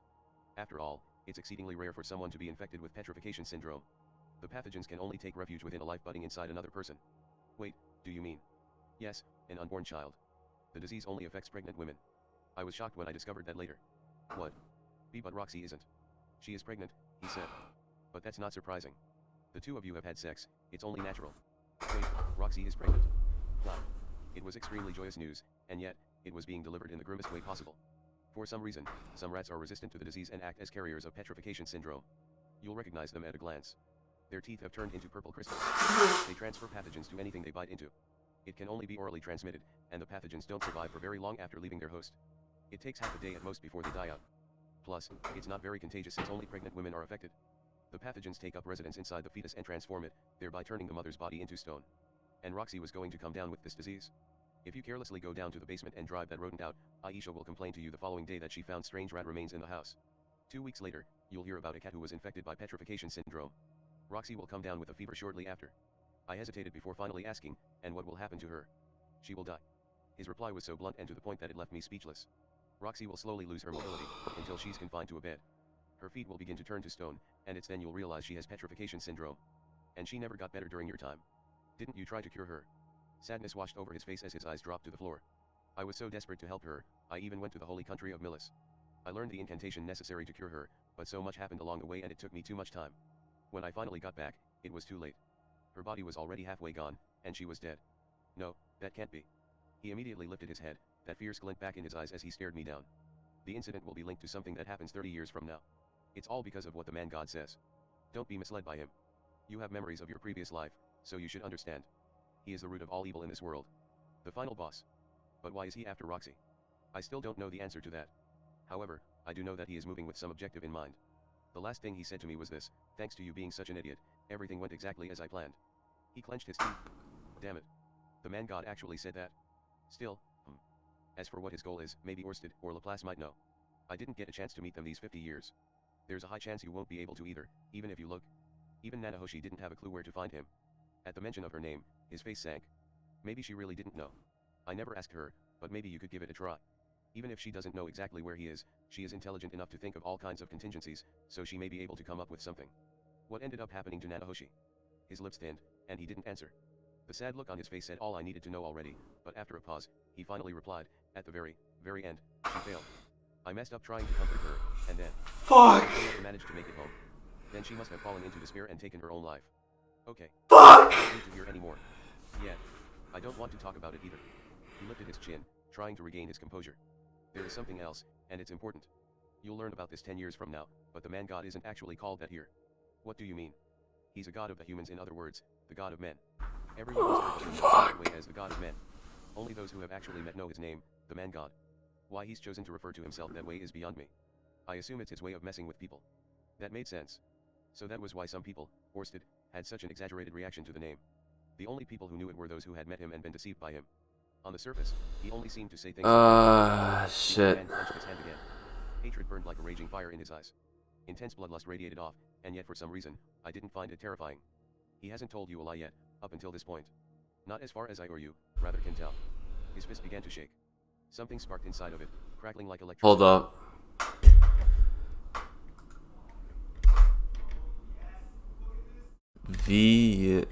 After all, it's exceedingly rare for someone to be infected with petrification syndrome. The pathogens can only take refuge within a life budding inside another person. Wait, do you mean? Yes, an unborn child. The disease only affects pregnant women. I was shocked when I discovered that later. What? But Roxy isn't. She is pregnant, he said. But that's not surprising. The two of you have had sex, it's only natural. Wait, Roxy is pregnant. Wow. It was extremely joyous news, and yet, it was being delivered in the grimmest way possible. For some reason, some rats are resistant to the disease and act as carriers of petrification syndrome. You'll recognize them at a glance. Their teeth have turned into purple crystals. They transfer pathogens to anything they bite into. It can only be orally transmitted, and the pathogens don't survive for very long after leaving their host. It takes half a day at most before they die out. Plus, it's not very contagious since only pregnant women are affected. The pathogens take up residence inside the fetus and transform it, thereby turning the mother's body into stone. And Roxy was going to come down with this disease. If you carelessly go down to the basement and drive that rodent out, Aisha will complain to you the following day that she found strange rat remains in the house. 2 weeks later, you'll hear about a cat who was infected by petrification syndrome. Roxy will come down with a fever shortly after. I hesitated before finally asking, and what will happen to her? She will die. His reply was so blunt and to the point that it left me speechless. Roxy will slowly lose her mobility, until she's confined to a bed. Her feet will begin to turn to stone, and it's then you'll realize she has petrification syndrome. And she never got better during your time. Didn't you try to cure her? Sadness washed over his face as his eyes dropped to the floor. I was so desperate to help her, I even went to the holy country of Milis. I learned the incantation necessary to cure her, but so much happened along the way and it took me too much time. When I finally got back, it was too late. Her body was already halfway gone, and she was dead. No, that can't be. He immediately lifted his head, that fierce glint back in his eyes as he stared me down. The incident will be linked to something that happens 30 years from now. It's all because of what the man God says. Don't be misled by him. You have memories of your previous life, so you should understand. He is the root of all evil in this world. The final boss. But why is he after Roxy? I still don't know the answer to that. However, I do know that he is moving with some objective in mind. The last thing he said to me was this: thanks to you being such an idiot, everything went exactly as I planned. He clenched his teeth. Damn it. The man God actually said that? Still, As for what his goal is, maybe Orsted or Laplace might know. I didn't get a chance to meet them these 50 years. There's a high chance you won't be able to either, even if you look. Even Nanahoshi didn't have a clue where to find him. At the mention of her name, his face sank. Maybe she really didn't know. I never asked her, but maybe you could give it a try. Even if she doesn't know exactly where he is, she is intelligent enough to think of all kinds of contingencies, so she may be able to come up with something. What ended up happening to Nanahoshi? His lips thinned, and he didn't answer. The sad look on his face said all I needed to know already, but after a pause, he finally replied, at the very end, she failed. I messed up trying to comfort her, and then she never managed to make it home. Then she must have fallen into despair and taken her own life. Okay. I don't need to hear anymore. Yet. I don't want to talk about it either. He lifted his chin, trying to regain his composure. There is something else, and it's important. You'll learn about this 10 years from now, but the man God isn't actually called that here. What do you mean? He's a god of the humans, in other words, the god of men. Everyone is heard of him in the same way as the god of men. Only those who have actually met know his name, the man God. Why he's chosen to refer to himself that way is beyond me. I assume it's his way of messing with people. That made sense. So that was why some people, Orsted, had such an exaggerated reaction to the name. The only people who knew it were those who had met him and been deceived by him. On the surface, he only seemed to say things shit. The man clenched his hand again. Hatred burned like a raging fire in his eyes. Intense bloodlust radiated off, and yet for some reason, I didn't find it terrifying. He hasn't told you a lie yet, up until this point. Not as far as I or you, rather can tell. His fist began to shake. Something sparked inside of it, crackling like electricity. Hold up. V-F-I...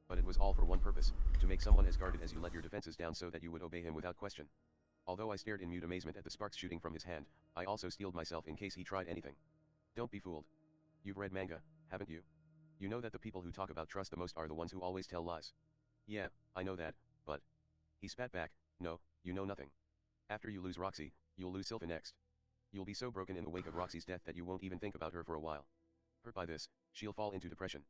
But it was all for one purpose, to make someone as guarded as you let your defenses down so that you would obey him without question. Although I stared in mute amazement at the sparks shooting from his hand, I also steeled myself in case he tried anything. Don't be fooled. You've read manga, haven't you? You know that the people who talk about trust the most are the ones who always tell lies. Yeah, I know that, but... He spat back, no, you know nothing. After you lose Roxy, you'll lose Sylpha next. You'll be so broken in the wake of Roxy's death that you won't even think about her for a while. Hurt by this, she'll fall into depression.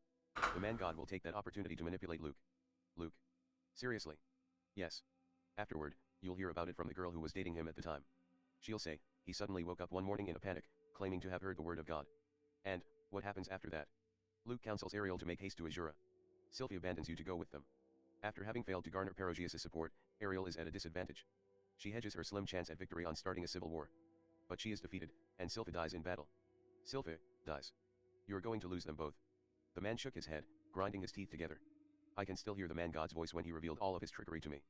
The man God will take that opportunity to manipulate Luke. Luke. Seriously. Yes. Afterward, you'll hear about it from the girl who was dating him at the time. She'll say, he suddenly woke up one morning in a panic, claiming to have heard the word of God. And, What happens after that? Luke counsels Ariel to make haste to Azura. Sylvie abandons you to go with them. After having failed to garner Perogeus' support, Ariel is at a disadvantage. She hedges her slim chance at victory on starting a civil war. But she is defeated, and Sylvie dies in battle. Sylvie dies. You're going to lose them both. The man shook his head, grinding his teeth together. I can still hear the man god's voice when he revealed all of his trickery to me.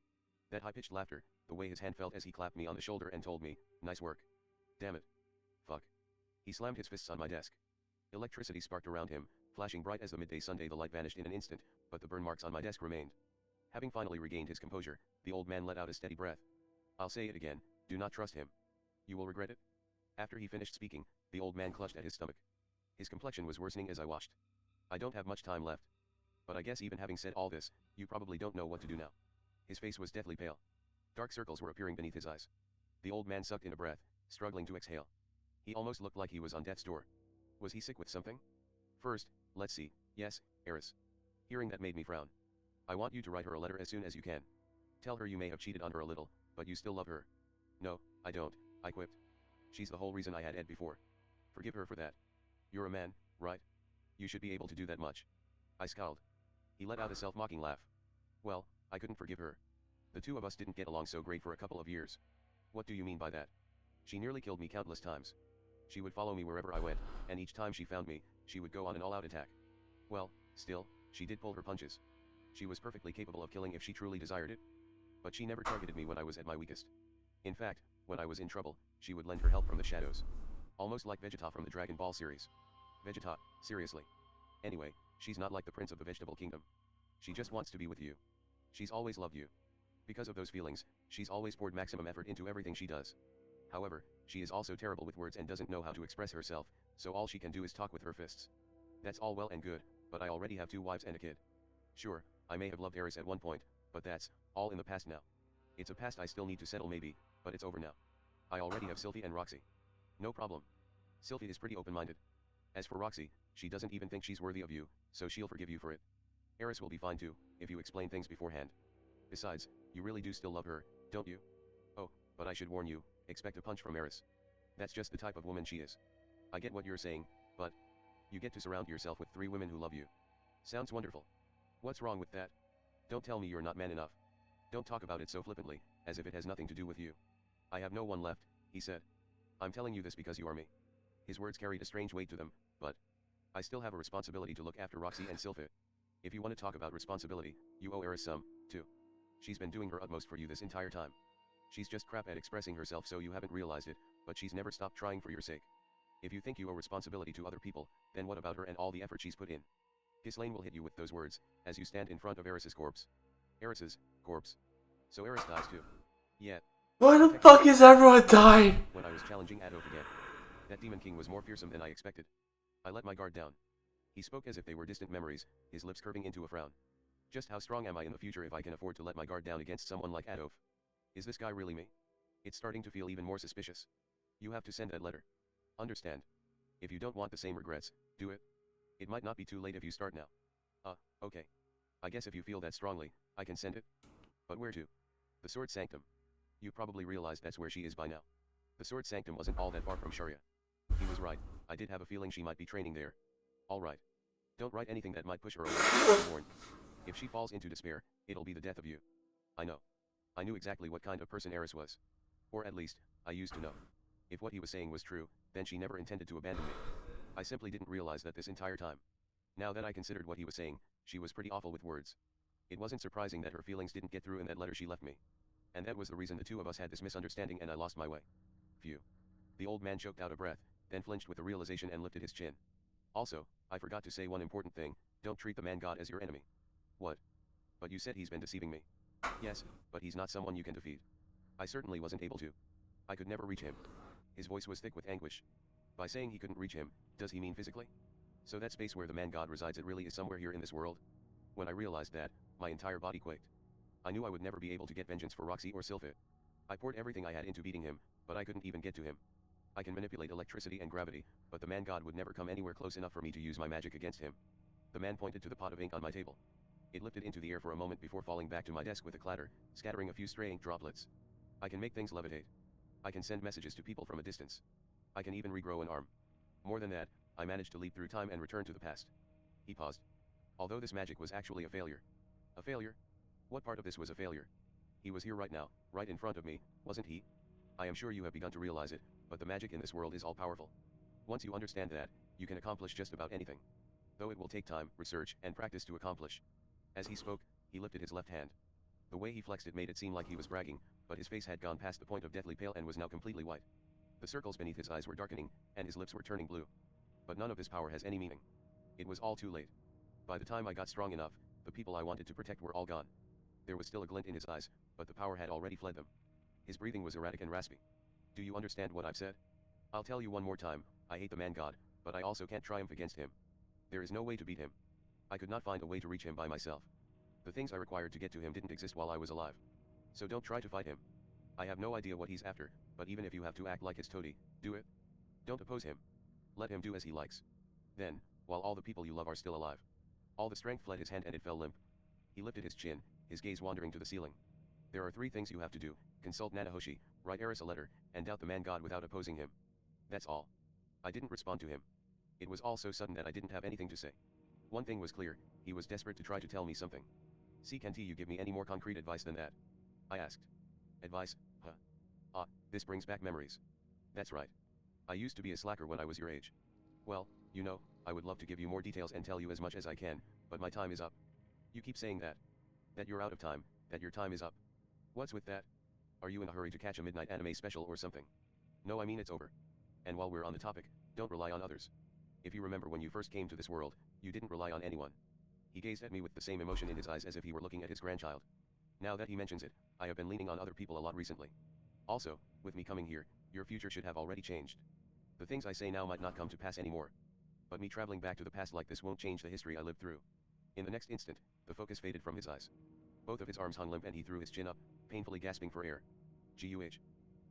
That high-pitched laughter, the way his hand felt as he clapped me on the shoulder and told me, nice work. Damn it. Fuck. He slammed his fists on my desk. Electricity sparked around him, flashing bright as the midday Sunday. The light vanished in an instant, but the burn marks on my desk remained. Having finally regained his composure, the old man let out a steady breath. I'll say it again, do not trust him. You will regret it. After he finished speaking, the old man clutched at his stomach. His complexion was worsening as I watched. I don't have much time left. But I guess even having said all this, you probably don't know what to do now. His face was deathly pale. Dark circles were appearing beneath his eyes. The old man sucked in a breath, struggling to exhale. He almost looked like he was on death's door. Was he sick with something? First, let's see. Yes, Eris. Hearing that made me frown. I want you to write her a letter as soon as you can. Tell her you may have cheated on her a little, but you still love her. No, I don't, I quipped. She's the whole reason I had Ed before. Forgive her for that. You're a man, right? You should be able to do that much. I scowled. He let out a self-mocking laugh. Well, I couldn't forgive her. The two of us didn't get along so great for a couple of years. What do you mean by that? She nearly killed me countless times. She would follow me wherever I went, and each time she found me, she would go on an all-out attack. Well, still, she did pull her punches. She was perfectly capable of killing if she truly desired it. But she never targeted me when I was at my weakest. In fact, when I was in trouble, she would lend her help from the shadows. Almost like Vegeta from the Dragon Ball series. Vegeta, seriously. Anyway, she's not like the Prince of the Vegetable Kingdom. She just wants to be with you. She's always loved you. Because of those feelings, she's always poured maximum effort into everything she does. However, she is also terrible with words and doesn't know how to express herself, so all she can do is talk with her fists. That's all well and good, but I already have 2 wives and a kid. Sure, I may have loved Eris at one point, but that's all in the past now. It's a past I still need to settle maybe, but it's over now. I already have Sylvie and Roxy. No problem. Sylvie is pretty open-minded. As for Roxy, she doesn't even think she's worthy of you, so she'll forgive you for it. Eris will be fine too, if you explain things beforehand. Besides, you really do still love her, don't you? Oh, but I should warn you, expect a punch from Eris. That's just the type of woman she is. I get what you're saying, but you get to surround yourself with 3 women who love you. Sounds wonderful. What's wrong with that? Don't tell me you're not man enough. Don't talk about it so flippantly, as if it has nothing to do with you. I have no one left, he said. I'm telling you this because you are me. His words carried a strange weight to them, but I still have a responsibility to look after Roxy and Sylvie. If you want to talk about responsibility, you owe Eris some, too. She's been doing her utmost for you this entire time. She's just crap at expressing herself, so you haven't realized it, but she's never stopped trying for your sake. If you think you owe responsibility to other people, then what about her and all the effort she's put in? Ghislaine will hit you with those words, as you stand in front of Eris's corpse. Eris's corpse. So Eris dies too. Yeah. Why the fuck is everyone dying? When I was challenging Adolf again. That Demon King was more fearsome than I expected. I let my guard down. He spoke as if they were distant memories, his lips curving into a frown. Just how strong am I in the future if I can afford to let my guard down against someone like Adolf? Is this guy really me? It's starting to feel even more suspicious. You have to send that letter. Understand? If you don't want the same regrets, do it. It might not be too late if you start now. Okay. I guess if you feel that strongly, I can send it. But where to? The Sword Sanctum. You probably realize that's where she is by now. The Sword Sanctum wasn't all that far from Sharia. He was right, I did have a feeling she might be training there. Alright. Don't write anything that might push her away, I warned. If she falls into despair, it'll be the death of you. I know. I knew exactly what kind of person Eris was. Or at least, I used to know. If what he was saying was true, then she never intended to abandon me. I simply didn't realize that this entire time. Now that I considered what he was saying, she was pretty awful with words. It wasn't surprising that her feelings didn't get through in that letter she left me. And that was the reason the two of us had this misunderstanding and I lost my way. Phew. The old man choked out a breath, then flinched with the realization and lifted his chin. Also, I forgot to say one important thing, don't treat the man god as your enemy. What? But you said he's been deceiving me. Yes, but he's not someone you can defeat. I certainly wasn't able to. I could never reach him. His voice was thick with anguish. By saying he couldn't reach him, does he mean physically? So that space where the man god resides, it really is somewhere here in this world? When I realized that, my entire body quaked. I knew I would never be able to get vengeance for Roxy or Sylvie. I poured everything I had into beating him, but I couldn't even get to him. I can manipulate electricity and gravity, but the man god would never come anywhere close enough for me to use my magic against him. The man pointed to the pot of ink on my table. It lifted into the air for a moment before falling back to my desk with a clatter, scattering a few stray ink droplets. I can make things levitate. I can send messages to people from a distance. I can even regrow an arm. More than that, I managed to leap through time and return to the past. He paused. Although this magic was actually a failure. A failure? What part of this was a failure? He was here right now, right in front of me, wasn't he? I am sure you have begun to realize it, but the magic in this world is all-powerful. Once you understand that, you can accomplish just about anything. Though it will take time, research, and practice to accomplish. As he spoke, he lifted his left hand. The way he flexed it made it seem like he was bragging, but his face had gone past the point of deathly pale and was now completely white. The circles beneath his eyes were darkening, and his lips were turning blue. But none of this power has any meaning. It was all too late. By the time I got strong enough, the people I wanted to protect were all gone. There was still a glint in his eyes, but the power had already fled them. His breathing was erratic and raspy. Do you understand what I've said? I'll tell you one more time, I hate the man god, but I also can't triumph against him. There is no way to beat him. I could not find a way to reach him by myself. The things I required to get to him didn't exist while I was alive. So don't try to fight him. I have no idea what he's after, but even if you have to act like his toady, do it. Don't oppose him. Let him do as he likes. Then, while all the people you love are still alive. All the strength fled his hand and it fell limp. He lifted his chin, his gaze wandering to the ceiling. There are 3 things you have to do: consult Natashi, write Eris a letter, and doubt the man god without opposing him. That's all. I didn't respond to him. It was all so sudden that I didn't have anything to say. One thing was clear, he was desperate to try to tell me something. See, can't you give me any more concrete advice than that? I asked. Advice, huh? Ah, this brings back memories. That's right. I used to be a slacker when I was your age. Well, you know, I would love to give you more details and tell you as much as I can, but my time is up. You keep saying that. That you're out of time, that your time is up. What's with that? Are you in a hurry to catch a midnight anime special or something? No, I mean it's over. And while we're on the topic, don't rely on others. If you remember when you first came to this world, you didn't rely on anyone. He gazed at me with the same emotion in his eyes as if he were looking at his grandchild. Now that he mentions it, I have been leaning on other people a lot recently. Also, with me coming here, your future should have already changed. The things I say now might not come to pass anymore. But me traveling back to the past like this won't change the history I lived through. In the next instant, the focus faded from his eyes. Both of his arms hung limp and he threw his chin up, painfully gasping for air. Guh.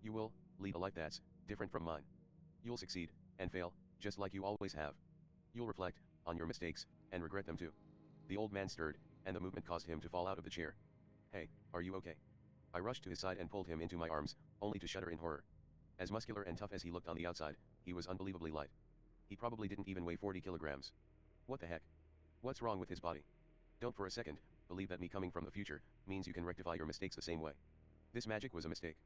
You will lead a life that's different from mine. You'll succeed, and fail, just like you always have. You'll reflect on your mistakes, and regret them too. The old man stirred, and the movement caused him to fall out of the chair. Hey, are you okay? I rushed to his side and pulled him into my arms, only to shudder in horror. As muscular and tough as he looked on the outside, he was unbelievably light. He probably didn't even weigh 40 kilograms. What the heck? What's wrong with his body? Don't for a second believe that me coming from the future means you can rectify your mistakes the same way. This magic was a mistake.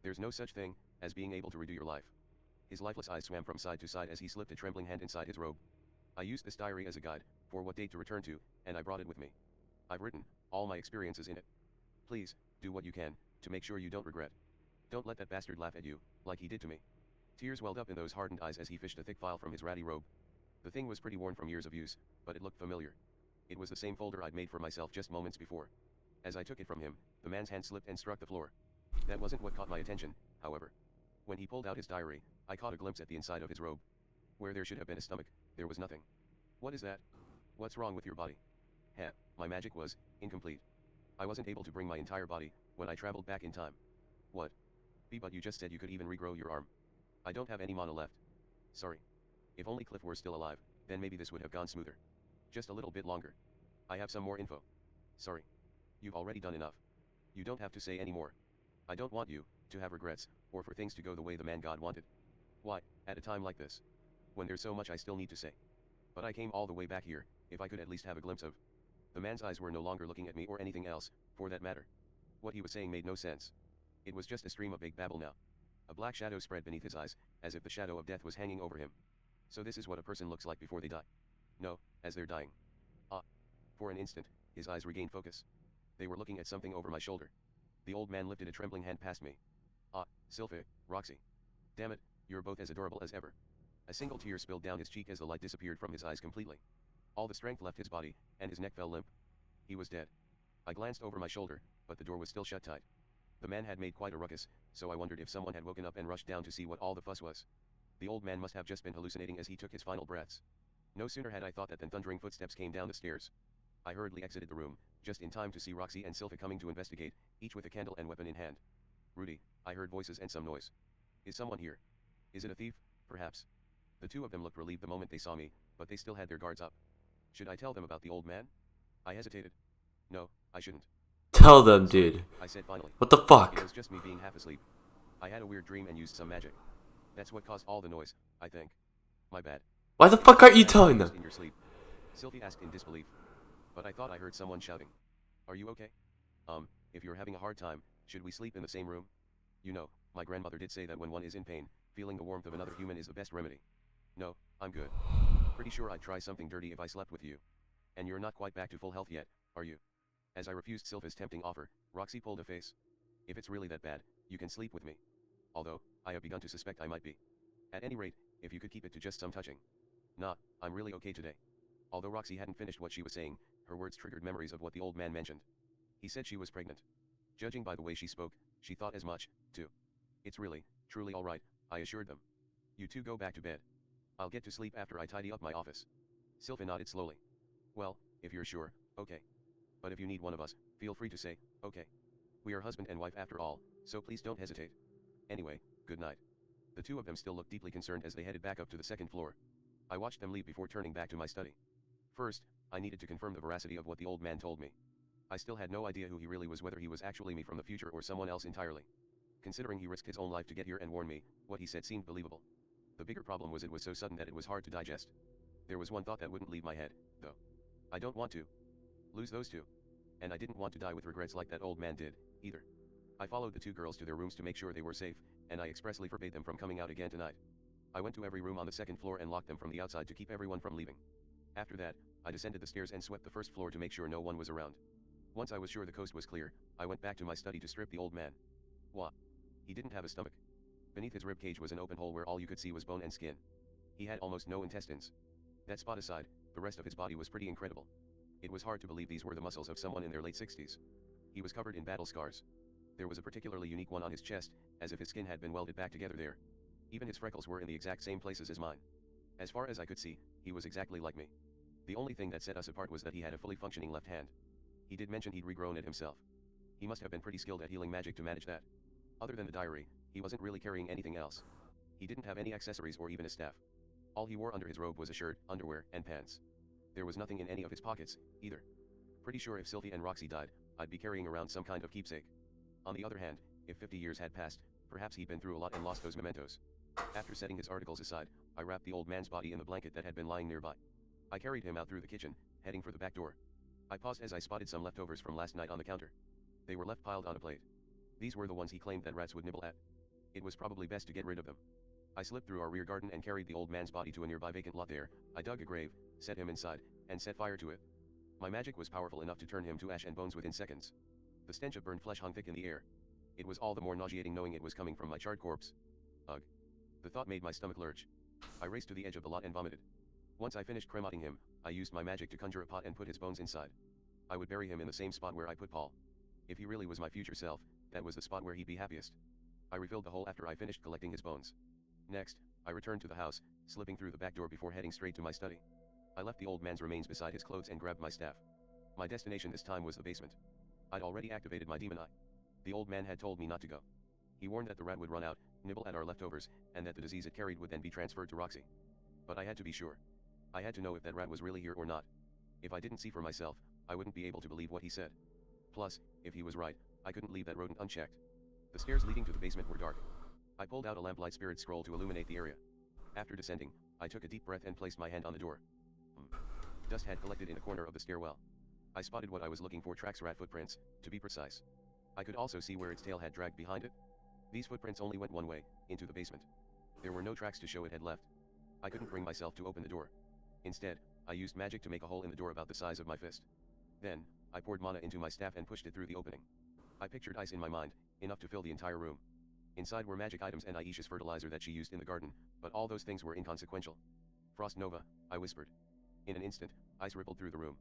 There's no such thing as being able to redo your life. His lifeless eyes swam from side to side as he slipped a trembling hand inside his robe. I used this diary as a guide for what date to return to, and I brought it with me. I've written all my experiences in it. Please, do what you can to make sure you don't regret. Don't let that bastard laugh at you, like he did to me. Tears welled up in those hardened eyes as he fished a thick file from his ratty robe. The thing was pretty worn from years of use, but it looked familiar. It was the same folder I'd made for myself just moments before. As I took it from him, the man's hand slipped and struck the floor. That wasn't what caught my attention, however. When he pulled out his diary, I caught a glimpse at the inside of his robe. Where there should have been a stomach, there was nothing. What is that? What's wrong with your body? Heh, my magic was incomplete. I wasn't able to bring my entire body when I traveled back in time. What? But you just said you could even regrow your arm. I don't have any mana left. Sorry. If only Cliff were still alive, then maybe this would have gone smoother. Just a little bit longer. I have some more info. Sorry. You've already done enough. You don't have to say any more. I don't want you to have regrets, or for things to go the way the man God wanted. Why, at a time like this? When there's so much I still need to say. But I came all the way back here, if I could at least have a glimpse of. The man's eyes were no longer looking at me or anything else, for that matter. What he was saying made no sense. It was just a stream of big babble now. A black shadow spread beneath his eyes, as if the shadow of death was hanging over him. So this is what a person looks like before they die. No, as they're dying. Ah. For an instant, his eyes regained focus. They were looking at something over my shoulder. The old man lifted a trembling hand past me. Ah, Sylphic, Roxy. Damn it, you're both as adorable as ever. A single tear spilled down his cheek as the light disappeared from his eyes completely. All the strength left his body, and his neck fell limp. He was dead. I glanced over my shoulder, but the door was still shut tight. The man had made quite a ruckus, so I wondered if someone had woken up and rushed down to see what all the fuss was. The old man must have just been hallucinating as he took his final breaths. No sooner had I thought that than thundering footsteps came down the stairs. I hurriedly exited the room, just in time to see Roxy and Sylphic coming to investigate, each with a candle and weapon in hand. Rudy, I heard voices and some noise. Is someone here? Is it a thief, perhaps? The two of them looked relieved the moment they saw me, but they still had their guards up. Should I tell them about the old man? I hesitated. No, I shouldn't. Tell them, dude. I said finally. What the fuck? It was just me being half asleep. I had a weird dream and used some magic. That's what caused all the noise, I think. My bad. Why the fuck aren't you telling them? In your sleep. Sylvie asked in disbelief. But I thought I heard someone shouting. Are you okay? If you're having a hard time, should we sleep in the same room? You know, my grandmother did say that when one is in pain, feeling the warmth of another human is the best remedy. No, I'm good. Pretty sure I'd try something dirty if I slept with you. And you're not quite back to full health yet, are you? As I refused Sylva's tempting offer, Roxy pulled a face. If it's really that bad, you can sleep with me. Although, I have begun to suspect I might be. At any rate, if you could keep it to just some touching. Nah, I'm really okay today. Although Roxy hadn't finished what she was saying, her words triggered memories of what the old man mentioned. He said she was pregnant. Judging by the way she spoke, she thought as much, too. It's really, truly alright, I assured them. You two go back to bed. I'll get to sleep after I tidy up my office. Sylvia nodded slowly. Well, if you're sure, okay. But if you need one of us, feel free to say, okay. We are husband and wife after all, so please don't hesitate. Anyway, good night. The two of them still looked deeply concerned as they headed back up to the second floor. I watched them leave before turning back to my study. First, I needed to confirm the veracity of what the old man told me. I still had no idea who he really was, whether he was actually me from the future or someone else entirely. Considering he risked his own life to get here and warn me, what he said seemed believable. The bigger problem was it was so sudden that it was hard to digest. There was one thought that wouldn't leave my head, though. I don't want to lose those two. And I didn't want to die with regrets like that old man did, either. I followed the two girls to their rooms to make sure they were safe, and I expressly forbade them from coming out again tonight. I went to every room on the second floor and locked them from the outside to keep everyone from leaving. After that, I descended the stairs and swept the first floor to make sure no one was around. Once I was sure the coast was clear, I went back to my study to strip the old man. What? He didn't have a stomach. Beneath his ribcage was an open hole where all you could see was bone and skin. He had almost no intestines. That spot aside, the rest of his body was pretty incredible. It was hard to believe these were the muscles of someone in their late 60s. He was covered in battle scars. There was a particularly unique one on his chest, as if his skin had been welded back together there. Even his freckles were in the exact same places as mine. As far as I could see, he was exactly like me. The only thing that set us apart was that he had a fully functioning left hand. He did mention he'd regrown it himself. He must have been pretty skilled at healing magic to manage that. Other than the diary, he wasn't really carrying anything else. He didn't have any accessories or even a staff. All he wore under his robe was a shirt, underwear, and pants. There was nothing in any of his pockets, either. Pretty sure if Sylvie and Roxy died, I'd be carrying around some kind of keepsake. On the other hand, if 50 years had passed, perhaps he'd been through a lot and lost those mementos. After setting his articles aside, I wrapped the old man's body in the blanket that had been lying nearby. I carried him out through the kitchen, heading for the back door. I paused as I spotted some leftovers from last night on the counter. They were left piled on a plate. These were the ones he claimed that rats would nibble at. It was probably best to get rid of them. I slipped through our rear garden and carried the old man's body to a nearby vacant lot there. I dug a grave, set him inside, and set fire to it. My magic was powerful enough to turn him to ash and bones within seconds. The stench of burned flesh hung thick in the air. It was all the more nauseating knowing it was coming from my charred corpse. Ugh. The thought made my stomach lurch. I raced to the edge of the lot and vomited. Once I finished cremating him, I used my magic to conjure a pot and put his bones inside. I would bury him in the same spot where I put Paul. If he really was my future self, that was the spot where he'd be happiest. I refilled the hole after I finished collecting his bones. Next, I returned to the house, slipping through the back door before heading straight to my study. I left the old man's remains beside his clothes and grabbed my staff. My destination this time was the basement. I'd already activated my demon eye. The old man had told me not to go. He warned that the rat would run out, nibble at our leftovers, and that the disease it carried would then be transferred to Roxy. But I had to be sure. I had to know if that rat was really here or not. If I didn't see for myself, I wouldn't be able to believe what he said. Plus, if he was right, I couldn't leave that rodent unchecked. The stairs leading to the basement were dark. I pulled out a lamplight spirit scroll to illuminate the area. After descending, I took a deep breath and placed my hand on the door. Dust had collected in a corner of the stairwell. I spotted what I was looking for: tracks, rat footprints, to be precise. I could also see where its tail had dragged behind it. These footprints only went one way, into the basement. There were no tracks to show it had left. I couldn't bring myself to open the door. Instead, I used magic to make a hole in the door about the size of my fist. Then, I poured mana into my staff and pushed it through the opening. I pictured ice in my mind, enough to fill the entire room. Inside were magic items and Aisha's fertilizer that she used in the garden, but all those things were inconsequential. Frost Nova, I whispered. In an instant, ice rippled through the room.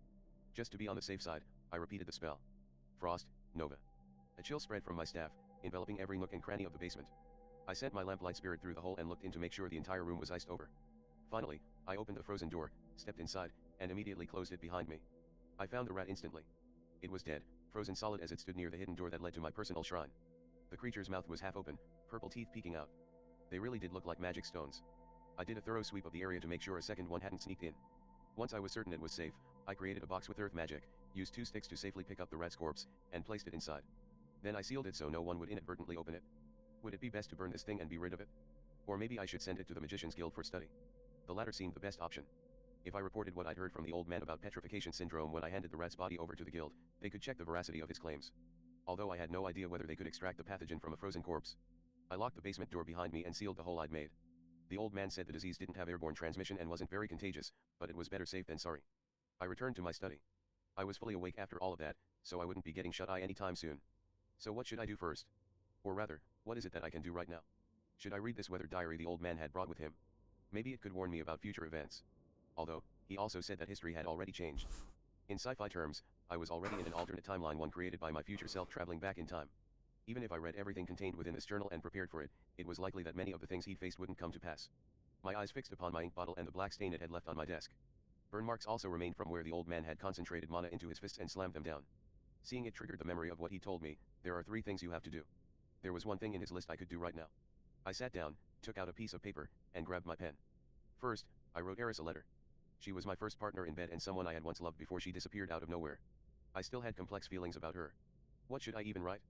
Just to be on the safe side, I repeated the spell. Frost Nova. A chill spread from my staff, enveloping every nook and cranny of the basement. I sent my lamplight spirit through the hole and looked in to make sure the entire room was iced over. Finally, I opened the frozen door, stepped inside, and immediately closed it behind me. I found the rat instantly. It was dead, frozen solid as it stood near the hidden door that led to my personal shrine. The creature's mouth was half open, purple teeth peeking out. They really did look like magic stones. I did a thorough sweep of the area to make sure a second one hadn't sneaked in. Once I was certain it was safe, I created a box with earth magic, used 2 sticks to safely pick up the rat's corpse, and placed it inside. Then I sealed it so no one would inadvertently open it. Would it be best to burn this thing and be rid of it? Or maybe I should send it to the Magician's Guild for study. The latter seemed the best option. If I reported what I'd heard from the old man about petrification syndrome when I handed the rat's body over to the guild, they could check the veracity of his claims. Although I had no idea whether they could extract the pathogen from a frozen corpse. I locked the basement door behind me and sealed the hole I'd made. The old man said the disease didn't have airborne transmission and wasn't very contagious, but it was better safe than sorry. I returned to my study. I was fully awake after all of that, so I wouldn't be getting shut-eye anytime soon. So what should I do first? Or rather, what is it that I can do right now? Should I read this weather diary the old man had brought with him? Maybe it could warn me about future events. Although, he also said that history had already changed. In sci-fi terms, I was already in an alternate timeline, one created by my future self traveling back in time. Even if I read everything contained within this journal and prepared for it, it was likely that many of the things he faced wouldn't come to pass. My eyes fixed upon my ink bottle and the black stain it had left on my desk. Burn marks also remained from where the old man had concentrated mana into his fists and slammed them down. Seeing it triggered the memory of what he told me. There are 3 things you have to do. There was one thing in his list I could do right now. I sat down, took out a piece of paper, and grabbed my pen. First, I wrote Eris a letter. She was my first partner in bed and someone I had once loved before she disappeared out of nowhere. I still had complex feelings about her. What should I even write?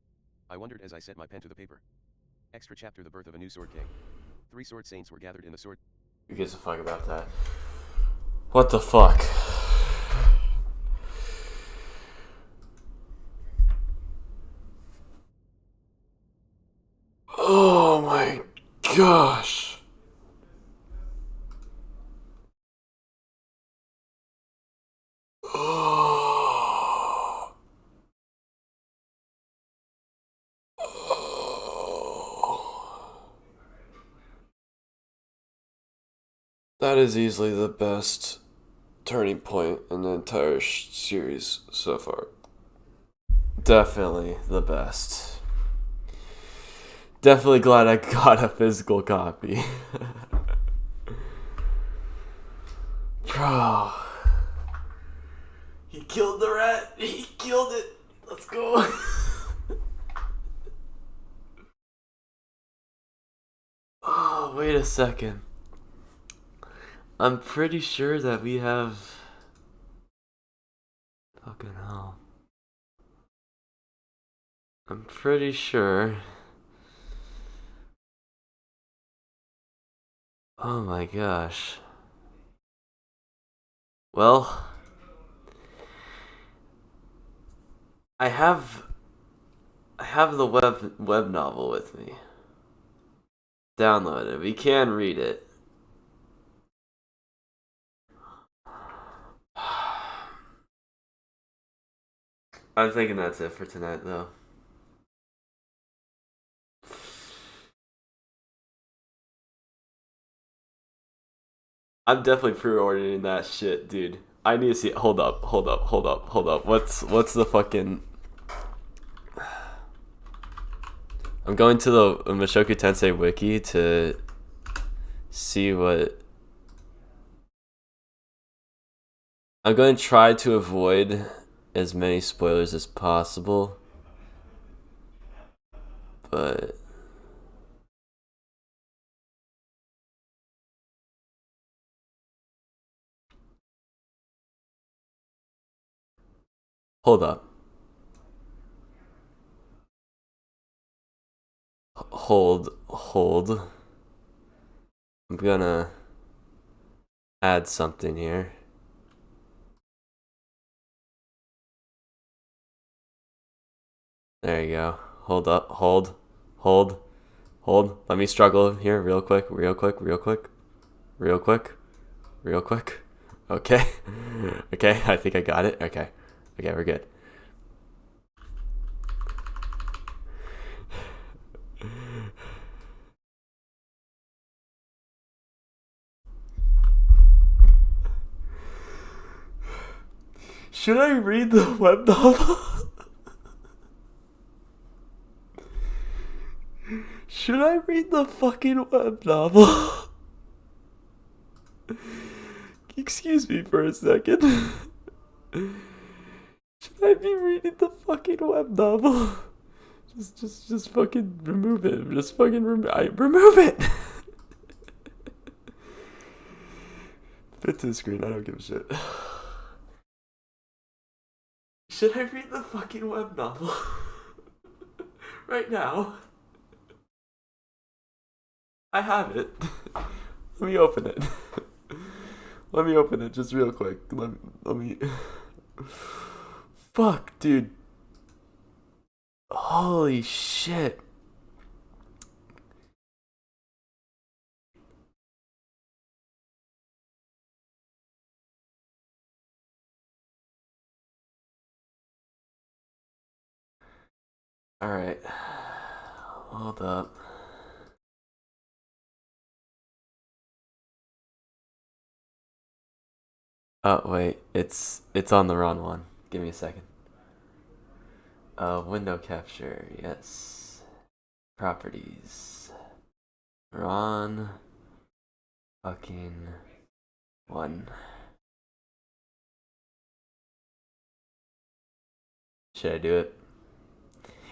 I wondered as I set my pen to the paper. Extra chapter: The birth of a new sword king. 3 sword saints were gathered in the sword. Who gives a fuck about that? What the fuck? Oh my gosh. Oh. Oh. That is easily the best turning point in the entire series so far. Definitely the best. Definitely glad I got a physical copy. Bro. He killed the rat. He killed it. Let's go. Oh, wait a second. I'm pretty sure that we have... Fucking hell. I'm pretty sure... Oh my gosh. Well... I have the web novel with me. Download it. We can read it. I'm thinking that's it for tonight, though. I'm definitely pre-ordering that shit, dude. I need to see it. Hold up. What's the fucking... I'm going to the Mushoku Tensei wiki to see what... I'm going to try to avoid as many spoilers as possible. But... Hold up. Hold. I'm gonna add something here. There you go. Hold up. Hold. Let me struggle here real quick. Okay. Okay, I think I got it. Okay, we're good. Should I read the web novel? Should I read the fucking web novel? Excuse me for a second. Should I be reading the fucking web novel? Just fucking remove it. Just fucking remove it. Fit to the screen. I don't give a shit. Should I read the fucking web novel? Right now? I have it. Let me open it. Let me open it just real quick. Let me. Fuck, dude. Holy shit. Alright. Hold up. Oh, wait. It's on the wrong one. Give me a second. Window capture. Yes. Properties. Wrong. Fucking one. Should I do it?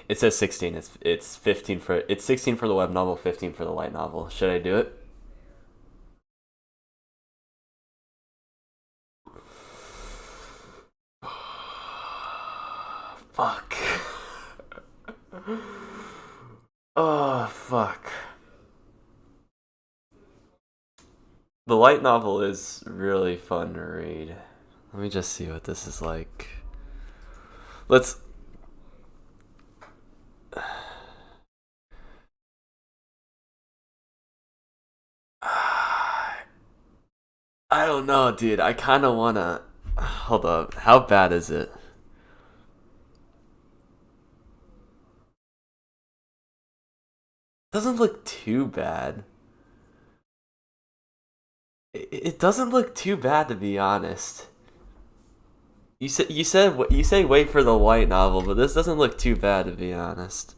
It says 16. It's 15 for it's 16 for the web novel, 15 for the light novel. Should I do it? Fuck. Oh, fuck. The light novel is really fun to read. Let me just see what this is like. Let's... I don't know, dude. I kind of want to... Hold up. How bad is it? Doesn't look too bad. It doesn't look too bad, to be honest. You say wait for the light novel, but this doesn't look too bad, to be honest.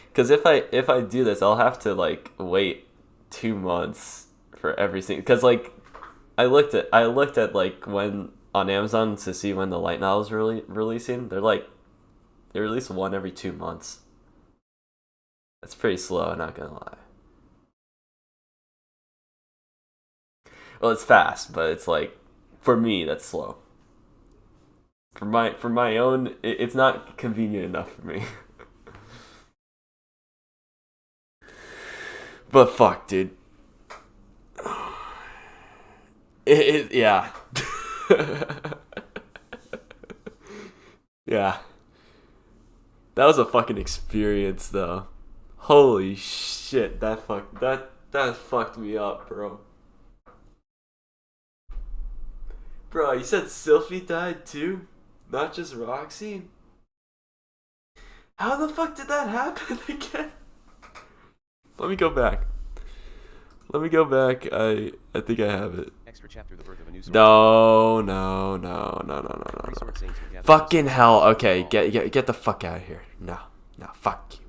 Because if I do this, I'll have to like wait 2 months for every single. Because like I looked at like when on Amazon to see when the light novel's releasing. They release one every 2 months. That's pretty slow, not gonna lie. Well, it's fast, but it's like for me that's slow. For my own, it's not convenient enough for me. But fuck, dude. Yeah. Yeah. That was a fucking experience, though. Holy shit, that fucked me up, bro. Bro, you said Sylphie died too? Not just Roxy? How the fuck did that happen again? Let me go back. I think I have it. Extra chapter, the birth of a new sword. No. Fucking hell. Okay, get the fuck out of here. No, fuck you.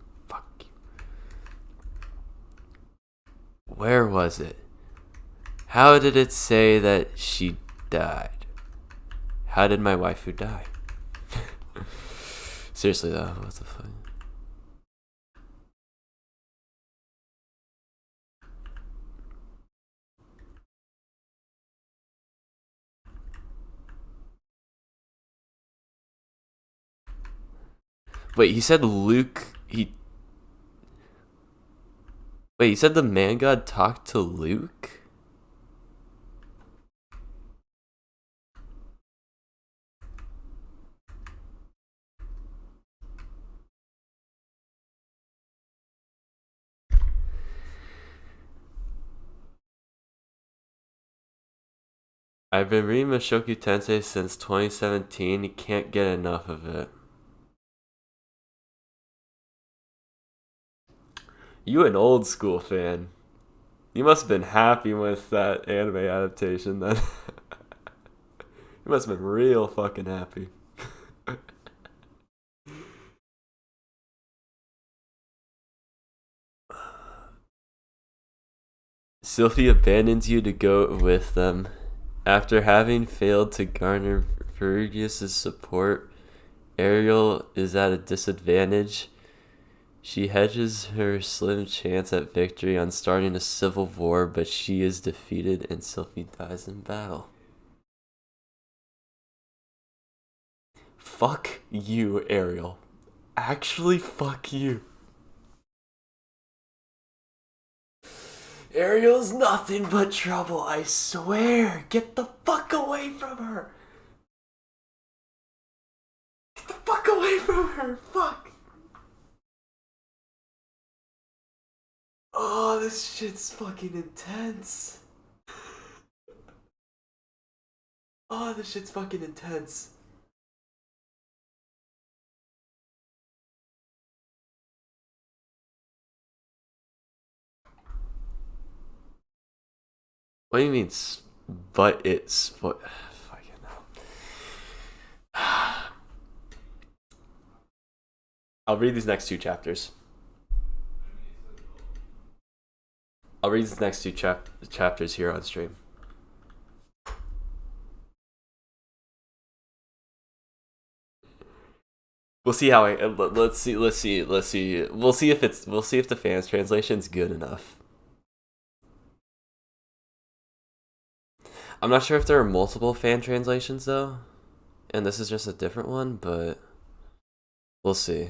Where was it? How did it say that she died? How did my waifu die? Seriously though, what the fuck? Wait, he said Luke. Wait, he said the man god talked to Luke? I've been reading Mushoku Tensei since 2017. You can't get enough of it. You an old school fan. You must have been happy with that anime adaptation then. You must have been real fucking happy. Sylphie abandons you to go with them. After having failed to garner Fergus' support, Ariel is at a disadvantage. She hedges her slim chance at victory on starting a civil war, but she is defeated and Sylphie dies in battle. Fuck you, Ariel. Actually, fuck you. Ariel's nothing but trouble, I swear. Get the fuck away from her. Get the fuck away from her. Fuck. Oh, this shit's fucking intense. Oh, this shit's fucking intense. What do you mean, but it's what? Fucking hell. I'll read these next two chapters. I'll read these next two chapters here on stream. We'll see how let's see. We'll see if the fans translation's good enough. I'm not sure if there are multiple fan translations though, and this is just a different one, but we'll see.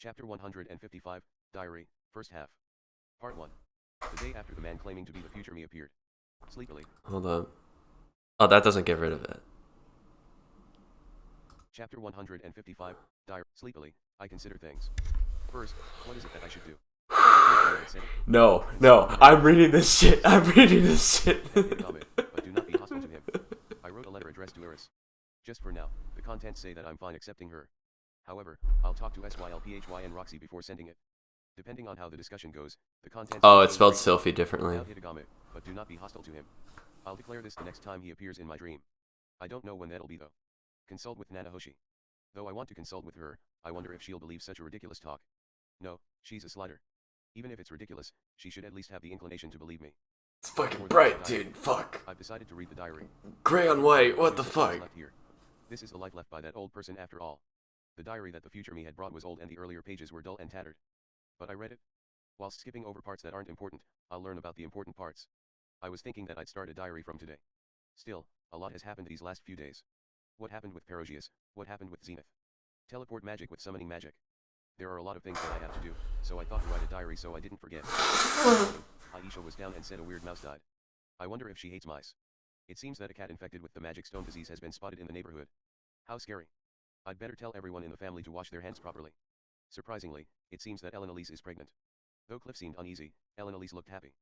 Chapter 155, Diary, First Half. Part 1. The day after the man claiming to be the future me appeared. Sleepily. Hold on. Oh, that doesn't get rid of it. Chapter 155, Diary. Sleepily, I consider things. First, what is it that I should do? No, I'm reading this shit. But do not be hostile to him. I wrote a letter addressed to Eris. Just for now, the contents say that I'm fine accepting her. However, I'll talk to SYLPHY and Roxy before sending it. Depending on how the discussion goes, the contents... Oh, it's spelled Sylphie differently. But do not be hostile to him. I'll declare this the next time he appears in my dream. I don't know when that'll be though. Consult with Nanahoshi. Though I want to consult with her, I wonder if she'll believe such a ridiculous talk. No, she's a slider. Even if it's ridiculous, she should at least have the inclination to believe me. It's fucking bright, dude. Fuck. I've decided to read the diary. Gray on white, what the fuck? This is the life left by that old person after all. The diary that the future me had brought was old and the earlier pages were dull and tattered. But I read it. Whilst skipping over parts that aren't important, I'll learn about the important parts. I was thinking that I'd start a diary from today. Still, a lot has happened these last few days. What happened with Perosius? What happened with Zenith? Teleport magic with summoning magic. There are a lot of things that I have to do, so I thought to write a diary so I didn't forget. Aisha was down and said a weird mouse died. I wonder if she hates mice. It seems that a cat infected with the magic stone disease has been spotted in the neighborhood. How scary. I'd better tell everyone in the family to wash their hands properly. Surprisingly, it seems that Elise is pregnant. Though Cliff seemed uneasy, Elise looked happy.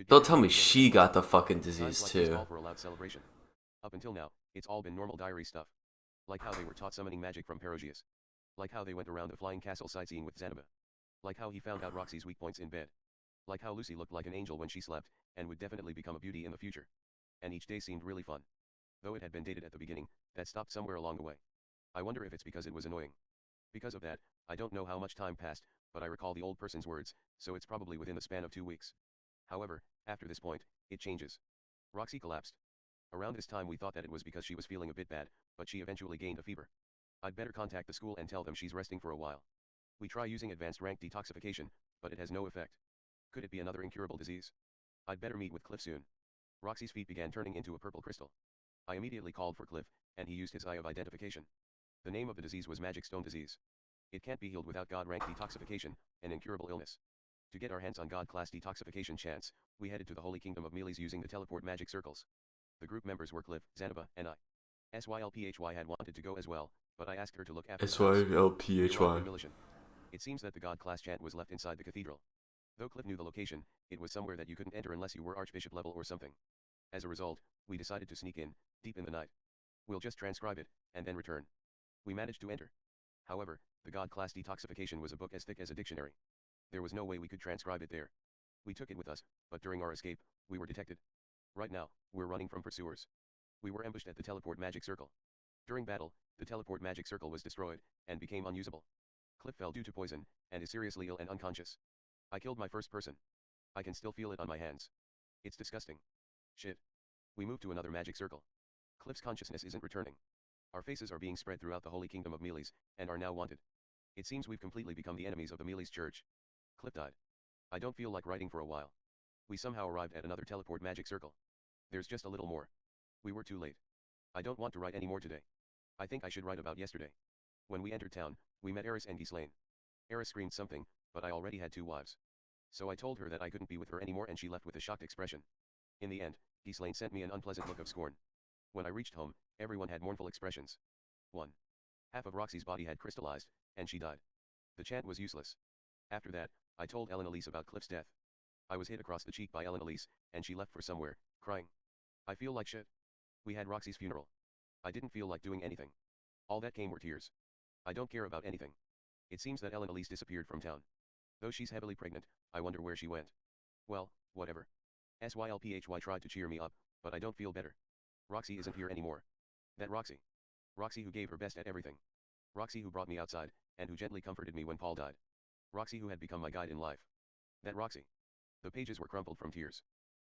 Don't tell me she got the fucking disease too. For a loud celebration. Up until now, it's all been normal diary stuff. Like how they were taught summoning magic from Perosius. Like how they went around the flying castle sightseeing with Zanaba. Like how he found out Roxy's weak points in bed. Like how Lucy looked like an angel when she slept, and would definitely become a beauty in the future. And each day seemed really fun. Though it had been dated at the beginning, that stopped somewhere along the way. I wonder if it's because it was annoying. Because of that, I don't know how much time passed, but I recall the old person's words, so it's probably within the span of 2 weeks. However, after this point, it changes. Roxy collapsed. Around this time we thought that it was because she was feeling a bit bad, but she eventually gained a fever. I'd better contact the school and tell them she's resting for a while. We try using advanced rank detoxification, but it has no effect. Could it be another incurable disease? I'd better meet with Cliff soon. Roxy's feet began turning into a purple crystal. I immediately called for Cliff, and he used his eye of identification. The name of the disease was magic stone disease. It can't be healed without god rank detoxification, an incurable illness. To get our hands on god class detoxification chance, we headed to the holy kingdom of Meles using the teleport magic circles. The group members were Cliff, Zanaba, and I. SYLPHY had wanted to go as well, but I asked her to look after SYLPHY. It seems that the god class chant was left inside the cathedral. Though Cliff knew the location, it was somewhere that you couldn't enter unless you were archbishop level or something. As a result, we decided to sneak in, deep in the night. We'll just transcribe it, and then return. We managed to enter. However, the god class detoxification was a book as thick as a dictionary. There was no way we could transcribe it there. We took it with us, but during our escape, we were detected. Right now, we're running from pursuers. We were ambushed at the teleport magic circle. During battle, the teleport magic circle was destroyed, and became unusable. Cliff fell due to poison, and is seriously ill and unconscious. I killed my first person. I can still feel it on my hands. It's disgusting. Shit. We moved to another magic circle. Cliff's consciousness isn't returning. Our faces are being spread throughout the holy kingdom of Meles, and are now wanted. It seems we've completely become the enemies of the Meles church. Cliff died. I don't feel like writing for a while. We somehow arrived at another teleport magic circle. There's just a little more. We were too late. I don't want to write any more today. I think I should write about yesterday. When we entered town, we met Eris and Ghislaine. Eris screamed something, but I already had 2 wives. So I told her that I couldn't be with her anymore and she left with a shocked expression. In the end, Ghislaine sent me an unpleasant look of scorn. When I reached home, everyone had mournful expressions. 1. Half of Roxy's body had crystallized, and she died. The chant was useless. After that, I told Ellen Elise about Cliff's death. I was hit across the cheek by Ellen Elise, and she left for somewhere, crying. I feel like shit. We had Roxy's funeral. I didn't feel like doing anything. All that came were tears. I don't care about anything. It seems that Ellen Elise disappeared from town. Though she's heavily pregnant, I wonder where she went. Well, whatever. Sylphy tried to cheer me up, but I don't feel better. Roxy isn't here anymore. That Roxy. Roxy who gave her best at everything. Roxy who brought me outside, and who gently comforted me when Paul died. Roxy who had become my guide in life. That Roxy. The pages were crumpled from tears.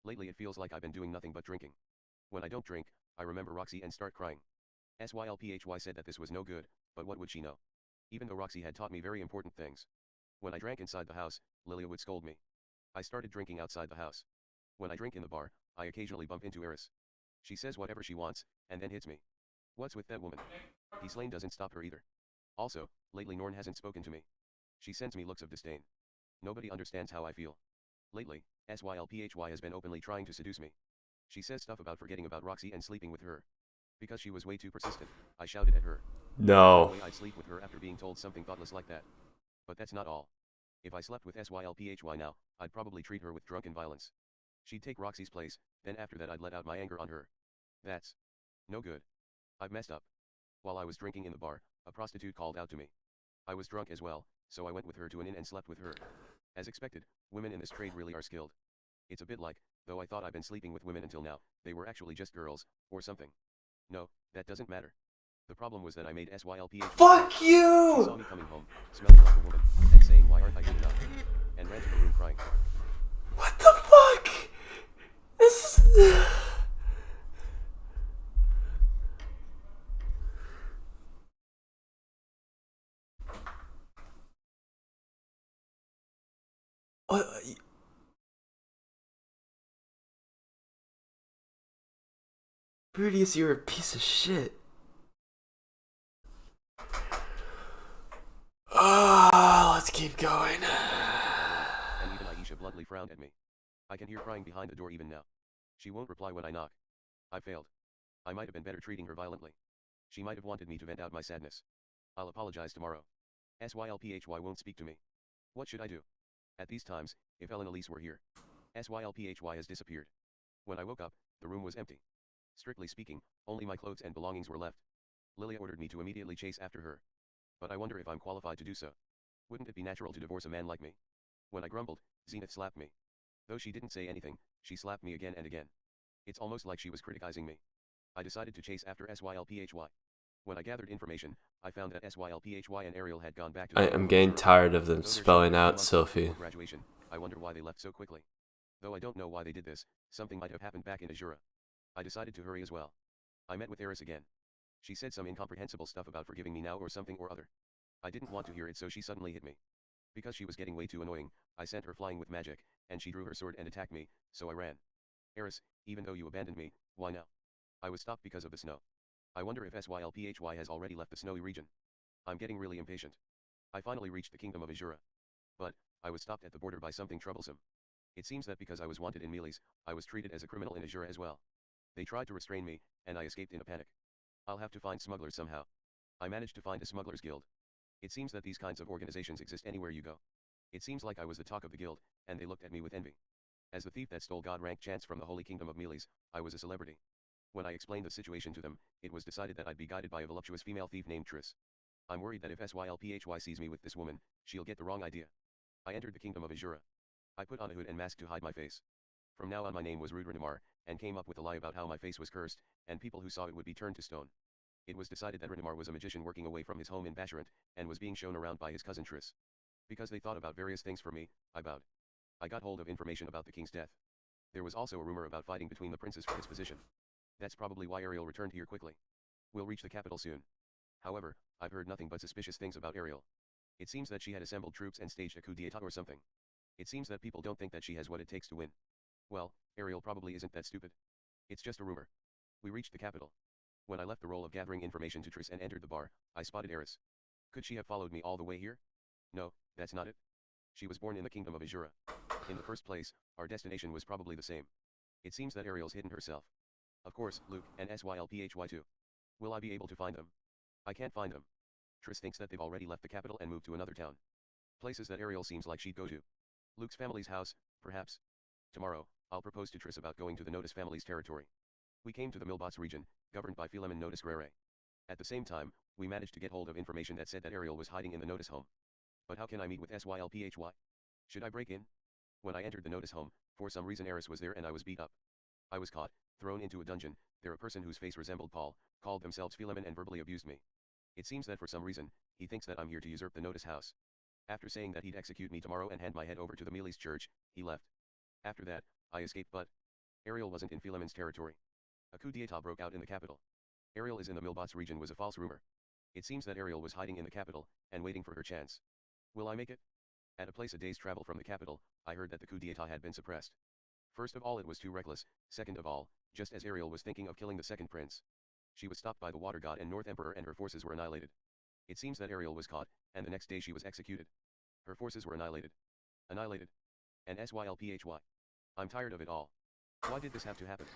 Lately it feels like I've been doing nothing but drinking. When I don't drink, I remember Roxy and start crying. Sylphy said that this was no good, but what would she know? Even though Roxy had taught me very important things. When I drank inside the house, Lilia would scold me. I started drinking outside the house. When I drink in the bar, I occasionally bump into Eris. She says whatever she wants, and then hits me. What's with that woman? Ghislaine doesn't stop her either. Also, lately Norn hasn't spoken to me. She sends me looks of disdain. Nobody understands how I feel. Lately, Sylphy has been openly trying to seduce me. She says stuff about forgetting about Roxy and sleeping with her. Because she was way too persistent, I shouted at her. No. I'd sleep with her after being told something thoughtless like that. But that's not all. If I slept with Sylphy now, I'd probably treat her with drunken violence. She'd take Roxy's place, then after that I'd let out my anger on her. That's no good. I've messed up. While I was drinking in the bar, a prostitute called out to me. I was drunk as well, so I went with her to an inn and slept with her. As expected, women in this trade really are skilled. It's a bit like, though I thought I'd been sleeping with women until now, they were actually just girls, or something. No, that doesn't matter. The problem was that I made Sylphy. Fuck She you! saw me coming home, smelling like a woman, and saying why aren't I good enough? And ran to her room crying. What the fuck? This is... What? Brutus, you're a piece of shit. Let's keep going. And even Aisha bluntly frowned at me. I can hear crying behind the door even now. She won't reply when I knock. I failed. I might have been better treating her violently. She might have wanted me to vent out my sadness. I'll apologize tomorrow. Sylphy won't speak to me. What should I do? At these times, if Ellen Elise were here. Sylphy has disappeared. When I woke up, the room was empty. Strictly speaking, only my clothes and belongings were left. Lilia ordered me to immediately chase after her. But I wonder if I'm qualified to do so. Wouldn't it be natural to divorce a man like me? When I grumbled, Zenith slapped me. Though she didn't say anything, she slapped me again and again. It's almost like she was criticizing me. I decided to chase after Sylphy. When I gathered information, I found that Sylphy and Ariel had gone back to I'm getting tired of them spelling out Sophie. Graduation, I wonder why they left so quickly. Though I don't know why they did this, something might have happened back in Azura. I decided to hurry as well. I met with Eris again. She said some incomprehensible stuff about forgiving me now or something or other. I didn't want to hear it, so she suddenly hit me. Because she was getting way too annoying, I sent her flying with magic, and she drew her sword and attacked me, so I ran. Eris, even though you abandoned me, why now? I was stopped because of the snow. I wonder if Sylphy has already left the snowy region. I'm getting really impatient. I finally reached the kingdom of Azura. But, I was stopped at the border by something troublesome. It seems that because I was wanted in Melis, I was treated as a criminal in Azura as well. They tried to restrain me, and I escaped in a panic. I'll have to find smugglers somehow. I managed to find a smugglers guild. It seems that these kinds of organizations exist anywhere you go. It seems like I was the talk of the guild, and they looked at me with envy. As the thief that stole God-rank chants from the holy kingdom of Melis, I was a celebrity. When I explained the situation to them, it was decided that I'd be guided by a voluptuous female thief named Triss. I'm worried that if Sylphy sees me with this woman, she'll get the wrong idea. I entered the kingdom of Azura. I put on a hood and mask to hide my face. From now on my name was Rudranamar, and came up with a lie about how my face was cursed, and people who saw it would be turned to stone. It was decided that Rudranamar was a magician working away from his home in Basharant, and was being shown around by his cousin Triss. Because they thought about various things for me, I bowed. I got hold of information about the king's death. There was also a rumor about fighting between the princes for his position. That's probably why Ariel returned here quickly. We'll reach the capital soon. However, I've heard nothing but suspicious things about Ariel. It seems that she had assembled troops and staged a coup d'etat or something. It seems that people don't think that she has what it takes to win. Well, Ariel probably isn't that stupid. It's just a rumor. We reached the capital. When I left the role of gathering information to Triss and entered the bar, I spotted Eris. Could she have followed me all the way here? No, that's not it. She was born in the kingdom of Azura. In the first place, our destination was probably the same. It seems that Ariel's hidden herself. Of course, Luke, and Sylphy too. Will I be able to find them? I can't find them. Triss thinks that they've already left the capital and moved to another town. Places that Ariel seems like she'd go to. Luke's family's house, perhaps. Tomorrow, I'll propose to Triss about going to the Notice family's territory. We came to the Milbots region, governed by Philemon Notice Rere. At the same time, we managed to get hold of information that said that Ariel was hiding in the Notice home. But how can I meet with Sylphy? Should I break in? When I entered the Notice home, for some reason Eris was there and I was beat up. I was caught, thrown into a dungeon. There a person whose face resembled Paul, called themselves Philemon and verbally abused me. It seems that for some reason, he thinks that I'm here to usurp the Notice house. After saying that he'd execute me tomorrow and hand my head over to the Mealy's church, he left. After that, I escaped but Ariel wasn't in Philemon's territory. A coup d'etat broke out in the capital. Ariel is in the Milbots region was a false rumor. It seems that Ariel was hiding in the capital, and waiting for her chance. Will I make it? At a place a day's travel from the capital, I heard that the coup d'etat had been suppressed. First of all, it was too reckless. Second of all, just as Ariel was thinking of killing the second prince, she was stopped by the Water God and North Emperor and her forces were annihilated. It seems that Ariel was caught, and the next day she was executed. Her forces were annihilated. Annihilated. And Sylphy. I'm tired of it all. Why did this have to happen?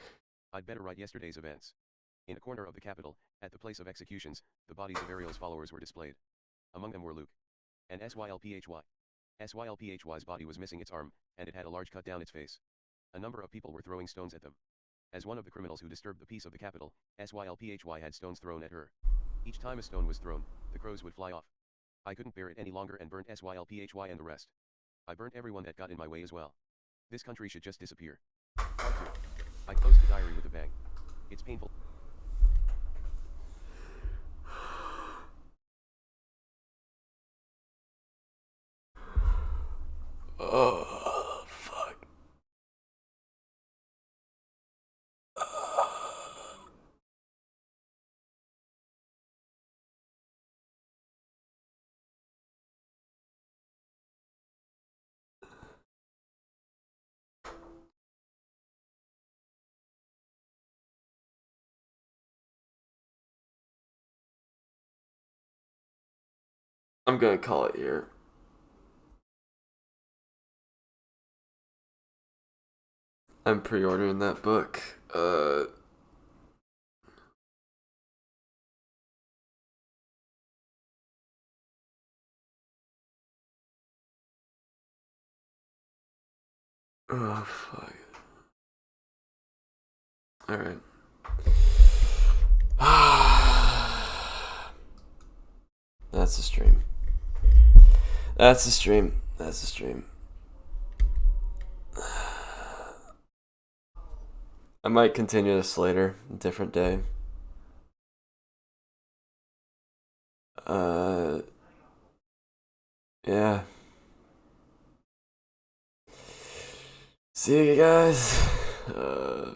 I'd better write yesterday's events. In a corner of the capital, at the place of executions, the bodies of Ariel's followers were displayed. Among them were Luke. And Sylphy. Sylphy's body was missing its arm, and it had a large cut down its face. A number of people were throwing stones at them. As one of the criminals who disturbed the peace of the capital, Sylphy had stones thrown at her. Each time a stone was thrown, the crows would fly off. I couldn't bear it any longer and burnt Sylphy and the rest. I burnt everyone that got in my way as well. This country should just disappear. Part 2. I closed the diary with a bang. It's painful. Oh, fuck. I'm gonna call it here. I'm pre-ordering that book. Oh, fuck. Alright. That's a stream. That's a stream. That's a stream. I might continue this later, a different day. Yeah. See you guys.